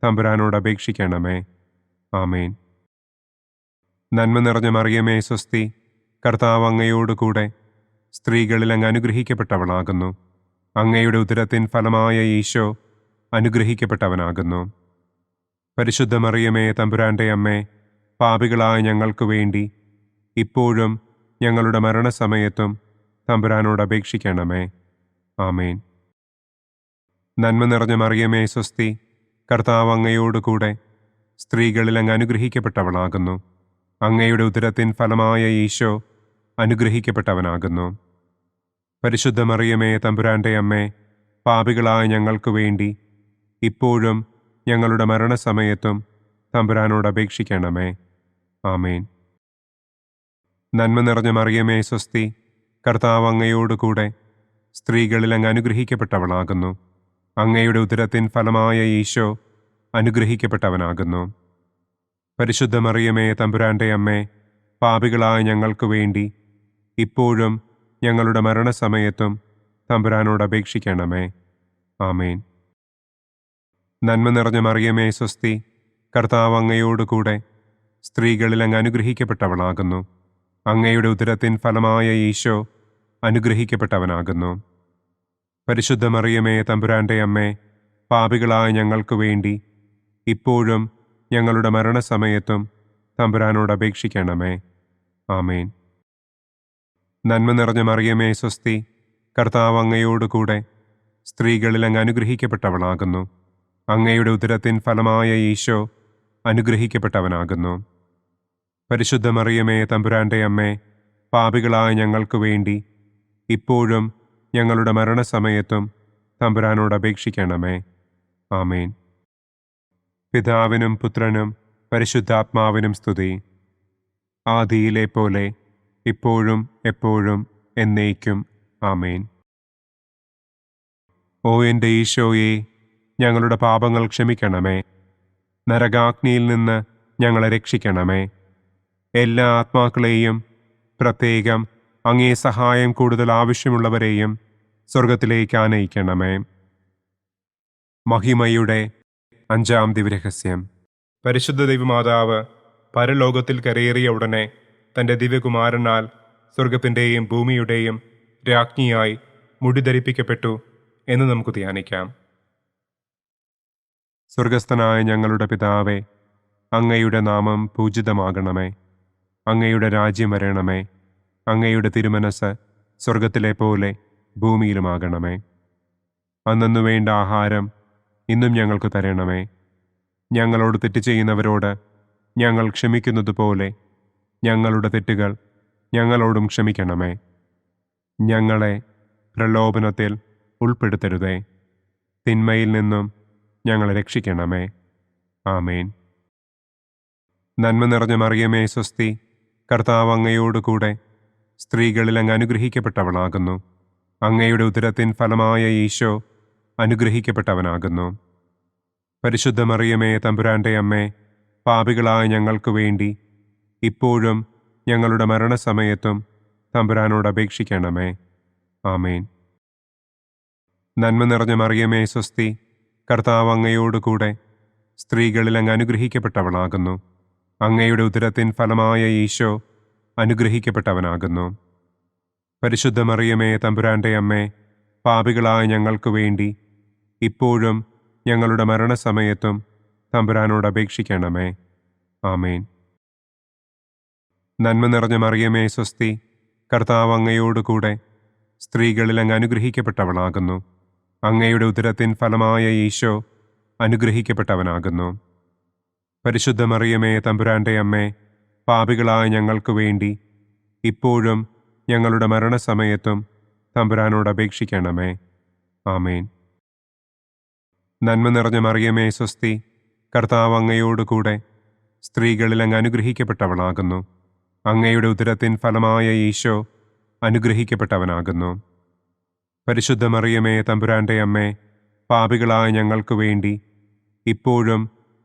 തമ്പുരാനോട് അപേക്ഷിക്കണമേ. ആമേൻ. നന്മ നിറഞ്ഞ മറിയമേ, സ്വസ്തി. കർത്താവ് അങ്ങയോടുകൂടെ സ്ത്രീകളിൽ അങ്ങ് അനുഗ്രഹിക്കപ്പെട്ടവളാകുന്നു. അങ്ങയുടെ ഉദരത്തിൻ ഫലമായ ഈശോ അനുഗ്രഹിക്കപ്പെട്ടവനാകുന്നു. പരിശുദ്ധ മറിയമേ, തമ്പുരാന്റെ അമ്മേ, പാപികളായ ഞങ്ങൾക്ക് വേണ്ടി ഇപ്പോഴും ഞങ്ങളുടെ മരണസമയത്തും തമ്പുരാനോട് അപേക്ഷിക്കണമേ. ആമേൻ. നന്മ നിറഞ്ഞ മറിയമേ, സ്വസ്തി. കർത്താവ് അങ്ങയോടുകൂടെ സ്ത്രീകളിൽ അങ്ങ് അനുഗ്രഹിക്കപ്പെട്ടവളാകുന്നു. അങ്ങയുടെ ഉദരത്തിൻ ഫലമായ ഈശോ അനുഗ്രഹിക്കപ്പെട്ടവനാകുന്നു. പരിശുദ്ധ മറിയമേ, തമ്പുരാന്റെ അമ്മേ, പാപികളായ ഞങ്ങൾക്ക് വേണ്ടി ഇപ്പോഴും ഞങ്ങളുടെ മരണസമയത്തും തമ്പുരാനോട് അപേക്ഷിക്കണമേ. ആമേൻ. നന്മ നിറഞ്ഞ മറിയമേ, സ്വസ്തി. കർത്താവ് അങ്ങയോടുകൂടെ സ്ത്രീകളിൽ അങ്ങ് അനുഗ്രഹിക്കപ്പെട്ടവളാകുന്നു. അങ്ങയുടെ ഉദരത്തിൻ ഫലമായ ഈശോ അനുഗ്രഹിക്കപ്പെട്ടവനാകുന്നു. പരിശുദ്ധ മറിയമേ, തമ്പുരാന്റെ അമ്മേ, പാപികളായ ഞങ്ങൾക്ക് വേണ്ടി ഇപ്പോഴും ഞങ്ങളുടെ മരണസമയത്തും തമ്പുരാനോട് അപേക്ഷിക്കണമേ. ആമേൻ. നന്മ നിറഞ്ഞ മറിയമേ, സ്വസ്തി. കർത്താവ് അങ്ങയോടുകൂടെ സ്ത്രീകളിൽ അങ്ങ് അനുഗ്രഹിക്കപ്പെട്ടവളാകുന്നു. അങ്ങയുടെ ഉദരത്തിൻ ഫലമായ ഈശോ അനുഗ്രഹിക്കപ്പെട്ടവനാകുന്നു. പരിശുദ്ധ മറിയമേ, തമ്പുരാന്റെ അമ്മേ, പാപികളായ ഞങ്ങൾക്ക് വേണ്ടി ഇപ്പോഴും ഞങ്ങളുടെ മരണസമയത്തും തമ്പുരാനോട് അപേക്ഷിക്കണമേ. ആമേൻ. നന്മ നിറഞ്ഞ മറിയമേ, സ്വസ്തി. കർത്താവ് അങ്ങയോടുകൂടെ സ്ത്രീകളിൽ അങ്ങ് അനുഗ്രഹിക്കപ്പെട്ടവളാകുന്നു. അങ്ങയുടെ ഉദരത്തിൻ ഫലമായ ഈശോ അനുഗ്രഹിക്കപ്പെട്ടവനാകുന്നു. പരിശുദ്ധ മറിയമേ, തമ്പുരാന്റെ അമ്മേ, പാപികളായ ഞങ്ങൾക്ക് വേണ്ടി ഇപ്പോഴും ഞങ്ങളുടെ മരണസമയത്തും തമ്പുരാനോട് അപേക്ഷിക്കണമേ. ആമേൻ. പിതാവിനും പുത്രനും പരിശുദ്ധാത്മാവിനും സ്തുതി. ആദിയിലെ പോലെ ഇപ്പോഴും എപ്പോഴും എന്നേക്കും. ആമേൻ. ഓ എൻ്റെ ഈശോയെ, ഞങ്ങളുടെ പാപങ്ങൾ ക്ഷമിക്കണമേ. നരകാഗ്നിയിൽ നിന്ന് ഞങ്ങളെ രക്ഷിക്കണമേ. എല്ലാ ആത്മാക്കളെയും, പ്രത്യേകം അങ്ങേ സഹായം കൂടുതൽ ആവശ്യമുള്ളവരെയും സ്വർഗത്തിലേക്ക് ആനയിക്കണമേ. മഹിമയുടെ 5-ാം ദിവ്യരഹസ്യം. പരിശുദ്ധ ദൈവമാതാവ് പരലോകത്തിൽ കരയേറിയ ഉടനെ തൻ്റെ ദിവ്യകുമാരനാൽ സ്വർഗത്തിൻ്റെയും ഭൂമിയുടെയും രാജ്ഞിയായി മുടിധരിപ്പിക്കപ്പെട്ടു എന്ന് നമുക്ക് ധ്യാനിക്കാം. സ്വർഗസ്ഥനായ ഞങ്ങളുടെ പിതാവേ, അങ്ങയുടെ നാമം പൂജിതമാകണമേ. അങ്ങയുടെ രാജ്യം വരണമേ. അങ്ങയുടെ തിരുമനസ് സ്വർഗത്തിലെ പോലെ ഭൂമിയിലുമാകണമേ. അന്നു വേണ്ട ആഹാരം ഇന്നും ഞങ്ങൾക്ക് തരണമേ. ഞങ്ങളോട് തെറ്റ് ചെയ്യുന്നവരോട് ഞങ്ങൾ ക്ഷമിക്കുന്നത് പോലെ ഞങ്ങളുടെ തെറ്റുകൾ ഞങ്ങളോടും ക്ഷമിക്കണമേ. ഞങ്ങളെ പ്രലോഭനത്തിൽ ഉൾപ്പെടുത്തരുതേ. തിന്മയിൽ നിന്നും ഞങ്ങളെ രക്ഷിക്കണമേ. ആമേൻ. നന്മ നിറഞ്ഞ മറിയമേ, സ്വസ്തി. കർത്താവ് അങ്ങയോടുകൂടെ സ്ത്രീകളിൽ അങ്ങ് അനുഗ്രഹിക്കപ്പെട്ടവളാകുന്നു. അങ്ങയുടെ ഉദരത്തിൻ ഫലമായ ഈശോ അനുഗ്രഹിക്കപ്പെട്ടവനാകുന്നു. പരിശുദ്ധ മറിയമേ, തമ്പുരാന്റെ അമ്മേ, പാപികളായ ഞങ്ങൾക്ക് വേണ്ടി ഇപ്പോഴും ഞങ്ങളുടെ മരണസമയത്തും തമ്പുരാനോട് അപേക്ഷിക്കണമേ. ആമേൻ. നന്മ നിറഞ്ഞ മറിയമേ സ്വസ്തി, കർത്താവ് അങ്ങയോടുകൂടെ സ്ത്രീകളിൽ അങ്ങ് അനുഗ്രഹിക്കപ്പെട്ടവളാകുന്നു. അങ്ങയുടെ ഉദരത്തിൻ ഫലമായ ഈശോ അനുഗ്രഹിക്കപ്പെട്ടവനാകുന്നു. പരിശുദ്ധ മറിയമേ തമ്പുരാന്റെ അമ്മേ, പാപികളായ ഞങ്ങൾക്ക് വേണ്ടി ഇപ്പോഴും ഞങ്ങളുടെ മരണസമയത്തും തമ്പുരാനോട് അപേക്ഷിക്കണമേ. ആമേൻ. നന്മ നിറഞ്ഞ മറിയമേ സ്വസ്തി, കർത്താവ് അങ്ങയോടുകൂടെ സ്ത്രീകളിൽ അങ്ങ് അനുഗ്രഹിക്കപ്പെട്ടവളാകുന്നു. അങ്ങയുടെ ഉദരത്തിൻ ഫലമായ ഈശോ അനുഗ്രഹിക്കപ്പെട്ടവനാകുന്നു. പരിശുദ്ധ മറിയമേ തമ്പുരാന്റെ അമ്മേ, പാപികളായ ഞങ്ങൾക്ക് വേണ്ടി ഇപ്പോഴും ഞങ്ങളുടെ മരണസമയത്തും തമ്പുരാനോട് അപേക്ഷിക്കണമേ. ആമേൻ. നന്മ നിറഞ്ഞ മറിയമേ സ്വസ്തി, കർത്താവ് അങ്ങയോടുകൂടെ സ്ത്രീകളിൽ അങ്ങ് അനുഗ്രഹിക്കപ്പെട്ടവളാകുന്നു. അങ്ങയുടെ ഉദരത്തിൻ ഫലമായ ഈശോ അനുഗ്രഹിക്കപ്പെട്ടവനാകുന്നു. പരിശുദ്ധ മറിയമേ തമ്പുരാന്റെ അമ്മേ, പാപികളായ ഞങ്ങൾക്ക് വേണ്ടി ഇപ്പോഴും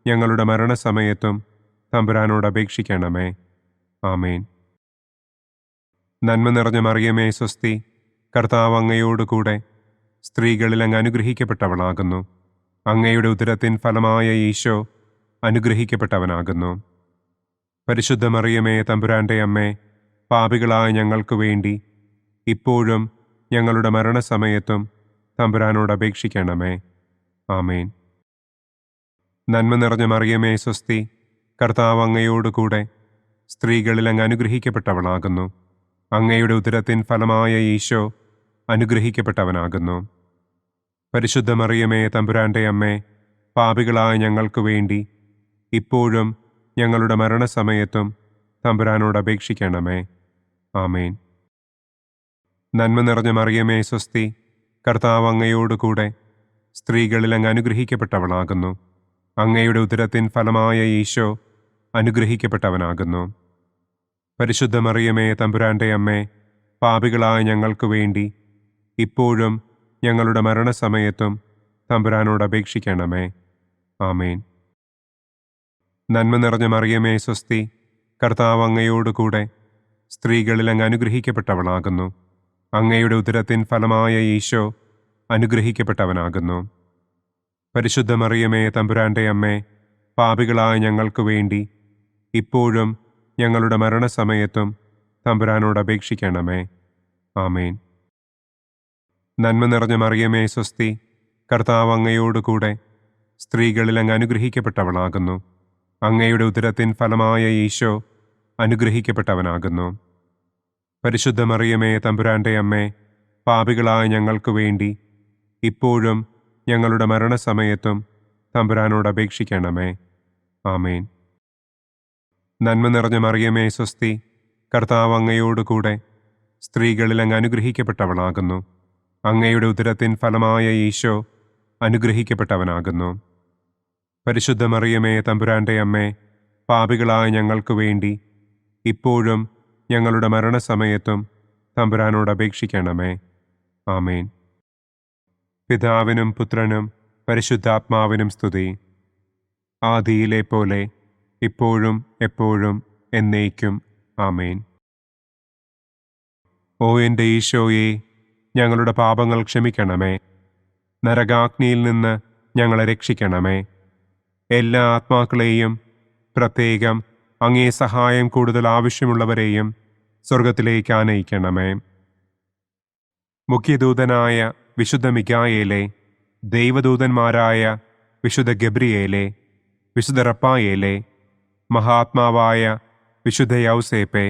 ഞങ്ങളുടെ മരണസമയത്തും തമ്പുരാനോട് അപേക്ഷിക്കണമേ. ആമേൻ. നന്മ നിറഞ്ഞ മറിയമേ സ്വസ്തി, കർത്താവ് അങ്ങയോടുകൂടെ സ്ത്രീകളിൽ അങ്ങ് അനുഗ്രഹിക്കപ്പെട്ടവളാകുന്നു. അങ്ങയുടെ ഉദരത്തിൻ ഫലമായ ഈശോ അനുഗ്രഹിക്കപ്പെട്ടവനാകുന്നു. പരിശുദ്ധ മറിയമേ തമ്പുരാന്റെ അമ്മേ, പാപികളായ ഞങ്ങൾക്ക് വേണ്ടി ഇപ്പോഴും ഞങ്ങളുടെ മരണസമയത്തും തമ്പുരാനോട് അപേക്ഷിക്കണമേ. ആമേൻ. നന്മ നിറഞ്ഞ മറിയമേ സ്വസ്തി, കർത്താവ് അങ്ങയോടുകൂടെ സ്ത്രീകളിൽ അങ്ങ് അനുഗ്രഹിക്കപ്പെട്ടവളാകുന്നു. അങ്ങയുടെ ഉദരത്തിൻ ഫലമായ ഈശോ അനുഗ്രഹിക്കപ്പെട്ടവനാകുന്നു. പരിശുദ്ധ മറിയമേ തമ്പുരാന്റെ അമ്മേ, പാപികളായ ഞങ്ങൾക്ക് വേണ്ടി ഇപ്പോഴും ഞങ്ങളുടെ മരണസമയത്തും തമ്പുരാനോട് അപേക്ഷിക്കണമേ. ആമേൻ. നന്മ നിറഞ്ഞ മറിയമേ സ്വസ്തി, കർത്താവ് അങ്ങയോടുകൂടെ സ്ത്രീകളിൽ അങ്ങ് അനുഗ്രഹിക്കപ്പെട്ടവളാകുന്നു. അങ്ങയുടെ ഉദരത്തിൻ ഫലമായ ഈശോ അനുഗ്രഹിക്കപ്പെട്ടവനാകുന്നു. പരിശുദ്ധ മറിയമേ തമ്പുരാന്റെ അമ്മേ, പാപികളായ ഞങ്ങൾക്ക് വേണ്ടി ഇപ്പോഴും ഞങ്ങളുടെ മരണസമയത്തും തമ്പുരാനോട് അപേക്ഷിക്കണമേ. ആമേൻ. നന്മ നിറഞ്ഞ മറിയമേ സ്വസ്തി, കർത്താവ് അങ്ങയോടുകൂടെ സ്ത്രീകളിൽ അങ്ങ് അനുഗ്രഹിക്കപ്പെട്ടവളാകുന്നു. അങ്ങയുടെ ഉദരത്തിൻ ഫലമായ ഈശോ അനുഗ്രഹിക്കപ്പെട്ടവനാകുന്നു. പരിശുദ്ധ മറിയമേ തമ്പുരാന്റെ അമ്മേ, പാപികളായ ഞങ്ങൾക്ക് വേണ്ടി ഇപ്പോഴും ഞങ്ങളുടെ മരണസമയത്തും തമ്പുരാനോട് അപേക്ഷിക്കണമേ. ആമേൻ. നന്മ നിറഞ്ഞ മറിയമേ സ്വസ്തി, കർത്താവ് അങ്ങയോടുകൂടെ സ്ത്രീകളിൽ അങ്ങ് അനുഗ്രഹിക്കപ്പെട്ടവളാകുന്നു. അങ്ങയുടെ ഉദരത്തിൻ ഫലമായ ഈശോ അനുഗ്രഹിക്കപ്പെട്ടവനാകുന്നു. പരിശുദ്ധ മറിയമേ തമ്പുരാന്റെ അമ്മേ, പാപികളായ ഞങ്ങൾക്ക് വേണ്ടി ഇപ്പോഴും ഞങ്ങളുടെ മരണസമയത്തും തമ്പുരാനോട് അപേക്ഷിക്കണമേ. ആമേൻ. നന്മ നിറഞ്ഞ മറിയമേ സ്വസ്തി, കർത്താവ് അങ്ങയോടുകൂടെ സ്ത്രീകളിൽ അങ്ങ് അനുഗ്രഹിക്കപ്പെട്ടവളാകുന്നു. അങ്ങയുടെ ഉദരത്തിൻ ഫലമായ ഈശോ അനുഗ്രഹിക്കപ്പെട്ടവനാകുന്നു. പരിശുദ്ധ മറിയമേ തമ്പുരാന്റെ അമ്മേ, പാപികളായ ഞങ്ങൾക്ക് വേണ്ടി ഇപ്പോഴും ഞങ്ങളുടെ മരണസമയത്തും തമ്പുരാനോട് അപേക്ഷിക്കണമേ. ആമേൻ. പിതാവിനും പുത്രനും പരിശുദ്ധാത്മാവിനും സ്തുതി. ആദിയിലെ പോലെ ഇപ്പോഴും എപ്പോഴും എന്നേക്കും. ആമേൻ. ഓ എൻ്റെ ഈശോയെ, ഞങ്ങളുടെ പാപങ്ങൾ ക്ഷമിക്കണമേ. നരകാഗ്നിയിൽ നിന്ന് ഞങ്ങളെ രക്ഷിക്കണമേ. എല്ലാ ആത്മാക്കളെയും, പ്രത്യേകം അങ്ങേ സഹായം കൂടുതൽ ആവശ്യമുള്ളവരെയും സ്വർഗത്തിലേക്ക് ആനയിക്കണമേ. മുഖ്യദൂതനായ വിശുദ്ധ മിഖായേലേ, ദൈവദൂതന്മാരായ വിശുദ്ധ ഗബ്രിയേലേ, വിശുദ്ധ റപ്പായേലേ, മഹാത്മാവായ വിശുദ്ധ യൗസേപ്പേ,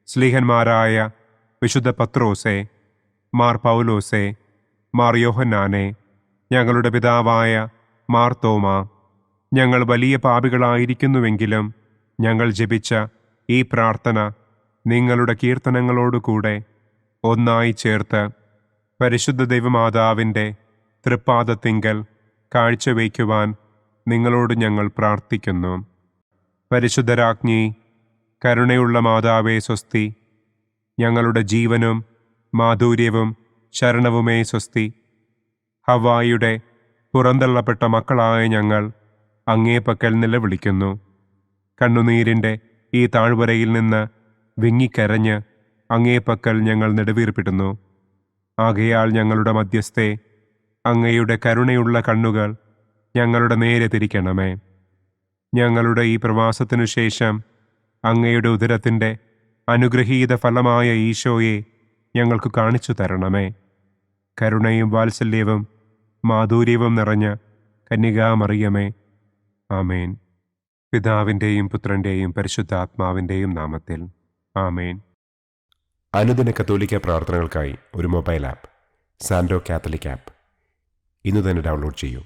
സ്ലീഹന്മാരായ വിശുദ്ധ പത്രോസേ, മാർ പൗലോസേ, മാർ യോഹന്നാനെ, ഞങ്ങളുടെ പിതാവായ മാർ തോമാ, ഞങ്ങൾ വലിയ പാപികളായിരിക്കുന്നുവെങ്കിലും ഞങ്ങൾ ജപിച്ച ഈ പ്രാർത്ഥന നിങ്ങളുടെ കീർത്തനങ്ങളോടുകൂടെ ഒന്നായി ചേർത്ത് പരിശുദ്ധ ദൈവമാതാവിൻ്റെ തൃപ്പാദത്തിങ്കൽ കാഴ്ചവയ്ക്കുവാൻ നിങ്ങളോട് ഞങ്ങൾ പ്രാർത്ഥിക്കുന്നു. പരിശുദ്ധരാജ്ഞി, കരുണയുള്ള മാതാവേ സ്വസ്തി. ഞങ്ങളുടെ ജീവനും മാധുര്യവും ശരണവുമേ സ്വസ്തി. ഹവ്വായുടെ പുറന്തള്ളപ്പെട്ട മക്കളായ ഞങ്ങൾ അങ്ങേപ്പക്കൽ നിലവിളിക്കുന്നു. കണ്ണുനീരിൻ്റെ ഈ താഴ്വരയിൽ നിന്ന് വിങ്ങിക്കരഞ്ഞ് അങ്ങേപ്പക്കൽ ഞങ്ങൾ നെടുവീർപ്പിടുന്നു. ആകയാൽ ഞങ്ങളുടെ മധ്യസ്ഥെ, അങ്ങയുടെ കരുണയുള്ള കണ്ണുകൾ ഞങ്ങളുടെ നേരെ തിരിക്കണമേ. ഞങ്ങളുടെ ഈ പ്രവാസത്തിനു ശേഷം അങ്ങയുടെ ഉദരത്തിൻ്റെ അനുഗ്രഹീത ഫലമായ ഈശോയെ ഞങ്ങൾക്ക് കാണിച്ചു തരണമേ. കരുണയും വാത്സല്യവും മാധുര്യവും നിറഞ്ഞ കന്യകാമറിയമേ, ആമേൻ. പിതാവിൻ്റെയും പുത്രൻ്റെയും പരിശുദ്ധാത്മാവിൻ്റെയും നാമത്തിൽ, ആമേൻ. അനുദിന കത്തോലിക്ക പ്രാർത്ഥനകൾക്കായി ഒരു മൊബൈൽ ആപ്പ്, സാൻഡോ കാത്തലിക് ആപ്പ്, ഇന്ന് തന്നെ ഡൗൺലോഡ് ചെയ്യൂ.